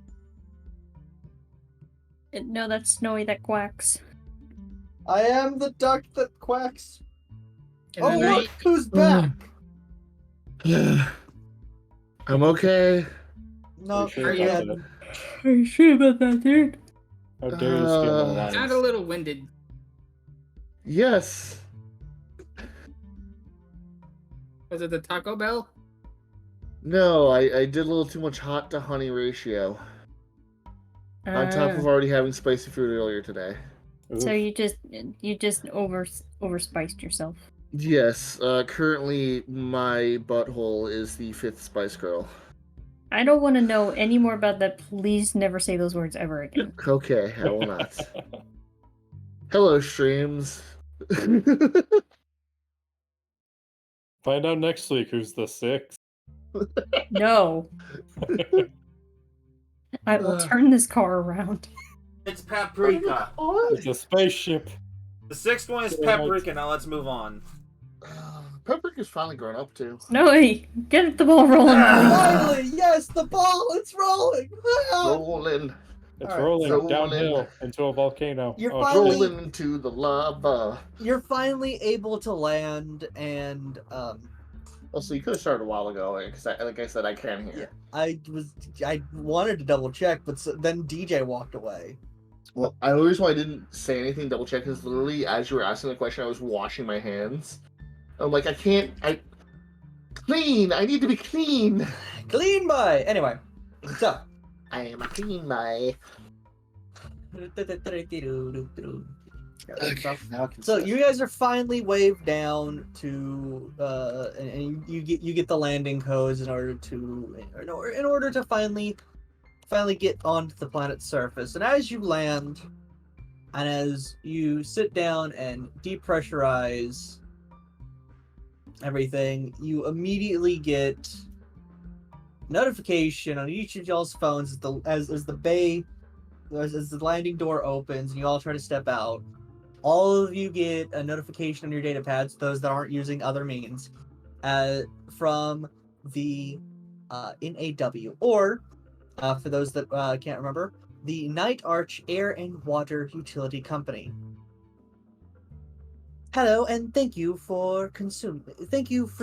No, that's Snowy that quacks. I am the duck that quacks. And Oh, then look, who's back? I'm okay. No, sure about yeah, that? Are you sure about that, dude? How dare you steal my lines? Sound a little winded. Yes. Was it the Taco Bell? No, I did a little too much hot to honey ratio. On top of already having spicy food earlier today. So Oof. you just overspiced yourself. Yes, currently my butthole is the 5th Spice Girl. I don't want to know any more about that. Please never say those words ever again. Okay, I will not. Hello, streams. Find out next week who's the 6th. No. I will turn this car around. It's Paprika. It's a spaceship. The 6th one is Yeah, Paprika. Now let's move on. Paprika's finally grown up too. Snowy, get the ball rolling, please. finally, yes, the ball, it's rolling. Rolling, It's Alright, rolling so- downhill into a volcano. You're Oh, finally- shit. rolling into the lava. You're finally able to land, and Also, you could have started a while ago, like I said, I can hear. I wanted to double check, but then DJ walked away. Well, I always why I didn't say anything, double check, because literally as you were asking the question, I was washing my hands. I'm like, clean! I need to be clean! Clean by anyway. So I am a clean guy. Okay, now I can So sit. you guys are finally waved down to and you get the landing codes in order to finally get onto the planet's surface. And as you land and as you sit down and depressurize everything, you immediately get notification on each of y'all's phones as the landing door opens and you all try to step out. All of you get a notification on your data pads, those that aren't using other means, from the NAW, or for those that can't remember, the Night Arch Air and Water Utility Company. Hello, and thank you for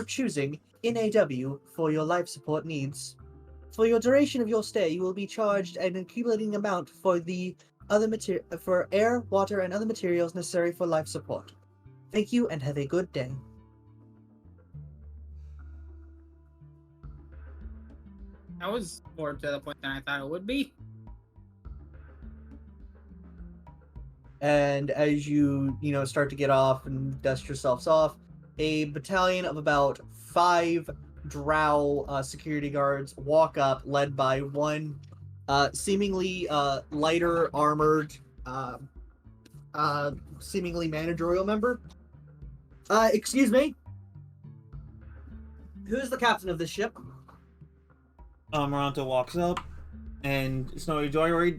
choosing NAW for your life support needs. For your duration of your stay, you will be charged an accumulating amount for for air, water, and other materials necessary for life support. Thank you, and have a good day. That was more to the point than I thought it would be. And as you start to get off and dust yourselves off, a battalion of about 5 drow security guards walk up, led by one seemingly lighter armored seemingly managerial member. Excuse me, who's the captain of this ship? Amaranto walks up, and Snowy, do I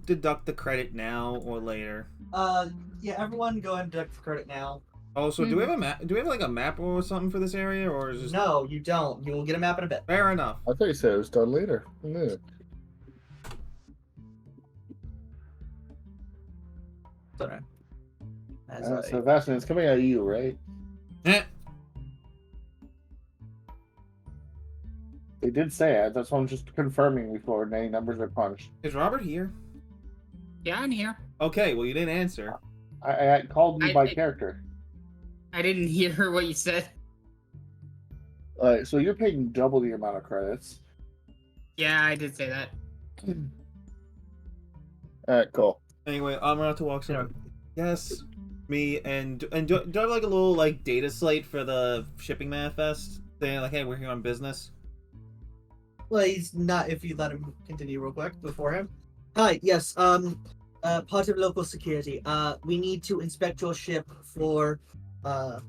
deduct the credit now or later? Yeah, everyone go ahead and deduct the credit now. Also, do we have a map? Do we have like a map or something for this area, or is this No, you don't. You will get a map in a bit. fair enough? I thought you said it was done later. Yeah. Sorry. So Vastin, it's coming out of you, right? Eh. They did say it. That's why I'm just confirming before any numbers are punched. Is Robert here? Yeah, I'm here. Okay, well you didn't answer. I called you by character. I didn't hear what you said. So you're paying double the amount of credits. Yeah, I did say that. Alright, cool. Anyway, Amaranto walks up. Yes, me and do I have like a little like data slate for the shipping manifest? Saying like, hey, we're here on business. Well, he's not. If you let him continue real quick before him. Hi. Yes. Part of local security. We need to inspect your ship for. I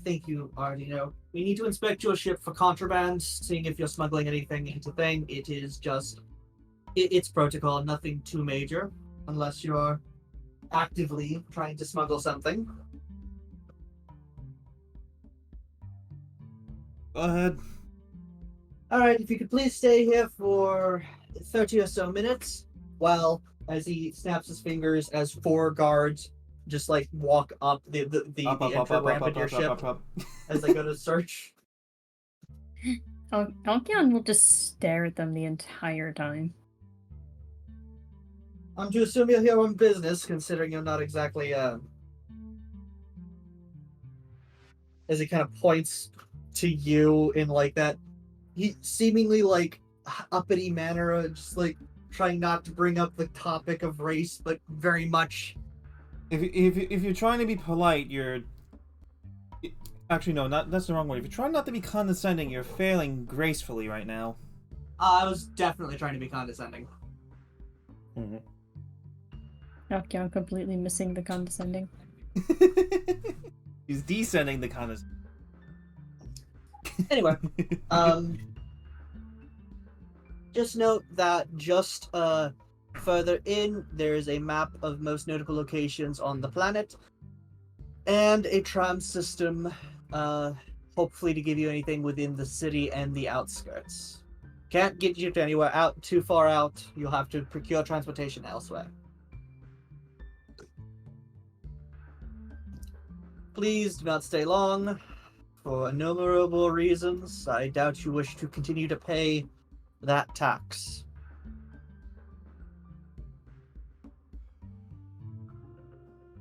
think you already know. We need to inspect your ship for contraband, seeing if you're smuggling anything into thing. It is just. It's protocol. Nothing too major, unless you're actively trying to smuggle something. Go ahead. All right, if you could please stay here for 30 or so minutes, while as he snaps his fingers, as 4 guards just like walk up the entry ramp into your ship up. as they go to search. Alkion will just stare at them the entire time. I'm to assume you're here on business, considering you're not exactly as he kind of points to you in like that he seemingly like uppity manner, just like trying not to bring up the topic of race, but very much. If you're trying to be polite, you're actually no, not that's the wrong word. If you're trying not to be condescending, you're failing gracefully right now. I was definitely trying to be condescending. Mm-hmm. Alkion completely missing the condescending. He's descending the condescending. Anyway, just note that just further in, there is a map of most notable locations on the planet, and a tram system, hopefully to give you anything within the city and the outskirts. Can't get you to anywhere out too far out. You'll have to procure transportation elsewhere. Please do not stay long. For innumerable reasons, I doubt you wish to continue to pay that tax.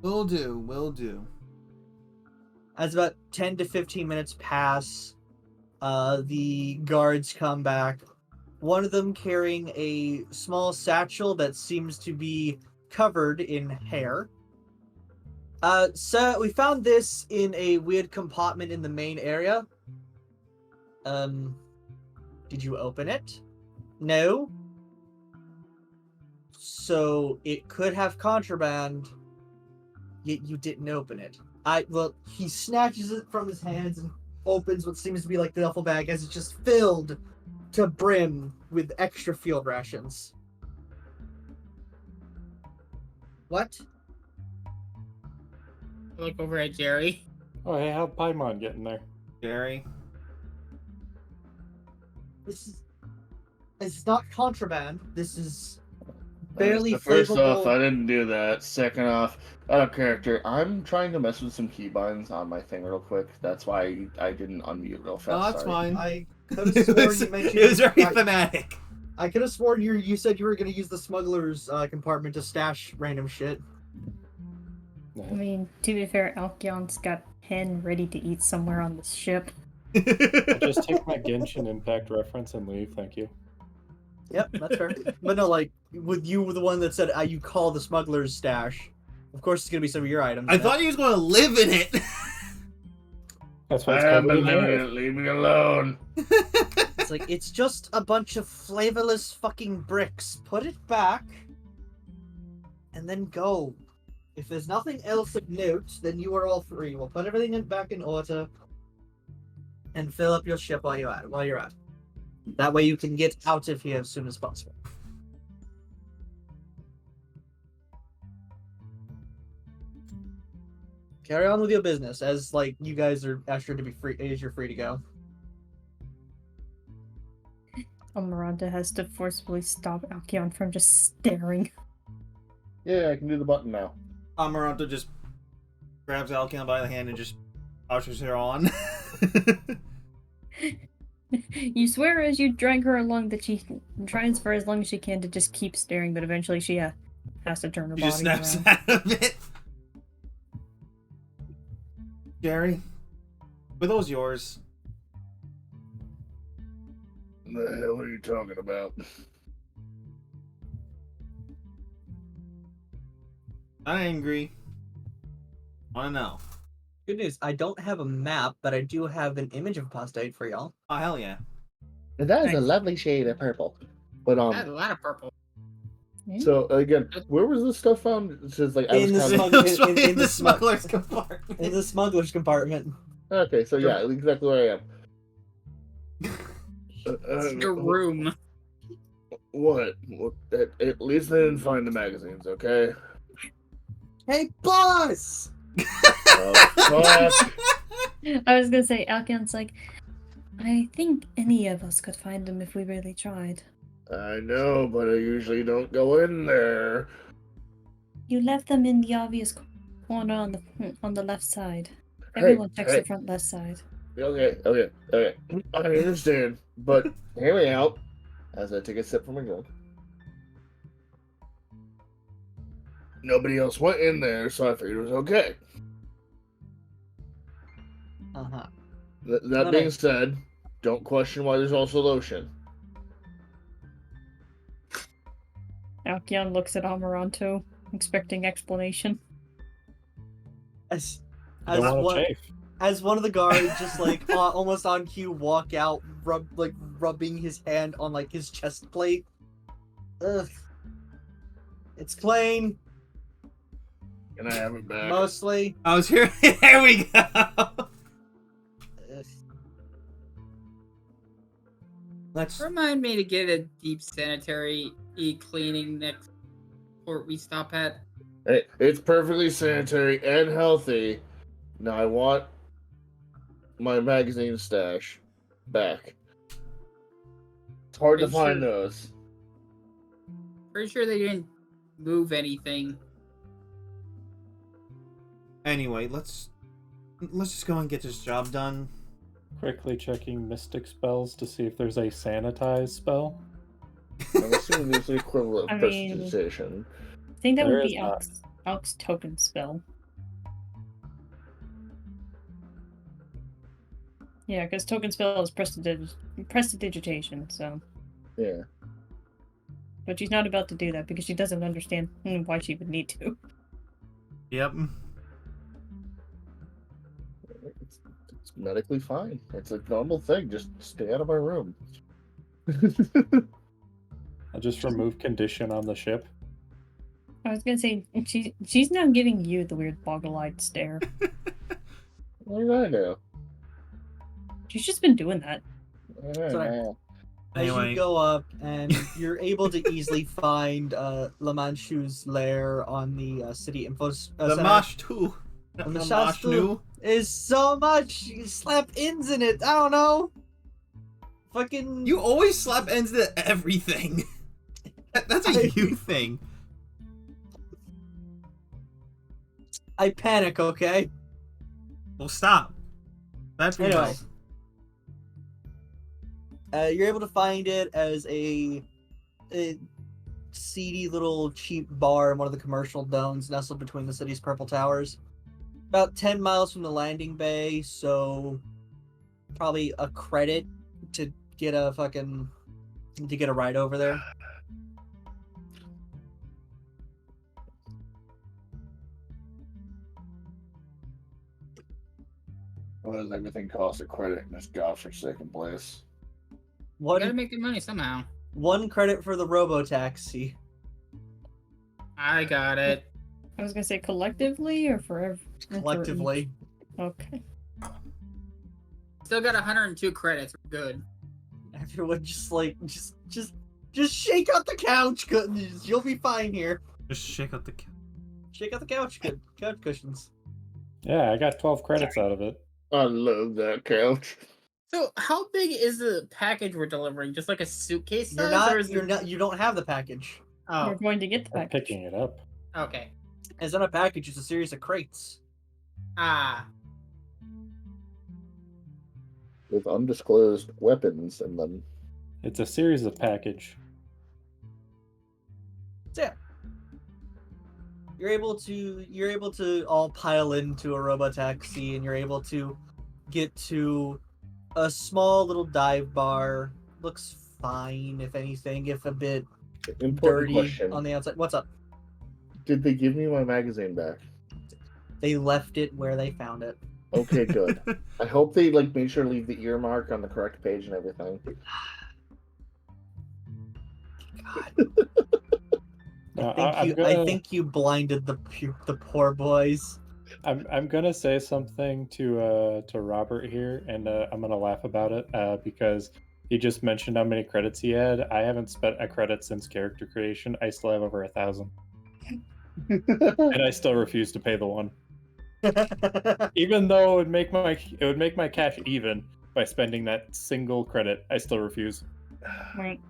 Will do. As about 10 to 15 minutes pass, the guards come back. One of them carrying a small satchel that seems to be covered in hair. Sir, we found this in a weird compartment in the main area. Did you open it? No? So, it could have contraband, yet you didn't open it. Well, he snatches it from his hands and opens what seems to be like the duffel bag as it's just filled to brim with extra field rations. What? Look over at Jerry. Oh, hey, how'd Paimon get in there? Jerry. It's not contraband. This is barely First off, flavorful. I didn't do that. Second off, out of character, I'm trying to mess with some keybinds on my thing real quick. That's why I didn't unmute real fast. Oh, that's sorry. fine. I could have sworn you mentioned it was very thematic. I could have sworn you said you were going to use the smuggler's compartment to stash random shit. I mean, to be fair, Alkion's got hen ready to eat somewhere on this ship. I'll just take my Genshin Impact reference and leave, thank you. Yep, that's fair. But no, like, with you were the one that said you call the smuggler's stash. Of course, it's going to be some of your items. I thought he was going to live in it. That's I what's have called been living it. Leave me alone. It's like, it's just a bunch of flavorless fucking bricks. Put it back, and then go. If there's nothing else of note, then you are all free. We'll put everything back in order, and fill up your ship while you're at. That way you can get out of here as soon as possible. Carry on with your business, as like you guys are assured to be free. As you're free to go. Amaranta has to forcibly stop Alkion from just staring. Yeah, I can do the button now. Amaranto just grabs Alkion by the hand and just ushers her on. You swear as you drag her along that she tries for as long as she can to just keep staring, but eventually she has to turn her She body just snaps around. out of it. Jerry, were those yours? What the hell are you talking about? Not angry. Wanna know? Good news, I don't have a map, but I do have an image of Apostate for y'all. Oh, hell yeah. And that is a Nice. lovely shade of purple. But That's a lot of purple. so again, where was this stuff found? It says like I In was the counting- smug- in the the smug- smuggler's compartment. In the smuggler's compartment. Okay, so yeah, exactly where I am. Your room. What? Well, at least they didn't find the magazines, okay? Hey, boss! Oh, fuck. I was gonna say, Alkion's like, I think any of us could find them if we really tried. I know, but I usually don't go in there. You left them in the obvious One on the left side. Everyone checks the front left side. Okay. I understand, but hear me out as I take a sip from my drink. Nobody else went in there, so I figured it was okay. Uh-huh. That being said, don't question why there's also lotion. Alkion looks at Amaranto, expecting explanation. As I don't want one to chafe. as one of the guards just like almost on cue walk out, rubbing his hand on like his chest plate. Ugh. It's plain. Can I have it back? Mostly. I was here. There we go. Ugh. Let's. Remind me to get a deep sanitary cleaning next port we stop at. Hey, it's perfectly sanitary and healthy. Now I want my magazine stash back. It's hard to Pretty find sure- those. Pretty sure they didn't move anything. Anyway, let's just go and get this job done. Quickly checking mystic spells to see if there's a sanitize spell. I'm assuming there's the equivalent I of mean- prestidigitation. I think that There would is be not. Alk's token spell. Yeah, because token spell is prestidigitation, so. Yeah. But she's not about to do that because she doesn't understand why she would need to. Yep. It's medically fine. It's a normal thing. Just stay out of my room. I'll just remove condition on the ship. I was gonna say she's now giving you the weird boggle-eyed stare. What did I do? She's just been doing that. Sorry. As Anyway. you go up, and you're able to easily find Lamanchu's lair on the city info. The center. Mosh 2. The The Mosh Mosh 2 new. is so much. You slap ins in it. I don't know. Fucking. You always slap ends to everything. That's a you thing. I panic. Okay. Well, stop. That's Anyway. You're able to find it as a seedy little cheap bar in one of the commercial domes nestled between the city's purple towers. About 10 miles from the landing bay, so probably a credit to get a ride over there. Why does everything cost a credit in this godforsaken place? We gotta One make the money somehow. one credit for the robotaxi. I got it. I was gonna say collectively or for Collectively. Okay. Still got 102 credits. We're good. Everyone just shake out the couch. You'll be fine here. Just shake out the. Shake out the couch cushions. Yeah, I got 12 credits out of it. I love that couch. So, how big is the package we're delivering? Just like a suitcase size? You don't have the package. We're Oh, going to get the I'm package. picking it up. okay. It's not a package, it's a series of crates. Ah, With undisclosed weapons in them. It's a series of package. So yeah. You're able to all pile into a robotaxi, and you're able to get to a small little dive bar. Looks fine, if anything, if a bit Important dirty question. on the outside. What's up? Did they give me my magazine back? They left it where they found it. Okay, good. I hope they make sure to leave the earmark on the correct page and everything. God. Now, I think you blinded the poor boys. I'm gonna say something to Robert here, and I'm gonna laugh about it because he just mentioned how many credits he had. I haven't spent a credit since character creation. I still have over 1,000, and I still refuse to pay the one, even though it would make my cash even by spending that single credit. I still refuse. Right.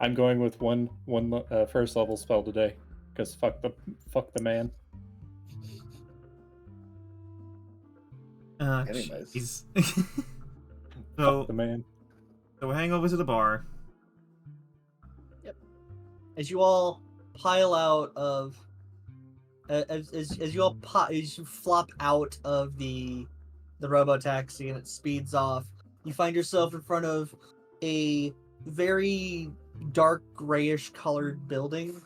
I'm going with one first level spell today, because fuck the man. Anyways. Jeez. Fuck the man. So we hang over to the bar. As you all pile out of, as you flop out of the robo taxi and it speeds off, you find yourself in front of a very dark grayish colored building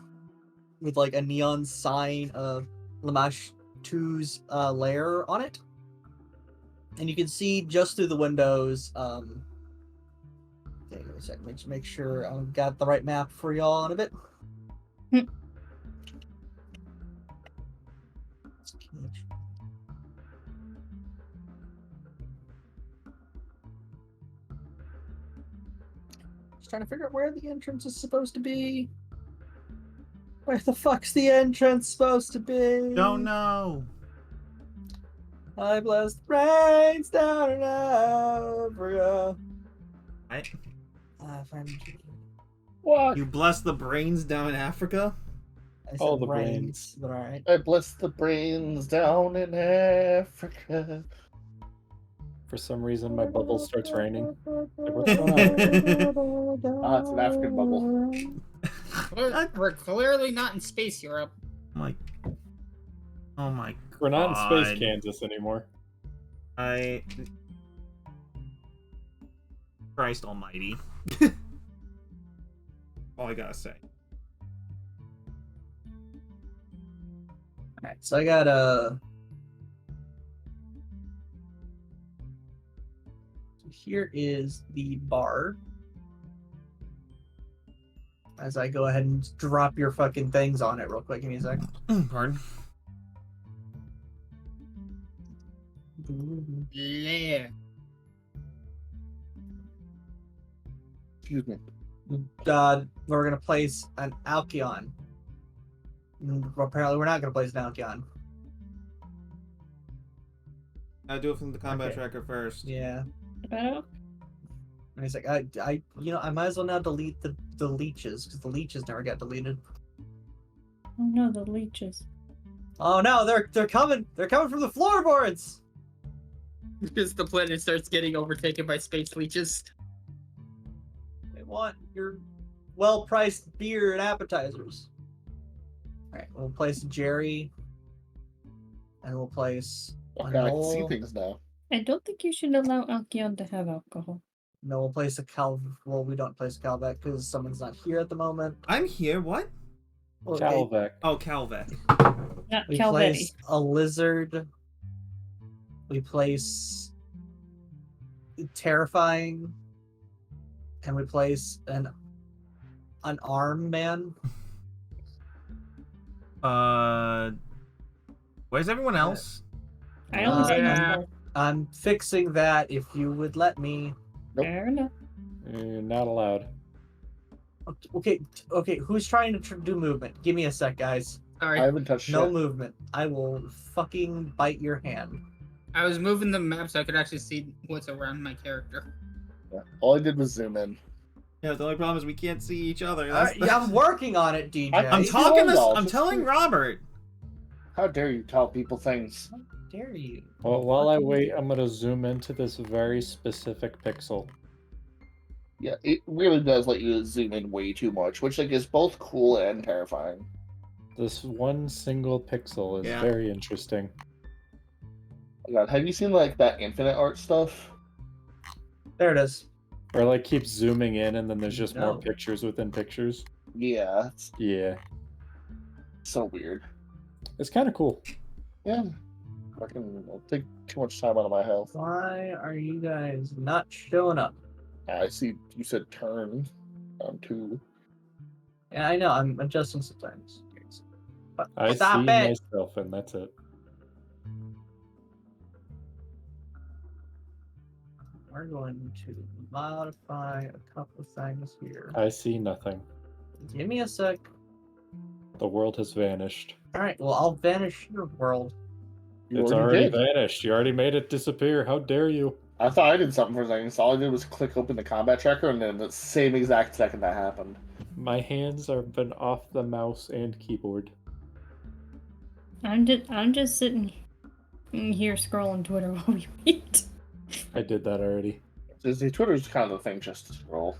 with like a neon sign of Lamash 2's lair on it, and you can see just through the windows. Okay, wait a second, make sure I've got the right map for y'all in a bit. Just trying to figure out where the entrance is supposed to be. Where the fuck's the entrance supposed to be? Don't know. I bless the rains down and over ya. Right? What? You bless the brains down in Africa? I said All the rains, but alright. I bless the brains down in Africa. For some reason, my bubble starts raining. Like, what's going on? Ah, it's an African bubble. We're clearly not in space Europe. Oh my We're not in space God. Kansas anymore. Christ almighty. All I gotta say. Alright, so I got a. So here is the bar. As I go ahead and drop your fucking things on it real quick. Give me a sec. Pardon? Yeah. Excuse me. We're gonna place an Alcyon. Apparently, we're not gonna place an Alcyon. I'll do it from the combat Okay. tracker first. Yeah. About And he's like, I might as well now delete the leeches because the leeches never got deleted. oh no, the leeches. Oh no, they're coming! They're coming from the floorboards! Because the planet starts getting overtaken by space leeches. They want your well-priced beer and appetizers. Alright, we'll place Jerry. And we'll place Okay, I can see Manolo. things now. I don't think you should allow Alkion to have alcohol. No, we'll place a well, we don't place a Calvec because someone's not here at the moment. I'm here. What? Well, Calvec. Oh, Calvec. Not We Calvetti. place a lizard. We place terrifying, and we place an arm man. Where's everyone else? I only see Yeah. myself. I'm fixing that if you would let me. Nope. Fair enough. You're not allowed. Okay. Who's trying to do movement? Give me a sec, guys. Sorry. I haven't touched No shit. movement. I will fucking bite your hand. I was moving the map so I could actually see what's around my character. Yeah. All I did was zoom in. Yeah, the only problem is we can't see each other. I'm working on it, DJ. I'm See talking all to. y'all, I'm just telling wait. Robert. How dare you tell people things? How dare you? Well, while I wait, I'm gonna zoom into this very specific pixel. Yeah, it really does let you zoom in way too much, which like is both cool and terrifying. This one single pixel is Yeah. very interesting. Oh God, have you seen like that infinite art stuff? There it is. Or like keeps zooming in and then there's just No. more pictures within pictures. Yeah, it's Yeah. so weird. It's kind of cool. Yeah, I'll take too much time out of my health. Why are you guys not showing up? I see you said turn two. Yeah, I know. I'm adjusting sometimes. But I stop see it! myself and that's it. We're going to modify a couple of things here. I see nothing. Give me a sec. The world has vanished. Alright, well, I'll vanish your world. You It's already did. vanished. You already made it disappear. How dare you? I thought I did something for a second, so all I did was click open the combat tracker, and then the same exact second that happened. My hands have been off the mouse and keyboard. I'm just sitting. Here scrolling Twitter while we wait. I did that already. Disney Twitter's kind of the thing just to scroll.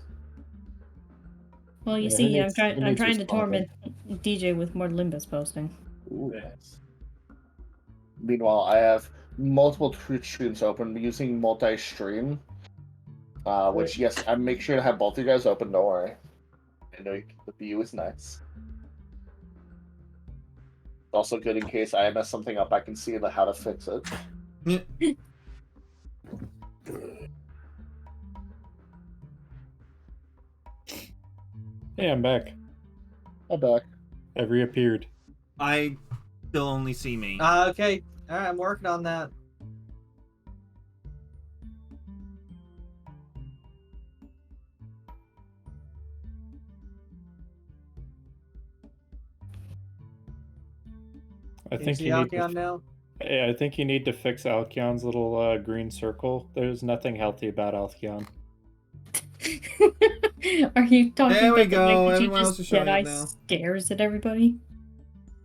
Well, you Yeah, see, who I'm needs- trying. who I'm needs trying to responding? torment DJ with more Limbus posting. Ooh, nice. Meanwhile, I have multiple Twitch streams open using multi-stream. Which, yes, I make sure to have both of you guys open, don't worry. I know the view is nice. Also good in case I mess something up, I can see how to fix it. Hey, I'm back. I'm back. I've reappeared. I still only see me. Okay. All right, I'm working on that. I think you you need Alcyon to. now. Yeah, I think you need to fix Alcyon's little green circle. There's nothing healthy about Alcyon. Are you talking There we about the fact go. that you Everyone else just is showing up Jedi now. stares at everybody?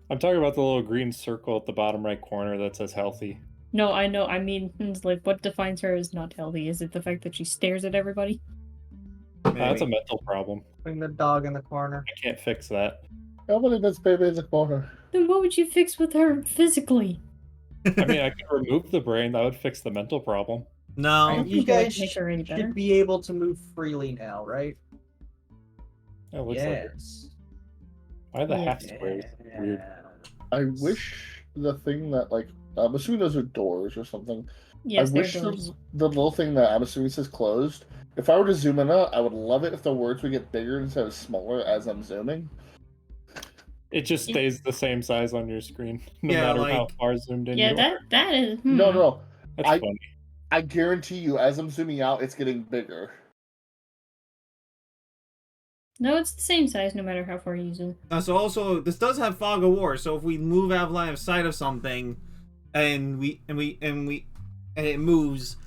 I'm talking about the little green circle at the bottom right corner that says healthy. No, I know. I mean, it's like, what defines her as not healthy? Is it the fact that she stares at everybody? That's a Maybe. mental problem. Putting the dog in the corner. I can't fix that. Nobody puts baby in the corner. Then what would you fix with her physically? I mean, I could remove the brain. That would fix the mental problem. I No. don't You think it would guys make her any better. should be able to move freely now, right? It looks like it. Yes. Why the Yeah. half squares? Weird. I wish the thing that, like, I'm assuming those are doors or something. Yes, I they're wish doors. the little thing that I'm assuming says closed. If I were to zoom in on it, I would love it if the words would get bigger instead of smaller as I'm zooming. It just stays the same size on your screen, no Yeah, matter how like- far zoomed in Yeah, you are. that is. No. That's I- funny. I guarantee you, as I'm zooming out, it's getting bigger. No, it's the same size no matter how far you zoom. So also, this does have fog of war. So if we move out of line of sight of something, and it moves,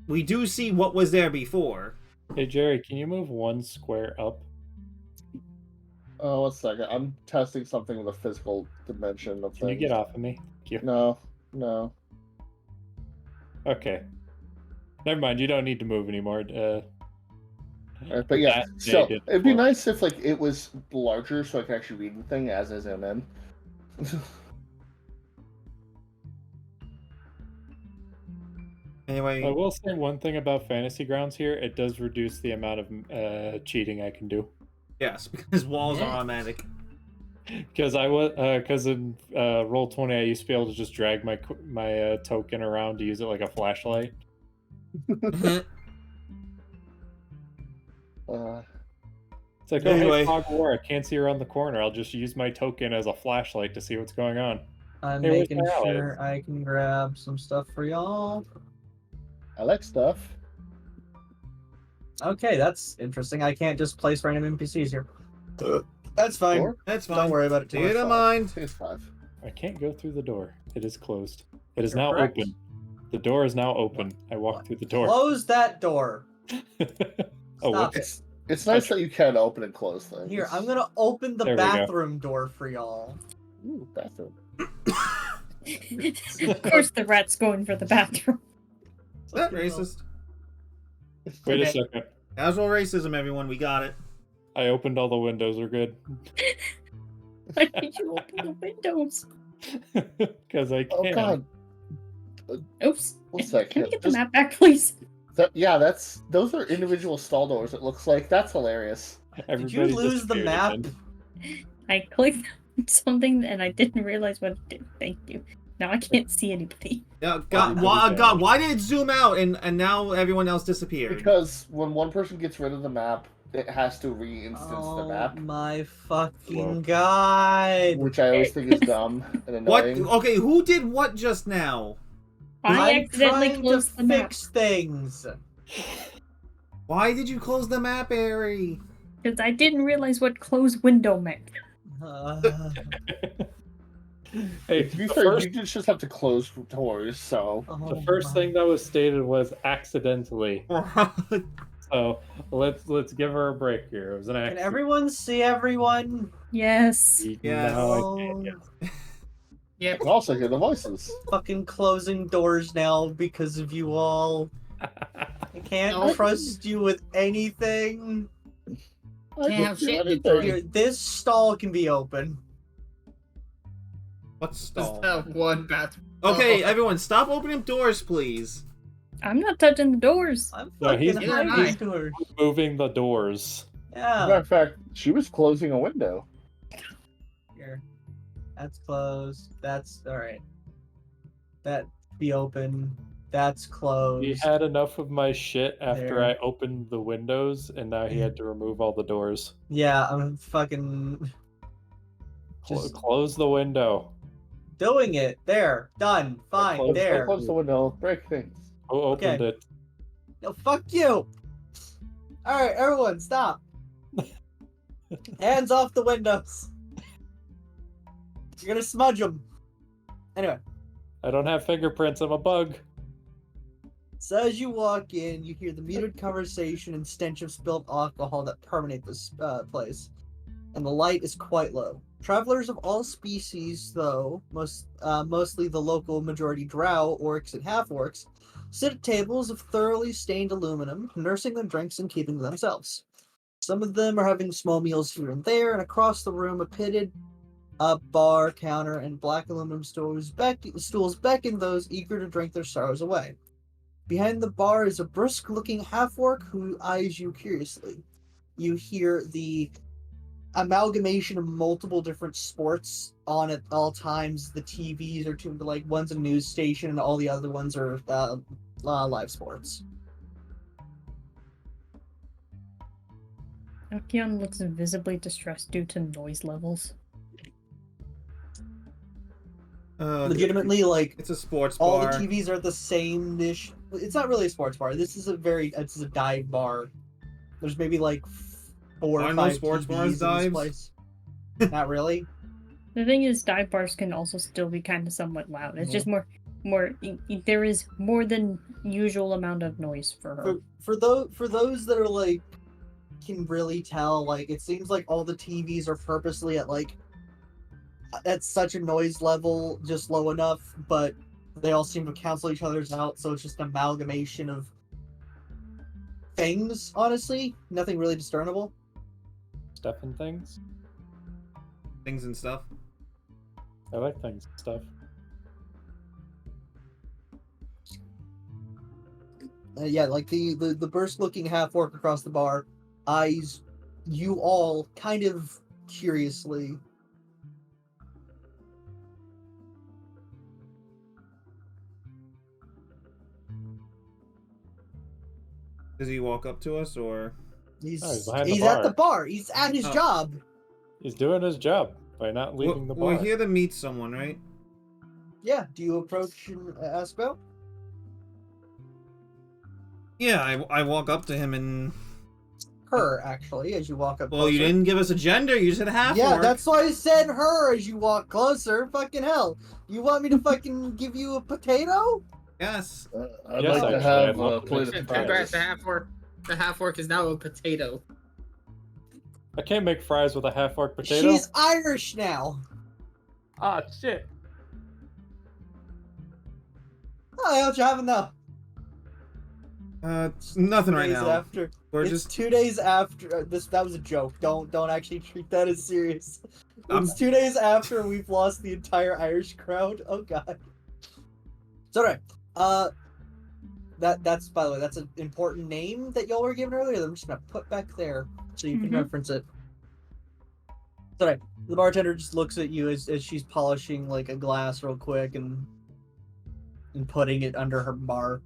we do see what was there before. Hey Jerry, can you move one square up? Oh, 1 second. I'm testing something with a physical dimension of Can you things. get off of me? Thank you. No. Okay. Never mind. You don't need to move anymore. But yeah, that so day did it'd be before. nice if like it was larger so I can actually read the thing as I zoom in. Anyway, I will say one thing about Fantasy Grounds here. It does reduce the amount of cheating I can do. yes, because walls are automatic. Because in Roll20 I used to be able to just drag my token around to use it like a flashlight. It's like, oh, Anyway. hey, fog of war, I can't see around the corner. I'll just use my token as a flashlight to see what's going on. I'm Hey, where's making my allies? sure I can grab some stuff for y'all. I like stuff. Okay, that's interesting. I can't just place random NPCs here. That's fine. Four? That's fine. Don't worry about it Take too it much. in mind. It's 5. I can't go through the door. It is closed. It is You're now correct. open. The door is now open. I walked through the door. Close that door. Oh, Stop whoops. It's nice that you can open and close things. Here, I'm gonna open the There we go. bathroom door for y'all. Ooh, bathroom. Of course, the rat's going for the bathroom. Is that racist? Wait a Okay. second. Casual racism, everyone. We got it. I opened all the windows. We're good. Why did you open the windows? Because I Oh can. god. Oops. 1 Can second. we get the Just- map back, please? those are individual stall doors. It looks like that's hilarious. Did you Everybody lose the disappeared map? again. I clicked something and I didn't realize what it did. Thank you. Now I can't see anybody. Yeah, God, why did it zoom out and now everyone else disappeared? Because when one person gets rid of the map, it has to re-instance the Oh map, my fucking Whoa. god! which I always think is dumb and What? annoying. Okay, who did what just now? I I'm accidentally trying closed to the map fix things. Why did you close the map, Ari? because I didn't realize what close window meant. Hey, To be the fair, first, you just have to close doors, so... Oh the first my- thing that was stated was accidentally. So let's give her a break here. It was an Can accident. everyone see everyone? Yes. Yes. No, I Oh, can't. Yes. Yep. I can also hear the voices. Fucking closing doors now because of you all. I can't No. trust you with anything. Can't have shit anything. inventory. Here, this stall can be open. What Just stall? that one bathroom. Okay, Oh. everyone, stop opening doors, please. I'm not touching the doors. I'm No, fucking he's- Neither am hiding I. doors. Moving the doors. As a matter Yeah. of fact, she was closing a window. Here. That's closed. That's alright. That be open. That's He closed. had enough of my shit after There. I opened the windows, and now he had to remove all the doors. Yeah, I'm fucking just Close the window. doing it. There. Done. Fine. closed There. Close the window, break things. Who opened Okay. it? No, fuck you. Alright, everyone, stop. Hands off the windows. You're gonna smudge them. Anyway. I don't have fingerprints. I'm a bug. So as you walk in, you hear the muted conversation and stench of spilled alcohol that permeate this place, and the light is quite low. Travelers of all species, though, mostly the local majority drow, orcs, and half-orcs, sit at tables of thoroughly stained aluminum, nursing their drinks and keeping to themselves. Some of them are having small meals here and there, and across the room, a pitted bar, counter, and black aluminum stools beckon those eager to drink their sorrows away. Behind the bar is a brisk-looking half-orc who eyes you curiously. You hear the amalgamation of multiple different sports on at all times. The TVs are tuned to, like, one's a news station and all the other ones are live sports. Alkion looks visibly distressed due to noise levels. Legitimately, like, It's a sports all bar. the TVs are the same niche. It's not really a sports bar. It's a dive bar. There's maybe like 4 or Are no 5 sports TVs bars in this dives? place. Not really. The thing is, dive bars can also still be kind of somewhat loud. It's Yeah. just there is more than usual amount of noise for her. For those that are like can really tell, like, it seems like all the TVs are purposely at such a noise level, just low enough, but they all seem to cancel each other's out, so it's just an amalgamation of things, honestly. Nothing really discernible. Stuff and things. Things and stuff. I like things and stuff. Yeah, like the burst-looking half-orc across the bar eyes you all kind of curiously. Does he walk up to us or? He's Oh, he's behind the he's at the bar. bar. He's at his Oh. job. He's doing his job by not leaving the bar. We're here to meet someone, right? Yeah. Do you approach and ask about? Yeah, I walk up to him and. Her, actually, as you walk up. Well, you closer. didn't give us a gender. You said half. Yeah, that's why I said her as you walk closer. Fucking hell. You want me to fucking give you a potato? Yes. I'd Yes, like to actually, have I'd love a to plate make of some Congrats, potatoes. the half orc is now a potato. I can't make fries with a half-orc potato. She's Irish now. Ah, shit. Oh, what you having now? Nothing right 2 days now. After. We're It's just. 2 days after this. That was a joke. Don't actually treat that as serious. I'm- It's 2 days after we've lost the entire Irish crowd. Oh god. It's alright. That's by the way, that's an important name that y'all were given earlier. That I'm just gonna put back there so you can Mhm. reference it. It's alright. The bartender just looks at you as she's polishing like a glass real quick and putting it under her bar.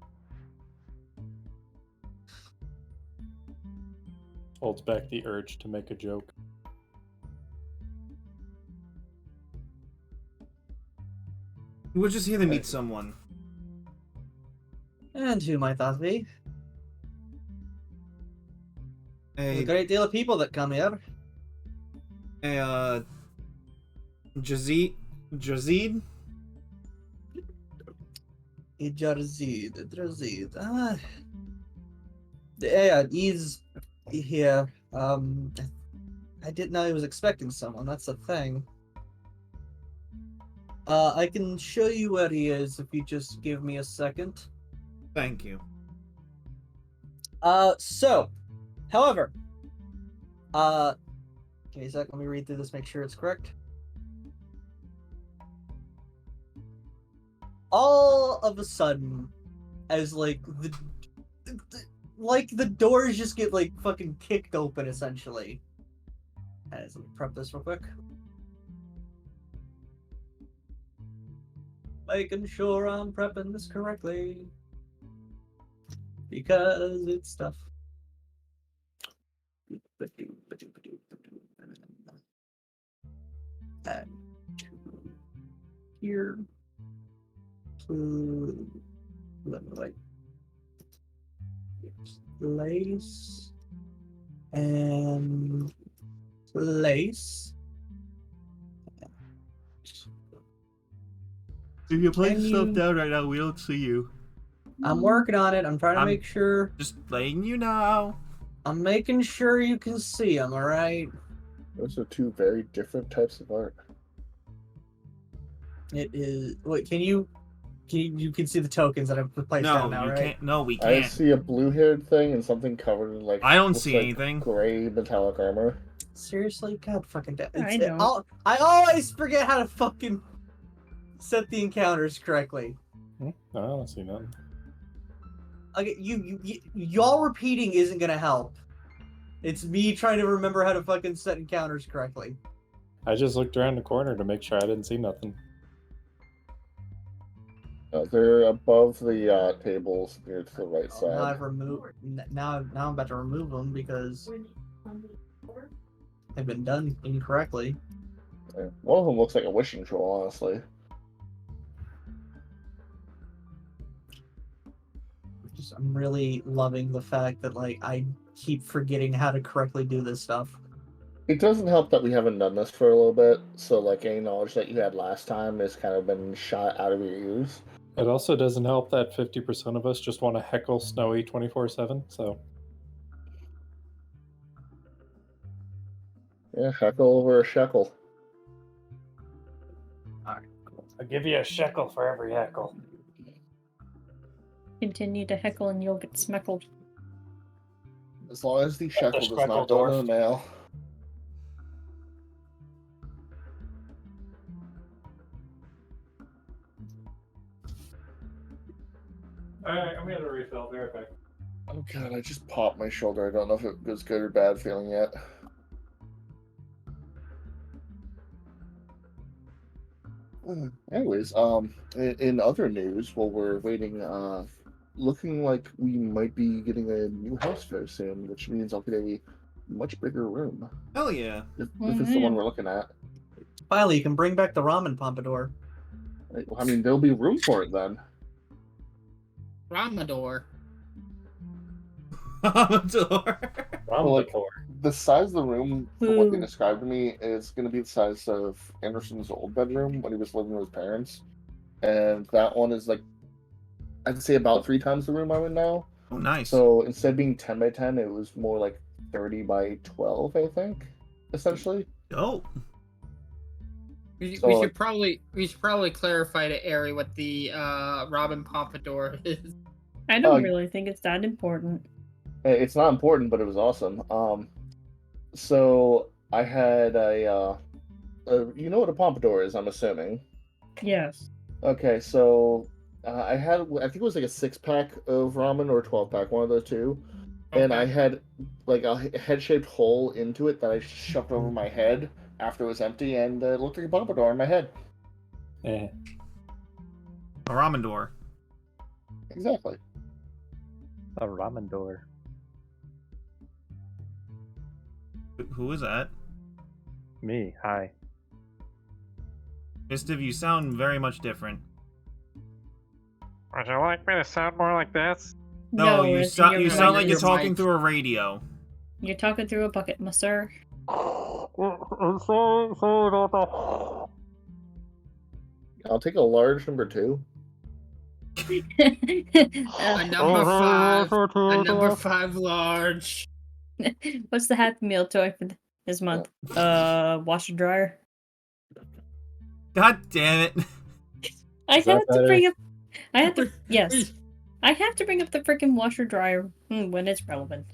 Holds back the urge to make a joke. We're just here to meet someone. And who might that be? There's a Hey, great deal of people that come here. hey, Jazid. Jarzid. Ah. Yeah, he's here. I didn't know he was expecting someone. That's the thing. I can show you where he is if you just give me a second. Thank you. However, okay, Zach, let me read through this, make sure it's correct. All of a sudden, as like the doors just get like fucking kicked open, essentially. Let me prep this real quick. Making sure I'm prepping this correctly. Because it's tough. And here. Like place and place. If you place Can stuff you- down right now, we don't see you. I'm working on it. I'm trying to I'm- make sure. Just letting you know. I'm making sure you can see them, alright? Those are two very different types of art. It is. Wait, you can see the tokens that I've placed No, down now, you right? can't. No, we I can't. see a blue-haired thing and something covered in like I don't looks see like anything. gray metallic armor. Seriously? God fucking damn. I don't. I always forget how to fucking set the encounters correctly. No, I don't see nothing. Okay, y'all repeating isn't gonna help. It's me trying to remember how to fucking set encounters correctly. I just looked around the corner to make sure I didn't see nothing. They're above the tables near to the right Now side. I've removed. Now I'm about to remove them because they've been done incorrectly. Yeah. One of them looks like a wishing troll, honestly. I'm really loving the fact that like I keep forgetting how to correctly do this stuff. It doesn't help that we haven't done this for a little bit, so like any knowledge that you had last time has kind of been shot out of your ears. It also doesn't help that 50% of us just want to heckle Snowy 24/7. So Yeah, shekel over a shekel. Alright, I'll give you a shekel for every heckle. Continue to heckle and you'll get smeckled. As long as the shekel does not go Schmeckledorf. in the mail. Alright, I'm gonna refill. Be right back. Oh god, I just popped my shoulder. I don't know if it was good or bad feeling yet. Anyways, in other news, while we're waiting, looking like we might be getting a new house very soon, which means I'll get a much bigger room. Hell yeah. If it's the one we're looking at. finally, you can bring back the ramen pompadour. Right, well, I mean, there'll be room for it then. Ramador. Door. Well, like, the size of the room, from what they Ooh. described to me, is going to be the size of Anderson's old bedroom when he was living with his parents. And that one is like, I'd say about 3 times the room I'm in now. Oh, nice. So instead of being 10 by 10, it was more like 30 by 12, I think, essentially. Oh. We So, should probably clarify to Ari what the Robin Pompadour is. I don't really think it's that important. It's not important, but it was awesome. So I had you know what a pompadour is, I'm assuming. Yes. Okay, so I think it was like a 6-pack of ramen or a 12-pack, one of those two. And I had like a head-shaped hole into it that I shoved over my head after it was empty, and it looked like a pompadour in my head. Eh. A ramen door. Exactly. A ramen door. Who is that? Me, hi. Mistiv, you sound very much different. Would you like me to sound more like this? No, you, it's sound your you mic. sound like you're Your talking mic. through a radio. You're talking through a bucket, my sir. I'm sorry about that. I'll take a large number 2. A number 5. A number 5 large. What's the Happy Meal toy for this month? Washer dryer. God damn it. I Is that had to better? bring up. I had to. Yes. I have to bring up the freaking washer dryer when it's relevant.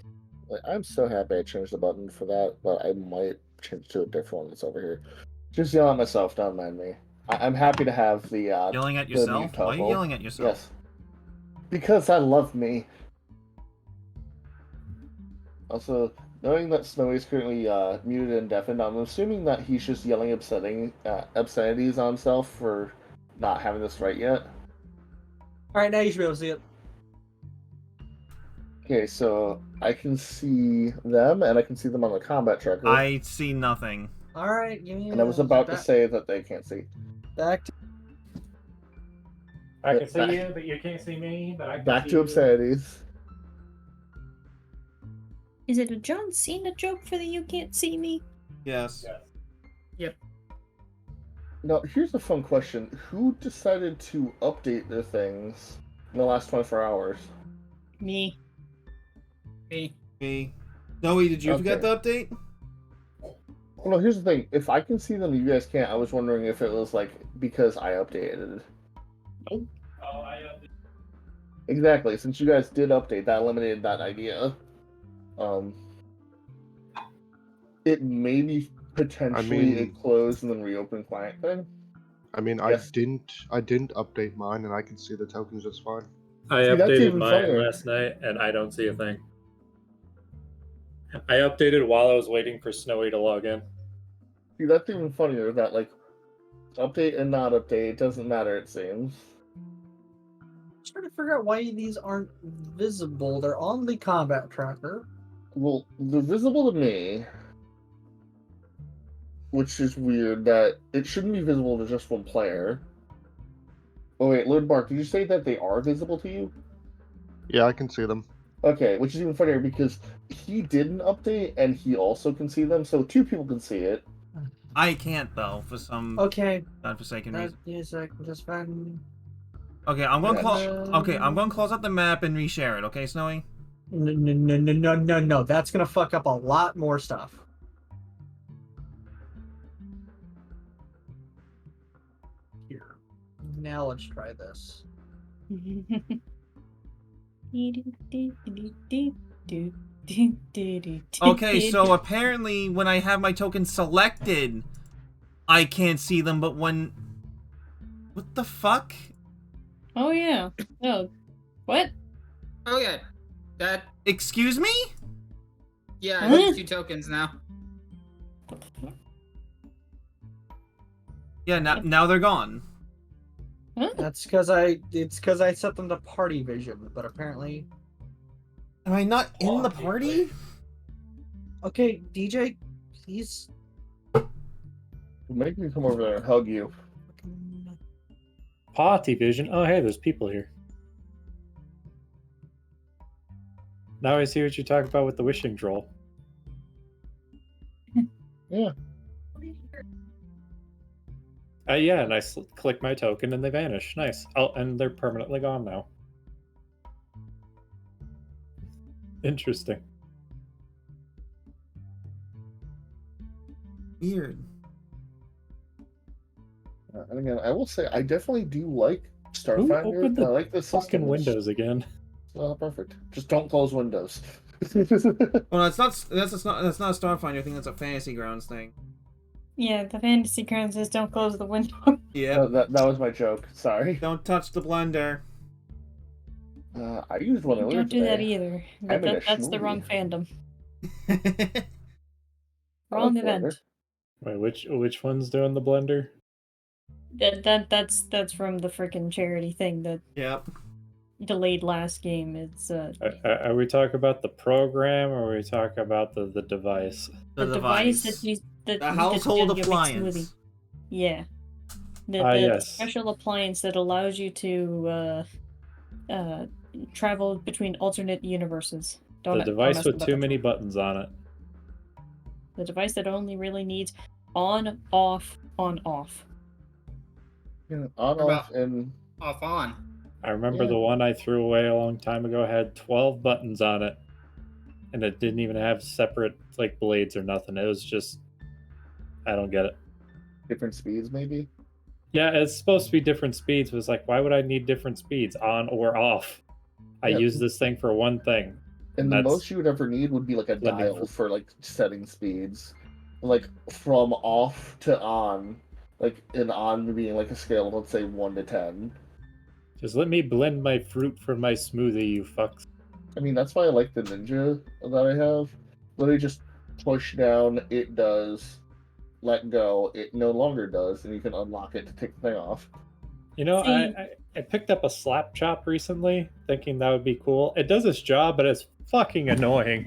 Like, I'm so happy I changed the button for that, but I might change to a different one that's over here. Just yelling at myself, don't mind me. I'm happy to have the Yelling at the yourself? mute Why are you toggle. yelling at yourself? Yes. Because I love me. Also, knowing that Snowy is currently muted and deafened, I'm assuming that he's just yelling obscenities on himself for not having this right yet. Alright, now you should be able to see it. Okay, so I can see them, and I can see them on the combat tracker. I see nothing. Alright, give me And I was about to say that they can't see. back to I can see Back- you, but you can't see me. But I can Back see to you. obscenities. Is it a John Cena joke for the "you can't see me"? Yes. Now, here's a fun question. Who decided to update their things in the last 24 hours? Me. Me. Me. Zoe, did you Okay. get the update? Well, no, here's the thing. If I can see them, you guys can't. I was wondering if it was, like, because I updated. Oh, I Exactly. Since you guys did update, that eliminated that idea. It may be potentially a mean- close and then reopen client thing. I mean, Yes. I didn't update mine, and I can see the tokens just fine. I See, that's updated even mine funnier. last night, and I don't see a thing. I updated while I was waiting for Snowy to log in. See, that's even funnier that, like, update and not update, it doesn't matter, it seems. I'm trying to figure out why these aren't visible. They're on the combat tracker. Well, they're visible to me, which is weird that it shouldn't be visible to just one player. Oh wait, Lord Mark, did you say that they are visible to you? Yeah, I can see them. Okay, which is even funnier because he did an update and he also can see them, so two people can see it. I can't, though, for some Okay, godforsaken that reason. is I can just find. Okay, I'm gonna Yeah. close. Okay, I'm gonna close up the map and reshare it. Okay, Snowy. No. That's gonna fuck up a lot more stuff. Here. Now let's try this. Okay, so apparently when I have my token selected, I can't see them, but when... What the fuck? Oh yeah. Oh, what? Oh yeah, that Excuse me? yeah. I Huh? need 2 tokens now. Yeah, now they're gone. Huh? That's because I set them to party vision, but apparently. Am I not in the party? Okay, DJ, please. Make me come over there and hug you. Party vision. Oh, hey, there's people here. Now I see what you talk about with the wishing troll. Yeah. Yeah, and I click my token and they vanish. Nice. Oh, and they're permanently gone now. Interesting. Weird. And again, I will say I definitely do like Who Starfinder. opened the I like the system. fucking windows again? Perfect. Just don't close windows. Well, that's not a Starfinder thing. That's a Fantasy Grounds thing. Yeah, the fantasy ground says don't close the window. Yeah. that was my joke. Sorry. Don't touch the blender. I used one earlier Don't do that today. either. I'm in a That's the smoothie. wrong fandom. I Wrong like event. Blender. Wait, which one's doing the blender? That's from the freaking charity thing that Yep. delayed last game. It's Are we talking about the program or are we talking about the device? The the device that you that The you household get your big appliance. smoothie. Yeah. The Yes. special appliance that allows you to travel between alternate universes. The device with too many buttons on it. The device that only really needs on, off, on, off. Yeah, on, What off, and Off on. I remember Yeah. the one I threw away a long time ago had 12 buttons on it, and it didn't even have separate blades or nothing. It was just, I don't get it. different speeds, maybe. Yeah, it's supposed to be different speeds, but it's like, why would I need different speeds, on or off? I Yeah. use this thing for one thing. And the that's most you would ever need would be like a blending dial fruit. for like setting speeds, like from off to on, like an on being like a scale of let's say 1 to 10. Just let me blend my fruit for my smoothie, you fucks. I mean, that's why I like the ninja that I have. Literally just push down, it does. Let go, it no longer does, and you can unlock it to take the thing off. You know, See- I picked up a slap chop recently, thinking that would be cool. It does its job, but it's fucking annoying.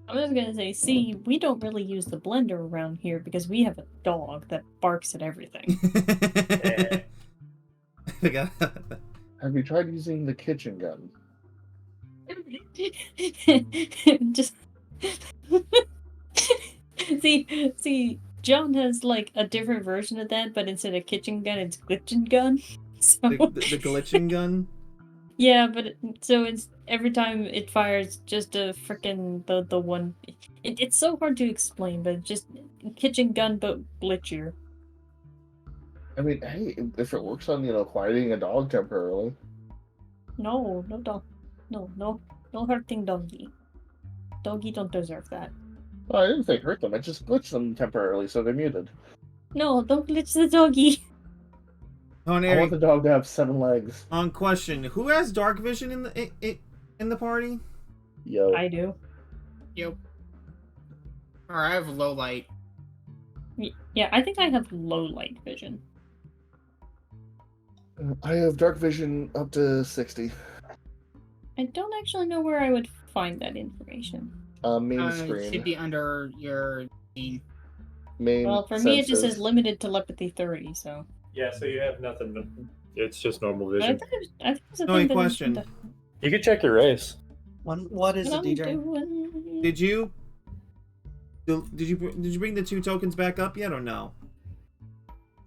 I was gonna say, see, we don't really use the blender around here because we have a dog that barks at everything. I forgot. Have you tried using the kitchen gun? Just see, John has like a different version of that, but instead of kitchen gun, it's glitching gun. So The glitching gun? yeah, but so it's every time it fires just a freaking the one. It's so hard to explain, but just kitchen gun but glitchier. I mean, hey, if it works on, quieting a dog temporarily. No dog, no hurting doggy. Doggy don't deserve that. Well, I didn't say hurt them, I just glitched them temporarily so they're muted. No, don't glitch the doggy. On I want the dog to have 7 legs. On question, who has dark vision in the party? Yo. I do. Yep. Or I have low light. Yeah, I think I have low light vision. I have dark vision up to 60. I don't actually know where I would find that information. Main It screen. should be under your scene. Main Well, for me, it just senses. says limited telepathy 30, so. Yeah, so you have nothing. It's just normal But I vision. thought it was a No, thing wait, that was question. You can check your race. What is it, DJ? Did you bring the 2 tokens back up yet or no?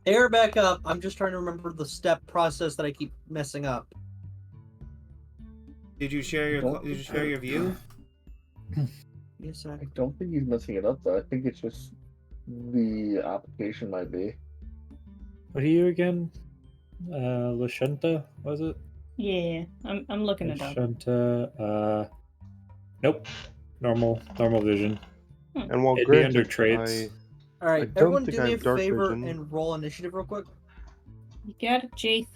Air back up. I'm just trying to remember the step process that I keep messing up. Did you share your view? Yes, I don't think he's messing it up though. I think it's just the application might be. What are you again? Lashunta, was it? Yeah, I'm looking it up. Lashunta, nope. Normal vision. And while It'd be under granted, traits. All I right, don't everyone, think do I me a have dark favor vision. and roll initiative real quick. You got it, Jaith.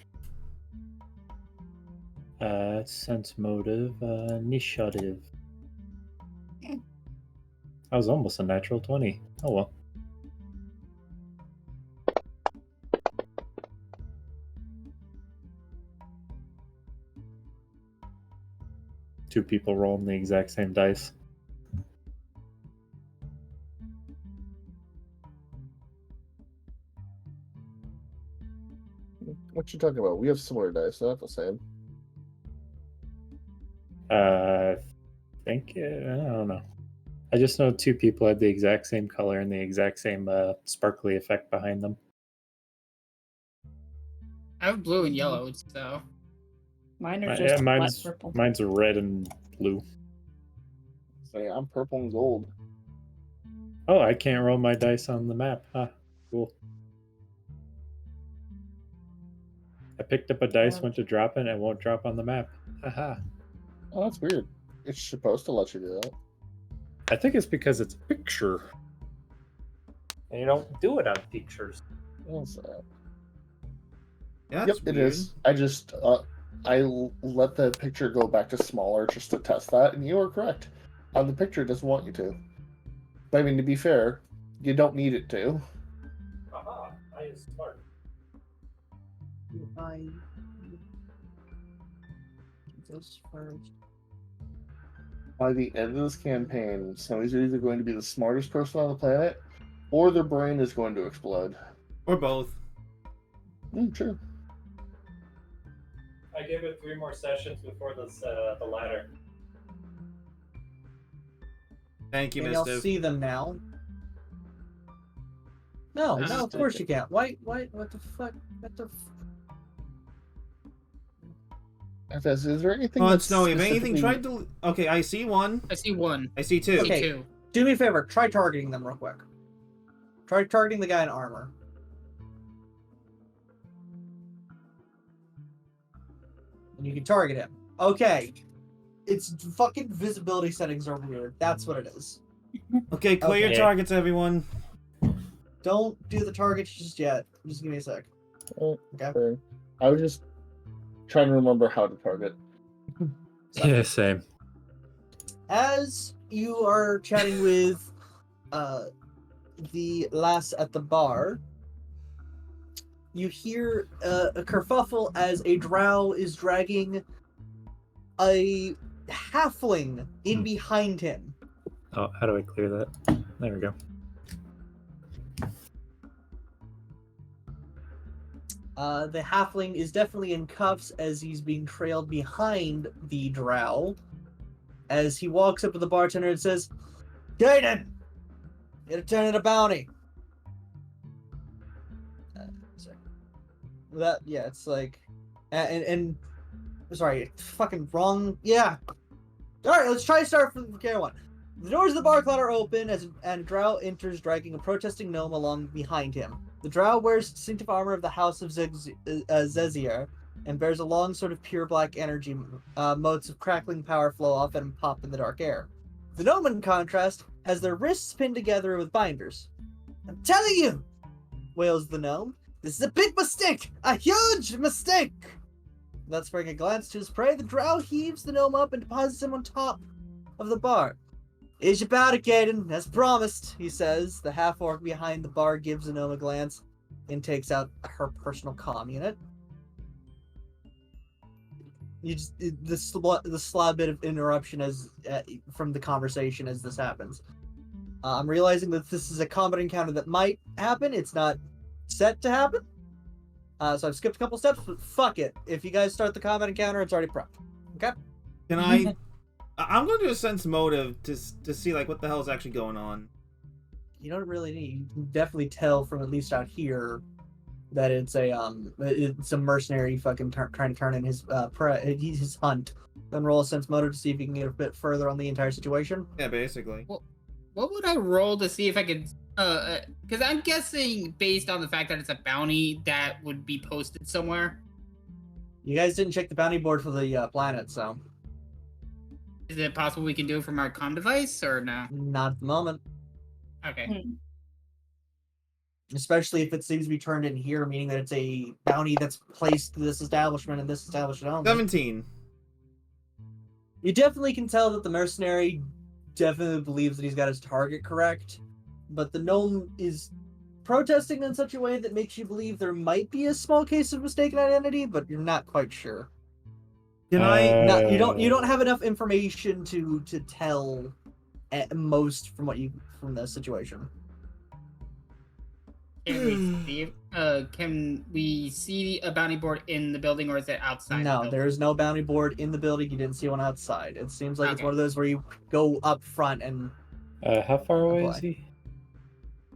Sense motive, initiative. That was almost a natural 20. Oh well. Two people rolling the exact same dice. What you talking about? We have similar dice, they're not the same. I think I don't know. I just know 2 people had the exact same color and the exact same sparkly effect behind them. I have blue and yellow, so. Mine are just flat purple. Mine's red and blue. So yeah, I'm purple and gold. Oh, I can't roll my dice on the map. Huh, cool. I picked up a dice, went to drop it, and it won't drop on the map. Haha. Oh, that's weird. It's supposed to let you do that. I think it's because it's a picture. And you don't do it on pictures. What's that? Yeah, Yep, it is. I just let the picture go back to smaller just to test that, and you are correct. On the picture, it doesn't want you to. But I mean, to be fair, you don't need it to. Aha, I is smart. I this first. By the end of this campaign, somebody's either going to be the smartest person on the planet, or their brain is going to explode. Or both. True. I give it 3 more sessions before the ladder. Thank you, Can y'all Mister. see them now? No, of course you can't. Why? What the fuck? What the? Is there anything? Oh, that's Snowy. If anything, specifically- tried to. Okay, I see one. I see 1. I see 2. I see Okay. 2. Do me a favor. Try targeting them real quick. Try targeting the guy in armor. And you can target him. Okay. It's fucking visibility settings are weird. That's what it is. Okay, clear your Okay. targets, everyone. Don't do the targets just yet. Just give me a sec. Okay. I was just trying to remember how to target. Yeah, same. As you are chatting with the lass at the bar, you hear a kerfuffle as a drow is dragging a halfling in behind him. Oh, how do I clear that? There we go. The halfling is definitely in cuffs as he's being trailed behind the drow. As he walks up to the bartender and says, Gaiden! Get a turn at a bounty! Sorry. That, yeah, it's like... And sorry, fucking wrong. Yeah. Alright, let's try to start from the care one. The doors of the bar cloud are open and a drow enters dragging a protesting gnome along behind him. The drow wears distinctive armor of the House of Zezier and bears a long sort of pure black energy. Motes of crackling power flow off and pop in the dark air. The gnome, in contrast, has their wrists pinned together with binders. I'm telling you, wails the gnome, this is a big mistake! A huge mistake! Without sparing a glance to his prey, the drow heaves the gnome up and deposits him on top of the bar. Is you about it, Gaiden, as promised, he says. The half-orc behind the bar gives the gnome a glance and takes out her personal comm unit. You just the slight bit of interruption as from the conversation as this happens. I'm realizing that this is a combat encounter that might happen. It's not set to happen. So I've skipped a couple steps, but fuck it. If you guys start the combat encounter, it's already prepped. Okay? Can I... I'm going to do a sense motive to see, like, what the hell is actually going on. You don't really need... You can definitely tell from at least out here that it's a mercenary fucking trying to turn in his his hunt. Then roll a sense motive to see if you can get a bit further on the entire situation. Yeah, basically. Well, what would I roll to see if I could... Because I'm guessing, based on the fact that it's a bounty, that would be posted somewhere. You guys didn't check the bounty board for the planet, so... Is it possible we can do it from our comm device, or no? Not at the moment. Okay. Especially if it seems to be turned in here, meaning that it's a bounty that's placed to this establishment and this establishment only. 17. You definitely can tell that the mercenary definitely believes that he's got his target correct, but the gnome is protesting in such a way that makes you believe there might be a small case of mistaken identity, but you're not quite sure. Can I... You don't have enough information to tell at most from the situation. Can we see a bounty board in the building, or is it outside? No, there's no bounty board in the building. You didn't see one outside. It seems like it's one of those where you go up front and... How far away is he?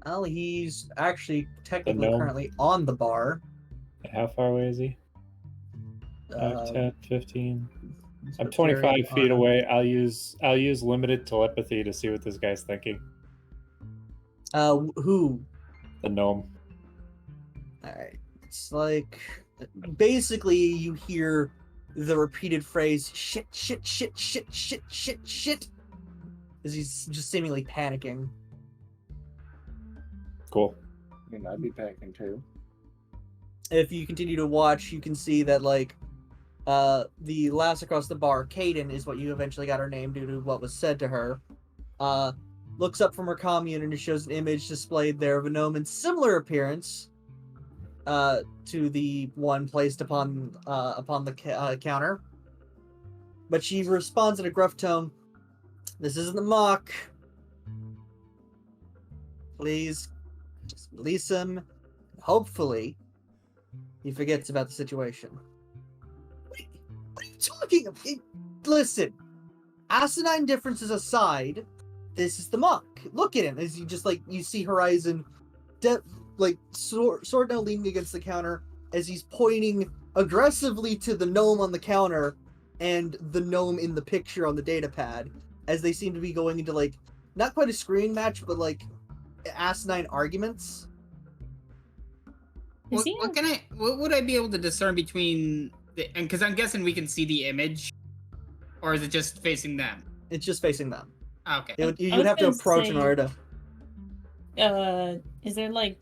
Well, he's actually technically gnome? currently on the bar. How far away is he? 10, 15. I'm so 25 carry feet on. away. I'll use limited telepathy to see what this guy's thinking. Who? The gnome. Alright. It's like... Basically, you hear the repeated phrase, shit, shit, shit, shit, shit, shit, shit, as he's just seemingly panicking. Cool. I mean, I'd be panicking too. If you continue to watch, you can see that, like, the lass across the bar, Kaden, is what you eventually got her name due to what was said to her, looks up from her comm unit and shows an image displayed there of a gnome in similar appearance to the one placed upon the counter. But she responds in a gruff tone, "This isn't the mock. Please, just release him. Hopefully, he forgets about the situation." What are you talking about? Listen, asinine differences aside, this is the mock. Look at him as you just you see Horizon, sword now leaning against the counter as he's pointing aggressively to the gnome on the counter and the gnome in the picture on the data pad, as they seem to be going into not quite a screaming match, but asinine arguments. What would I be able to discern between And because I'm guessing we can see the image, or is it just facing them? It's just facing them. Okay. You I would was have to gonna approach in say- order to. Is there like,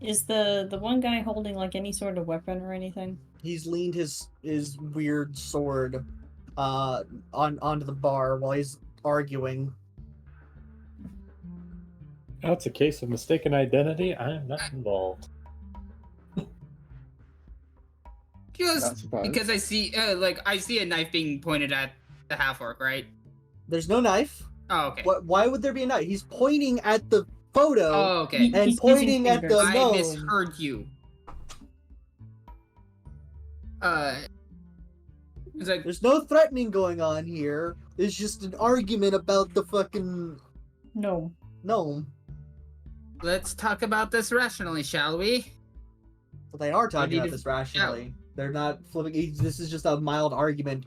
is the one guy holding like any sort of weapon or anything? He's leaned his weird sword onto the bar while he's arguing. Oh, it's a case of mistaken identity. I am not involved. Not Just surprised. because I see, I see a knife being pointed at the half orc, right? There's no knife. Oh, okay. Why would there be a knife? He's pointing at the photo Oh, okay. and He's pointing using at the fingers. I gnome. misheard you. It's like, There's no threatening going on here. It's just an argument about the fucking No. gnome. let's talk about this rationally, shall we? But they are talking need about to- this rationally. They're not flipping. This is just a mild argument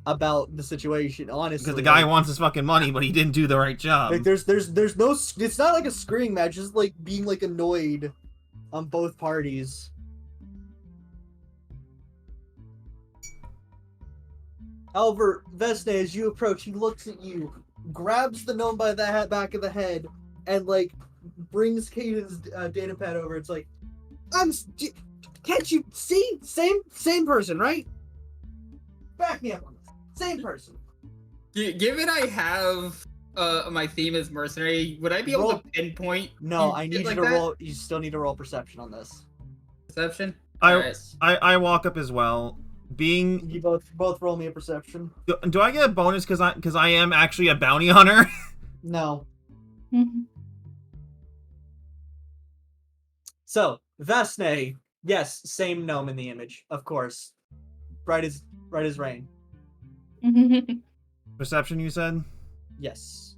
about the situation. Honestly, Because the guy wants his fucking money, but he didn't do the right job. like there's no. It's not like a screaming match. Just like being like annoyed on both parties. However, Vesne, as you approach, he looks at you, grabs the gnome by the back of the head, and like brings Kaden's data pad over. It's like, can't you see? Same person, right? Back me up on this. Same person. Given I have my theme is mercenary, would I be able Roll- to pinpoint? No, I shit need you like to that? roll. You still need to roll perception on this. Perception. I- Alright. I walk up as well. Being, You both roll me a perception. do I get a bonus because I am actually a bounty hunter? No. Mhm. So Vesne, yes, same gnome in the image, of course. Right as rain. Perception, you said? Yes.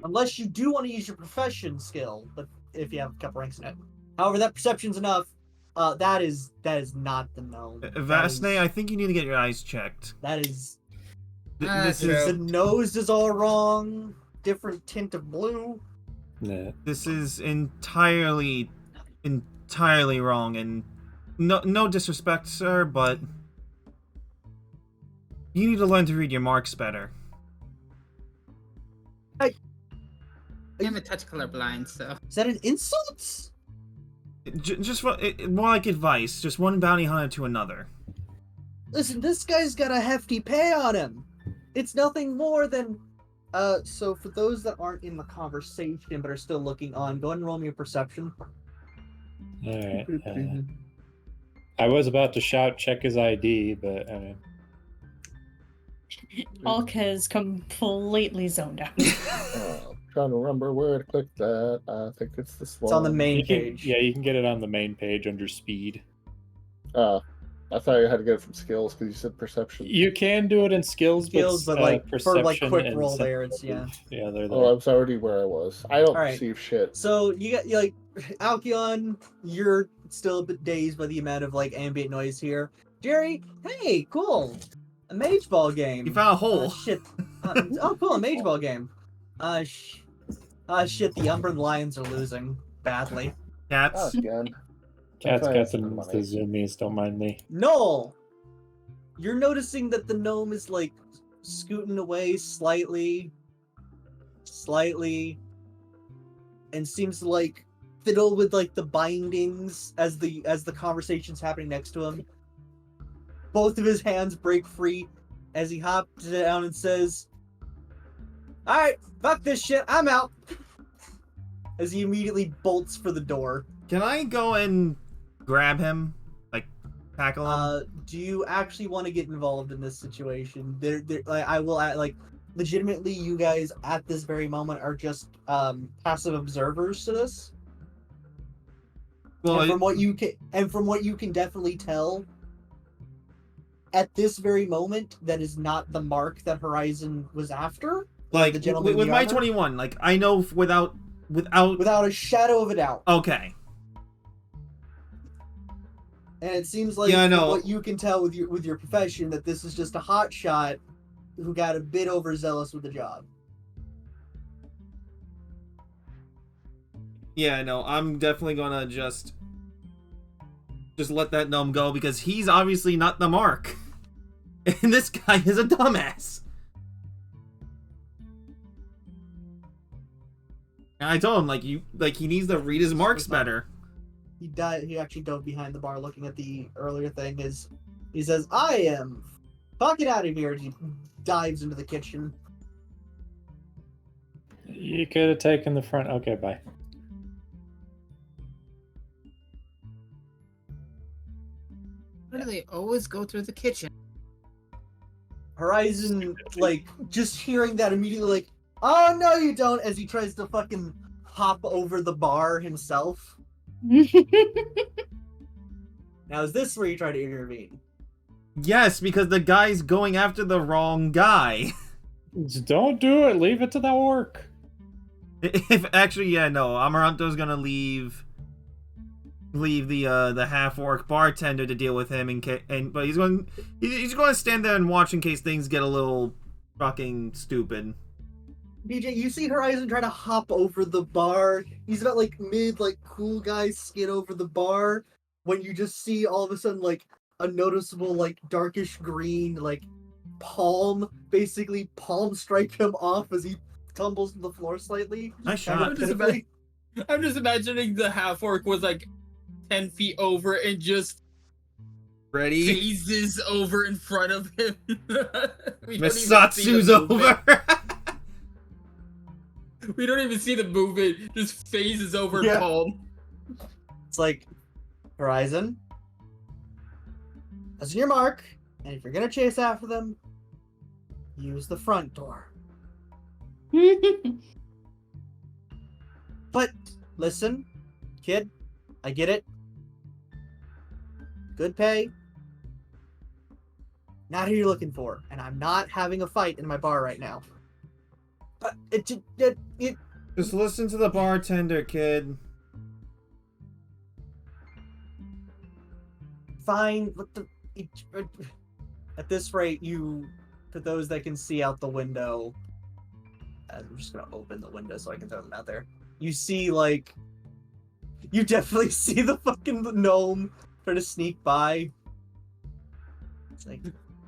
Unless you do want to use your profession skill, but if you have a couple ranks in it. However, that perception's enough. That is not the gnome. Vasne, I think you need to get your eyes checked. That is This true. is the nose is all wrong. Different tint of blue. Nah. this is entirely wrong, and no disrespect, sir, but you need to learn to read your marks better. I'm a touch colorblind, so. Is that an insult? Just more like advice. Just one bounty hunter to another. Listen, this guy's got a hefty pay on him. It's nothing more than. So for those that aren't in the conversation but are still looking on, go ahead and roll me a perception. Alright. I was about to shout, check his ID, but I mean, Alka is completely zoned out. Trying to remember where to click that. I think it's this one. It's on the main you can, page. yeah, you can get it on the main page under speed. I thought you had to get it from skills because you said perception. You can do it in skills, But like for like perception quick and roll sen- there, it's yeah. Yeah, they're there. Oh, I was already where I was. I don't Alright. perceive shit. So you like Alkion, you're still a bit dazed by the amount of like ambient noise here. Jerry, hey, cool, a mage ball game. You found a hole. Shit. Oh, cool, a mage ball game. Shit, the Umbran Lions are losing badly. Cats. Oh, again. Cats I'm got trying the to find zoomies, don't mind me. Noel, you're noticing that the gnome is like scooting away slightly, and seems to like fiddle with like the bindings as the conversation's happening next to him. Both of his hands break free as he hops down and says, "All right, fuck this shit, I'm out." As he immediately bolts for the door. Can I go and grab him? Like, tackle him? Do you actually want to get involved in this situation? Like, I will like, legitimately, you guys at this very moment are just passive observers to this. Well, and from what you can definitely tell, at this very moment, that is not the mark that Horizon was after. like the gentleman with in the my armor? 21, like I know without Without a shadow of a doubt. Okay. And it seems like Yeah, I from know. what you can tell with your profession that this is just a hot shot who got a bit overzealous with the job. Yeah, no, I'm definitely gonna just just let that gnome go because he's obviously not the mark. And this guy is a dumbass. And I told him, he needs to read his marks better. He died. He actually dove behind the bar, looking at the earlier thing. He says, "I am fucking out of here." And he dives into the kitchen. You could have taken the front. Okay, bye. Why do they always go through the kitchen? Horizon, just hearing that immediately, oh no, you don't, as he tries to fucking hop over the bar himself. Now, is this where you try to intervene? Yes, because the guy's going after the wrong guy. Don't do it. Leave it to the orc. If actually, yeah, no, Amaranto's gonna leave the half orc bartender to deal with him but he's going to stand there and watch in case things get a little fucking stupid. BJ, you see Horizon try to hop over the bar. He's about mid cool guy skid over the bar when you just see all of a sudden a noticeable darkish green palm strike him off as he tumbles to the floor slightly. Nice shot. I'm just imagining the half orc was 10 feet over and just ready phases over in front of him. Misatsu's over. We don't even see the movement, just phases over Palm. It's Horizon, that's your mark, and if you're gonna chase after them, use the front door. But listen, kid, I get it. Good pay. Not who you're looking for, and I'm not having a fight in my bar right now. But it just listen to the bartender, kid. Fine. At this rate, to those that can see out the window, I'm just gonna open the window so I can throw them out there. You see, you definitely see the fucking gnome try to sneak by. It's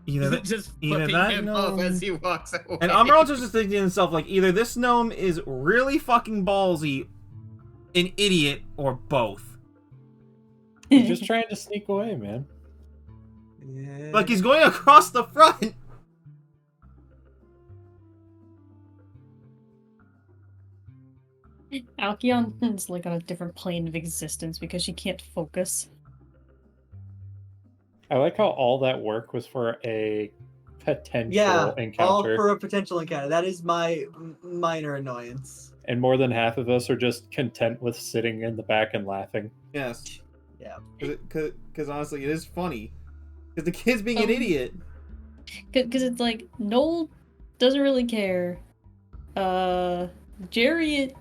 either that, just either flipping that him gnome, off as he walks away. and Amaranto's just thinking to himself, either this gnome is really fucking ballsy, an idiot, or both. He's just trying to sneak away, man. Yeah. He's going across the front. Alcyon is on a different plane of existence because she can't focus. I like how all that work was for a potential encounter. All for a potential encounter. That is my minor annoyance. And more than half of us are just content with sitting in the back and laughing. Yes. Yeah. Because honestly, it is funny. Because the kid's being an idiot. Because it's Noel doesn't really care. Jerry,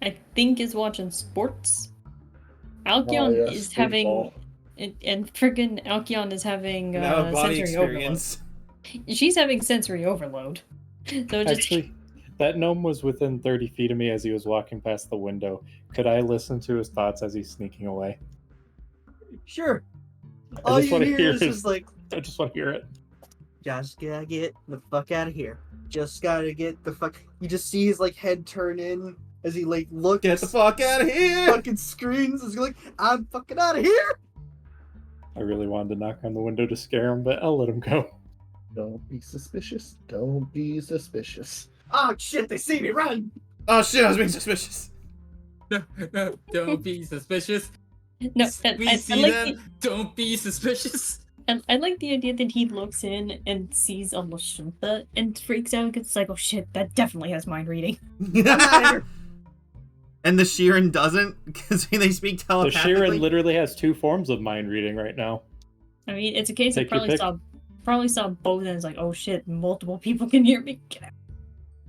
I think, is watching sports. Alcyon is having... And friggin' Alcyon is having body sensory experience. overload. She's having sensory overload. So just... Actually, that gnome was within 30 feet of me as he was walking past the window. Could I listen to his thoughts as he's sneaking away? Sure. I All just you want to hear hear is his... just I just want to hear it. just gotta get the fuck out of here. Just gotta get the fuck... You just see his head turn in as he looks... Get the fuck out of here! Fucking screams. He's I'm fucking out of here! I really wanted to knock on the window to scare him, but I'll let him go. Don't be suspicious. Don't be suspicious. Oh shit, they see me, run! Oh shit, I was being suspicious. No, don't be suspicious. No, We see them. Don't be suspicious. And I like the idea that he looks in and sees a Lashunta and freaks out because it's oh shit, that definitely has mind reading. And the Sheeran doesn't, because they speak The telepathically. Sheeran literally has 2 forms of mind reading right now. I mean, it's a case Take of your pick. probably saw both and it's oh shit, multiple people can hear me. Get out.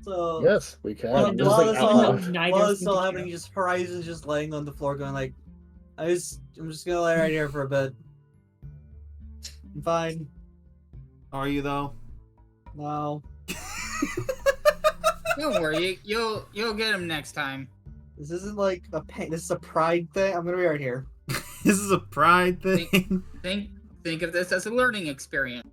So... Yes, we can. While Just all like this out all- loud. Neither While of it's them still can happening, hear. Horizon's just laying on the floor going I'm just gonna lay right here for a bit. I'm fine. Are you though? No. Don't worry, you'll get him next time. This isn't a pain. This is a pride thing. I'm gonna be right here. This is a pride thing. Think of this as a learning experience.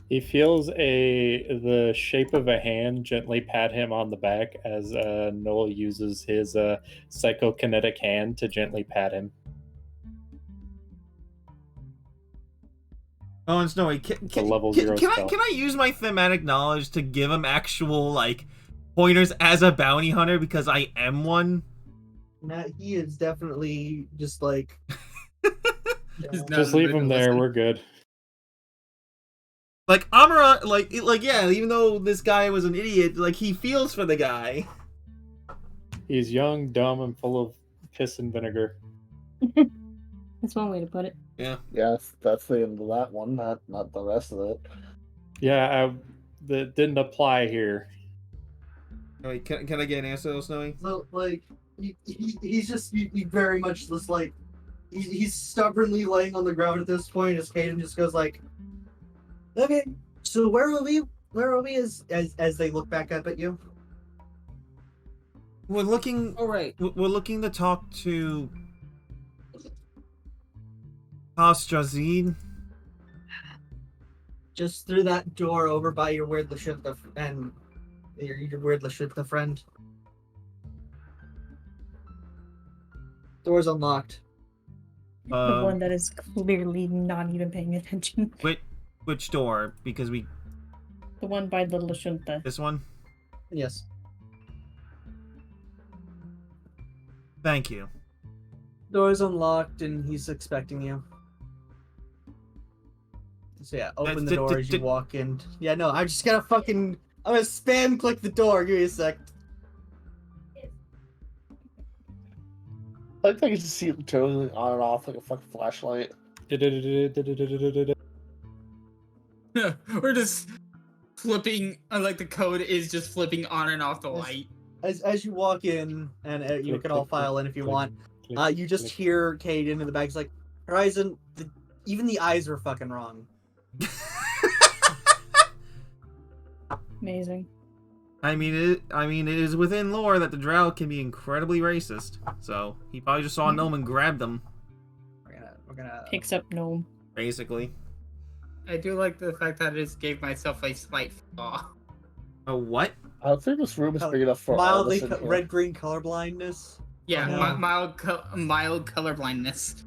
He feels the shape of a hand gently pat him on the back as Noel uses his psychokinetic hand to gently pat him. Oh, and Snowy, a level 0 spell. Can I use my thematic knowledge to give him actual, like, pointers as a bounty hunter because I am one? Nah, he is definitely just like... Just leave him there, we're good. Like, Amara, like, yeah, even though this guy was an idiot, like, he feels for the guy. He's young, dumb, and full of piss and vinegar. That's one way to put it. Yeah. Yeah, that's the end of that one, not the rest of it. Yeah, that didn't apply here. Wait, can I get an answer though, Snowy? So, like, he's just he very much just like he's stubbornly laying on the ground at this point as Caden just goes like, okay, so where are we as they look back up at you? We're looking. All right. We're looking to talk to Astrazine. Just through that door over by your weird Lashunta and your weird Lashunta friend. Door's unlocked. The one that is clearly not even paying attention. Which door? Because we. The one by the Lashunta. This one? Yes. Thank you. Door's unlocked and he's expecting you. So yeah, open the door as you walk in. Yeah, no, I'm just gonna I'm gonna spam click the door. Give me a sec. I think I can just see it totally on and off like a fucking flashlight. We're just flipping, like the code is just flipping on and off the light. As you walk in, and you can all file in if you want, you just hear Cade into the back. He's like, Horizon, even the eyes are fucking wrong. Amazing. I mean, it is within lore that the Drow can be incredibly racist. So he probably just saw a gnome and grabbed them. We're gonna picks up gnome. Basically. I do like the fact that I just gave myself a slight flaw. A what? I think this room is big enough for all of us mildly in here. red-green colorblindness. Yeah, No. mild colorblindness.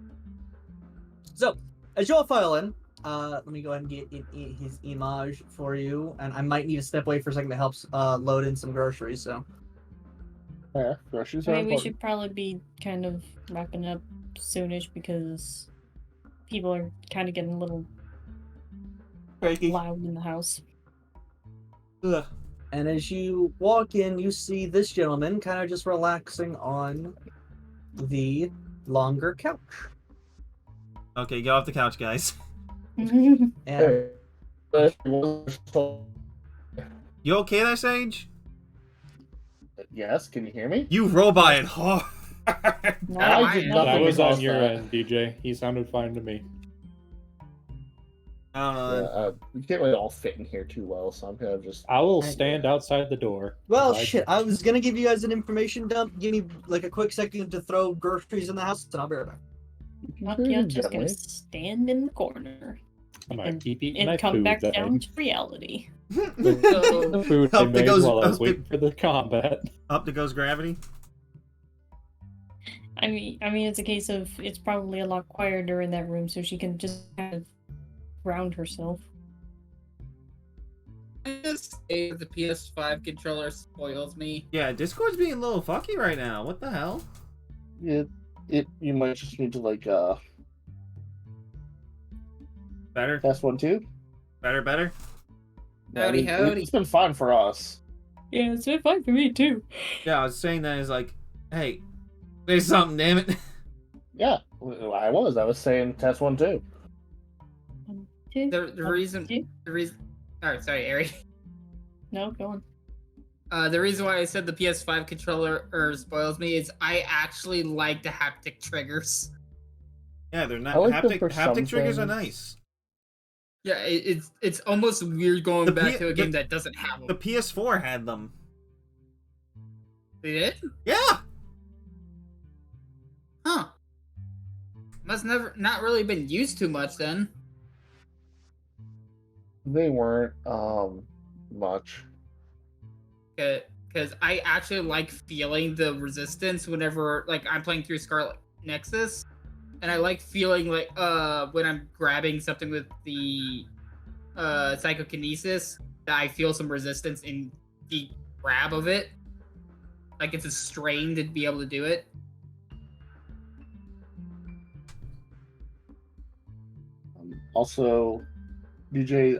So, as you all file in, let me go ahead and get his image for you, and I might need to step away for a second to help load in some groceries. So, Yeah, groceries I are mean, we important. should probably be kind of wrapping up soonish because people are kind of getting a little loud in the house. ugh. And as you walk in, you see this gentleman kind of just relaxing on the longer couch. Okay, get off the couch, guys. And Hey, You okay there, Sage? yes, can you hear me? You roboted hard. I did That nothing was on about your that. end, DJ. He sounded fine to me. I don't know. Yeah, we can't really all fit in here too well, so I'm gonna just. I will stand outside the door. well, shit, I was gonna give you guys an information dump. Give me like a quick second to throw groceries in the house, and I'll be right back. Nokia's just gonna stand in the corner I'm gonna keep eating and my come food back then. down to reality. The food I Up made goes- while I was up waiting for the combat. Up to goes gravity. I mean, it's a case of it's probably a lot quieter in that room, so she can just kind of ground herself. I just say the PS5 controller spoils me. Yeah, Discord's being a little fucky right now. What the hell? You might just need to like Better? test 1 2. Better? Yeah, Howdy, howdy. It's been fine for us. Yeah, it's been fine for me too. Yeah, I was saying that is like, hey, say something, damn it. Yeah, I was saying test 1 2. The reason. Alright, sorry, Ari. No, go on. The reason why I said the PS5 controller spoils me is I actually like the haptic triggers. Yeah, they're not I like them haptic. for Haptic some triggers are things. nice. Yeah, it's almost weird going The back P- to a the- game that doesn't have them. The PS4 had them. They did? Yeah. Huh. Must not really been used too much then. They weren't much. Because I actually like feeling the resistance whenever like I'm playing through Scarlet Nexus, and I like feeling like when I'm grabbing something with the psychokinesis, that I feel some resistance in the grab of it. Like it's a strain to be able to do it. Also, DJ,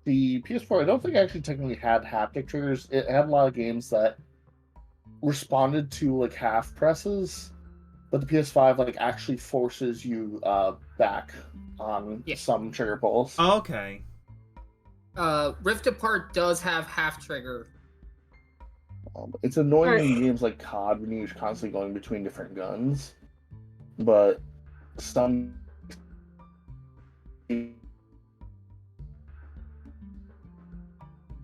the PS4, I don't think actually technically had haptic triggers. It had a lot of games that responded to like half presses, but the PS5 like actually forces you back on some trigger pulls. Okay. Rift Apart does have half trigger. It's annoying in games like COD when you're constantly going between different guns, but some.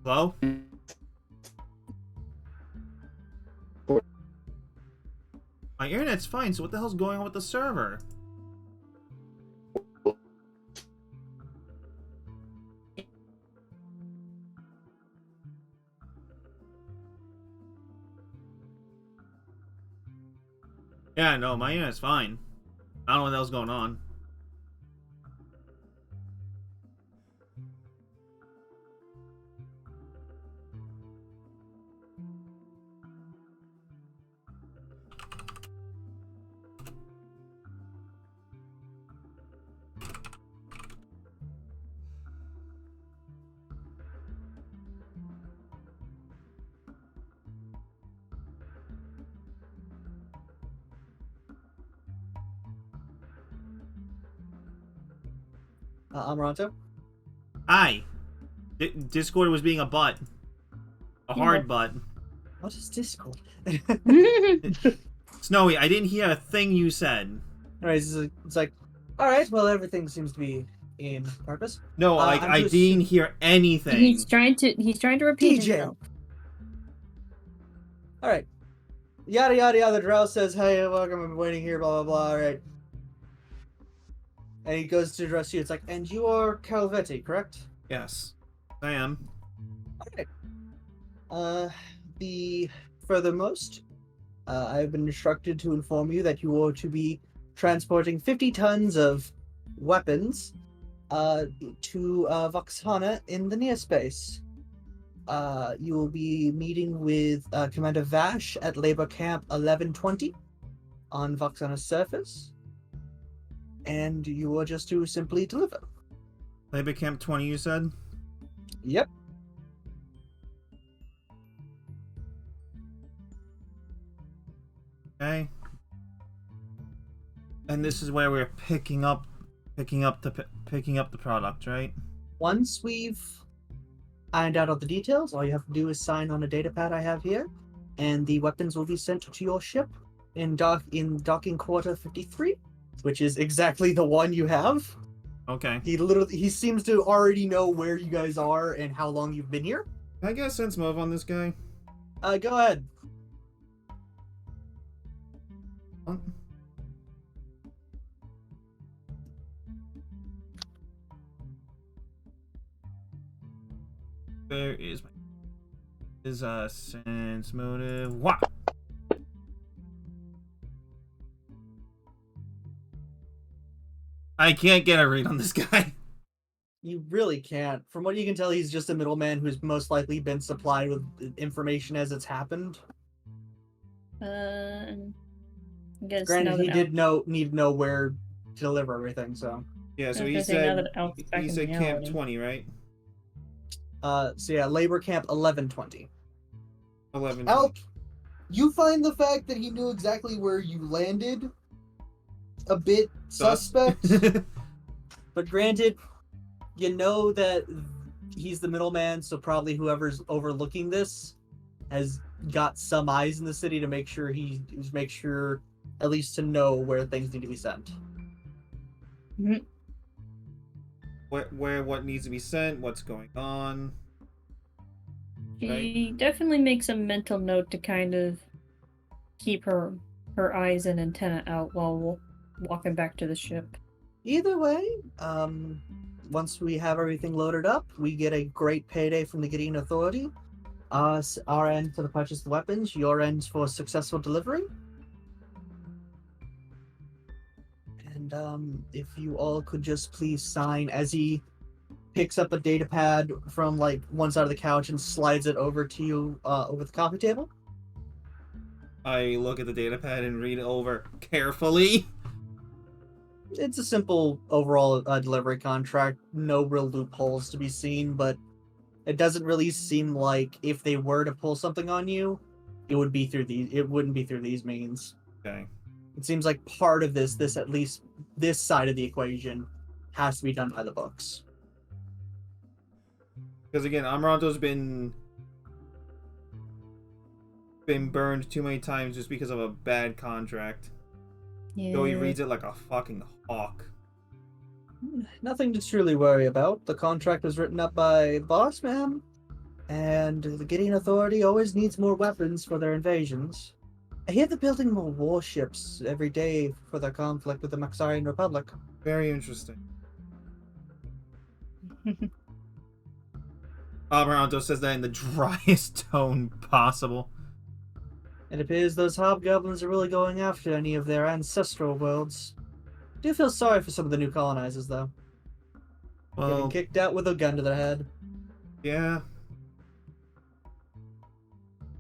Hello? My internet's fine, so what the hell's going on with the server? Yeah, no, my internet's fine. I don't know what the hell's going on. Amaranto? Hi. Discord was being a butt. A hard butt. What is Discord? Snowy, I didn't hear a thing you said. Alright, it's like, alright, well, everything seems to be in purpose. No, I didn't hear anything. He's trying to repeat DJ. himself. Alright. Yada yada yada. Drow says, hey, welcome, I've been waiting here, blah blah blah, alright. And he goes to address you. It's like, and you are Calvetti, correct? Yes, I am. Alright. The furthermost, I've been instructed to inform you that you are to be transporting 50 tons of weapons to Voxhana in the near space. You will be meeting with Commander Vash at Labor Camp 1120 on Voxhana's surface. And you are just to simply deliver. Labor Camp 20, you said? Yep. Okay. And this is where we're picking up the product, right? Once we've ironed out all the details, all you have to do is sign on a data pad I have here, and the weapons will be sent to your ship in docking quarter 53, which is exactly the one you have. Okay. He seems to already know where you guys are and how long you've been here. Can I get a sense move on this guy? Go ahead. What? Where is my sense motive? What? I can't get a read on this guy. You really can't. From what you can tell, he's just a middleman who's most likely been supplied with information as it's happened. Granted, he did need to know where to deliver everything, so. Yeah, so he said Camp 20, right? So yeah, Labor Camp 1120. 11. Alp, you find the fact that he knew exactly where you landed a bit suspect. But granted, you know that he's the middleman, so probably whoever's overlooking this has got some eyes in the city to make sure at least to know where things need to be sent. Mm-hmm. What needs to be sent, what's going on. She definitely makes a mental note to kind of keep her eyes and antenna out while walking back to the ship? Either way, once we have everything loaded up, we get a great payday from the Gideon Authority. Our end for the purchase of the weapons, your end for successful delivery. And if you all could just please sign as he picks up a data pad from like one side of the couch and slides it over to you over the coffee table. I look at the data pad and read it over carefully. It's a simple overall delivery contract. No real loopholes to be seen, but it doesn't really seem like if they were to pull something on you, it would be through these. It wouldn't be through these means. Okay. It seems like part of this at least this side of the equation, has to be done by the books. Because again, Amaranto's been burned too many times just because of a bad contract. Yeah. So he reads it like a fucking hawk. Nothing to truly worry about. The contract was written up by the boss man, and the Gideon Authority always needs more weapons for their invasions. I hear they're building more warships every day for their conflict with the Maxarian Republic. Very interesting. Amaranto says that in the driest tone possible. It appears those hobgoblins are really going after any of their ancestral worlds. I do feel sorry for some of the new colonizers, though. Getting Well, kicked out with a gun to their head. yeah.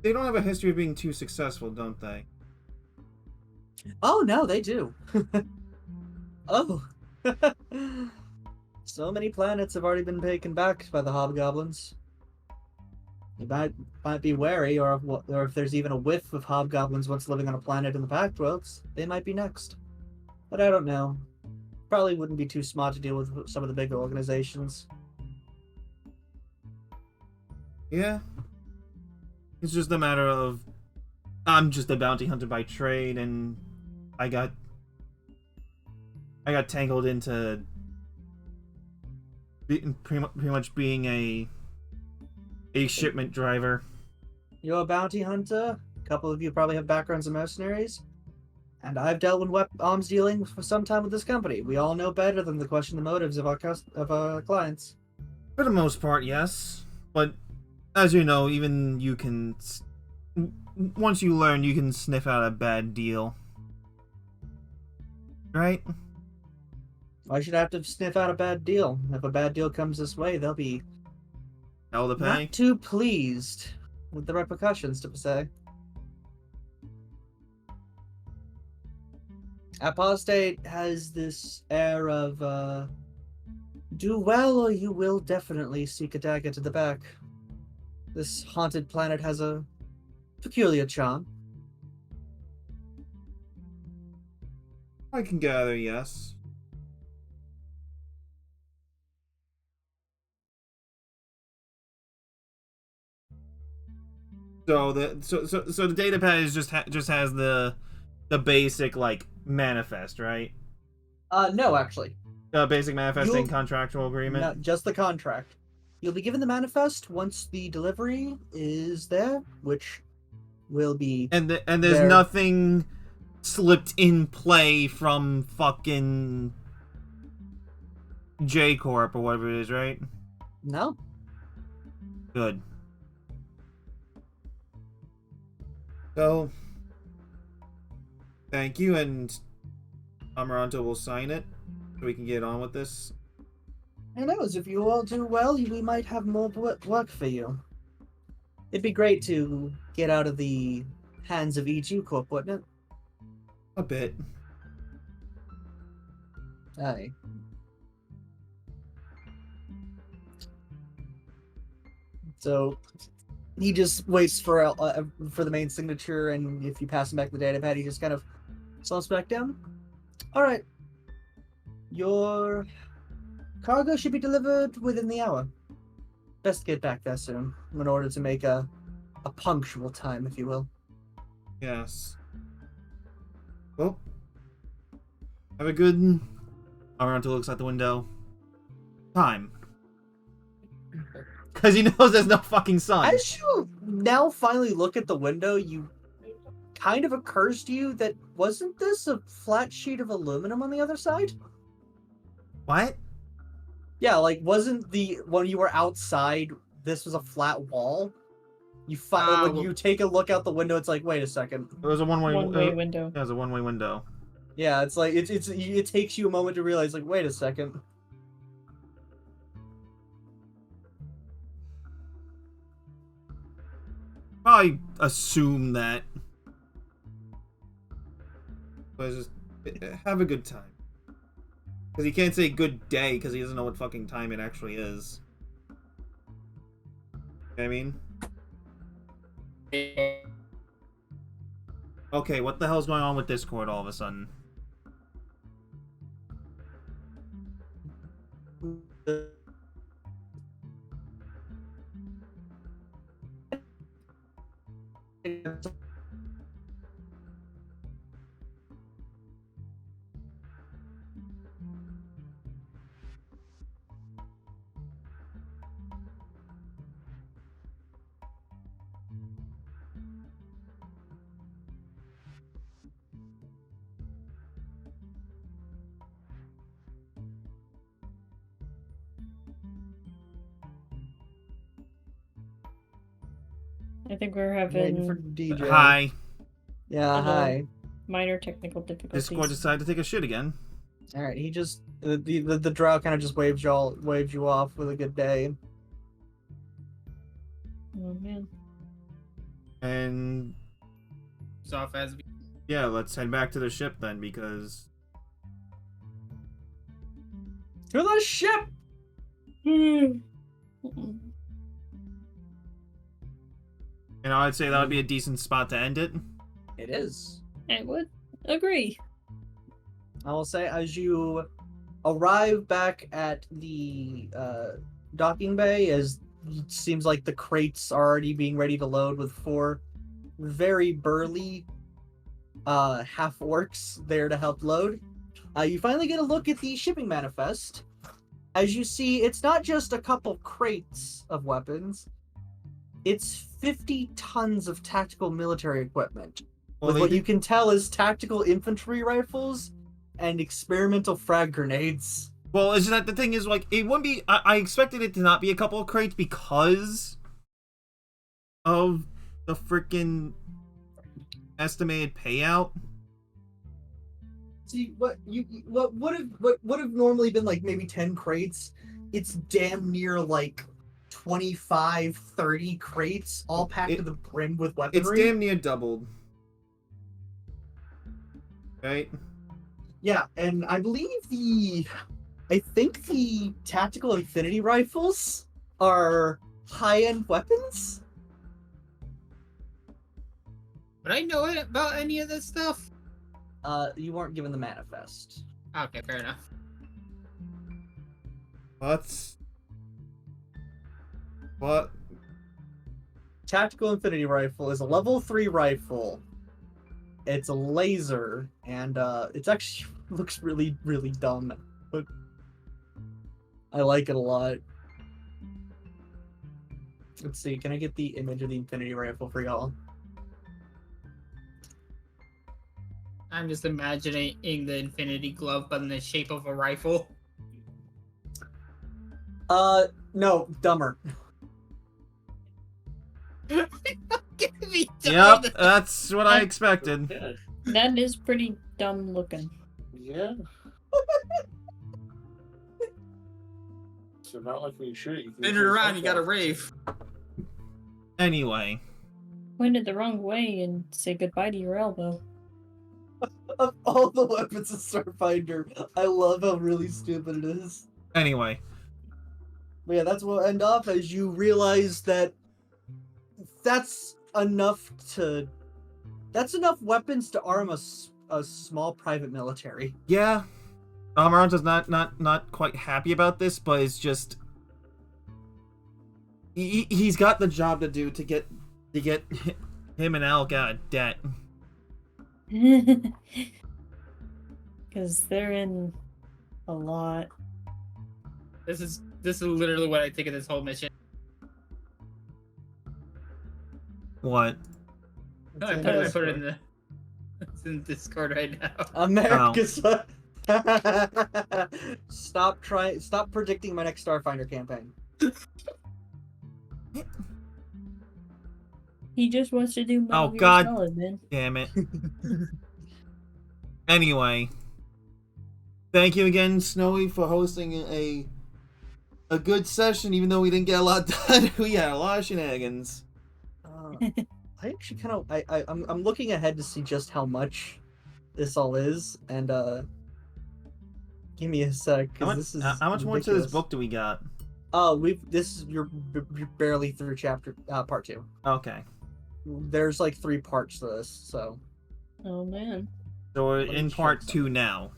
They don't have a history of being too successful, don't they? Oh, no, they do. Oh. So many planets have already been taken back by the hobgoblins. You might be wary, or if there's even a whiff of hobgoblins once living on a planet in the Pact Worlds, they might be next. But I don't know. Probably wouldn't be too smart to deal with some of the bigger organizations. Yeah. It's just a matter of I'm just a bounty hunter by trade, and I got tangled into pretty much being a shipment driver. You're a bounty hunter. A couple of you probably have backgrounds in mercenaries. And I've dealt with arms dealing for some time with this company. We all know better than to question the motives of our clients. For the most part, yes. But as you know, even you can, once you learn, you can sniff out a bad deal. Right? Why should I have to sniff out a bad deal? If a bad deal comes this way, they'll be Hell to pay. not too pleased with the repercussions, to say. Apostate has this air of, do well or you will definitely seek a dagger to the back. This haunted planet has a peculiar charm. I can gather, yes. So the data pad is just has the basic like manifest, right? No, actually. Basic manifest and contractual agreement. Not just the contract. You'll be given the manifest once the delivery is there, which will be. And there's there. nothing slipped in play from fucking J Corp or whatever it is, right? No. Good. So, thank you, and Amaranto will sign it so we can get on with this. Who knows? If you all do well, we might have more work for you. It'd be great to get out of the hands of E2 Corp, wouldn't it? A bit. Aye. So he just waits for the main signature, and if you pass him back the data pad, he just kind of slumps back down. All right. Your cargo should be delivered within the hour. Best get back there soon, in order to make a punctual time, if you will. Yes. Well, have a good... Amaranto looks out the window. Time. Because he knows there's no fucking sun. As you now finally look at the window, kind of occurs to you that wasn't this a flat sheet of aluminum on the other side? What? Yeah, like wasn't the when you were outside, this was a flat wall? When you take a look out the window, it's like, wait a second. It was a One-way window. Yeah, it was a one-way window. Yeah, it's like it takes you a moment to realize, like, wait a second. I assume that. But just have a good time. Because he can't say good day because he doesn't know what fucking time it actually is. You know what I mean? Okay, what the hell's going on with Discord all of a sudden? I think we're Waiting for having DJ. Hi. Yeah, Hello. hi. minor technical difficulties. Discord decided to take a shit again. All right, he just the drow kind of just waved you off with a good day. Oh man. And It's off as yeah, let's head back to the ship then because To the ship. you know, I'd say that would be a decent spot to end it. It is. I would agree. I will say, as you arrive back at the docking bay, as it seems like the crates are already being ready to load with 4 very burly half orcs there to help load. You finally get a look at the shipping manifest. As you see, it's not just a couple crates of weapons. It's 50 tons of tactical military equipment. With what you can tell is tactical infantry rifles and experimental frag grenades. Well, it's just that the thing is, like, it wouldn't be... I expected it to not be a couple of crates because of the freaking estimated payout. See, what would have normally been like maybe 10 crates, it's damn near like 25, 30 crates, all packed to the brim with weaponry. It's damn near doubled. Right? Yeah, and I think the tactical infinity rifles are high-end weapons. Would I know about any of this stuff? You weren't given the manifest. Okay, fair enough. What? Tactical infinity rifle is a level 3 rifle. It's a laser, and it actually looks really, really dumb, but I like it a lot. Let's see, can I get the image of the infinity rifle for y'all? I'm just imagining the infinity glove, but in the shape of a rifle. No, dumber. Yep, that's what I expected. That is pretty dumb looking. Yeah. So not like when you shoot it, you can Spin it around, you got a rave. Anyway. Point it the wrong way and say goodbye to your elbow. Of all the weapons of Starfinder, I love how really stupid it is. Anyway. But yeah, that's what we'll end off as you realize that that's enough weapons to arm a small private military. Yeah. Amaranta's not quite happy about this, but it's just he's got the job to do to get him and Alec out of debt. Because they're in a lot. This is literally what I think of this whole mission. What? I put it in the. in Discord right now. America's. Stop predicting my next Starfinder campaign. He just wants to do Metal Oh, Gear God. Solid, man. Damn it. Anyway, thank you again, Snowy, for hosting a good session. Even though we didn't get a lot done, we had a lot of shenanigans. I actually kind of I'm looking ahead to see just how much this all is, and give me a sec because this is how much more to this ridiculous. book do we got? You're barely through chapter part 2. Okay, There's like 3 parts to this, so. Oh man. so we're Let me in check part 2 something. now,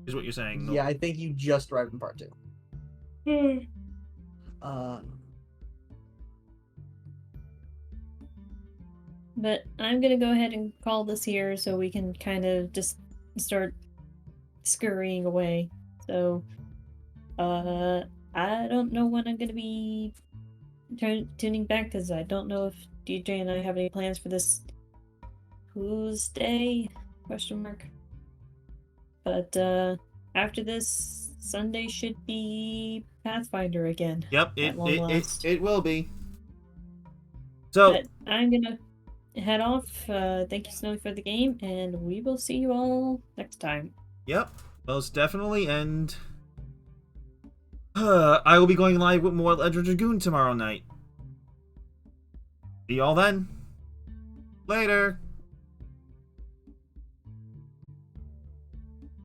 is what you're saying? Yeah, I think you just arrived in part 2. But I'm gonna go ahead and call this here so we can kind of just start scurrying away. So, I don't know when I'm gonna be tuning back because I don't know if DJ and I have any plans for this Tuesday? Question mark. But after this, Sunday should be Pathfinder again. Yep, at long last. it will be. So But I'm gonna head off. Thank you, Snowy, for the game, and we will see you all next time. yep, most definitely, and I will be going live with more Legend Dragoon tomorrow night. See y'all then. Later.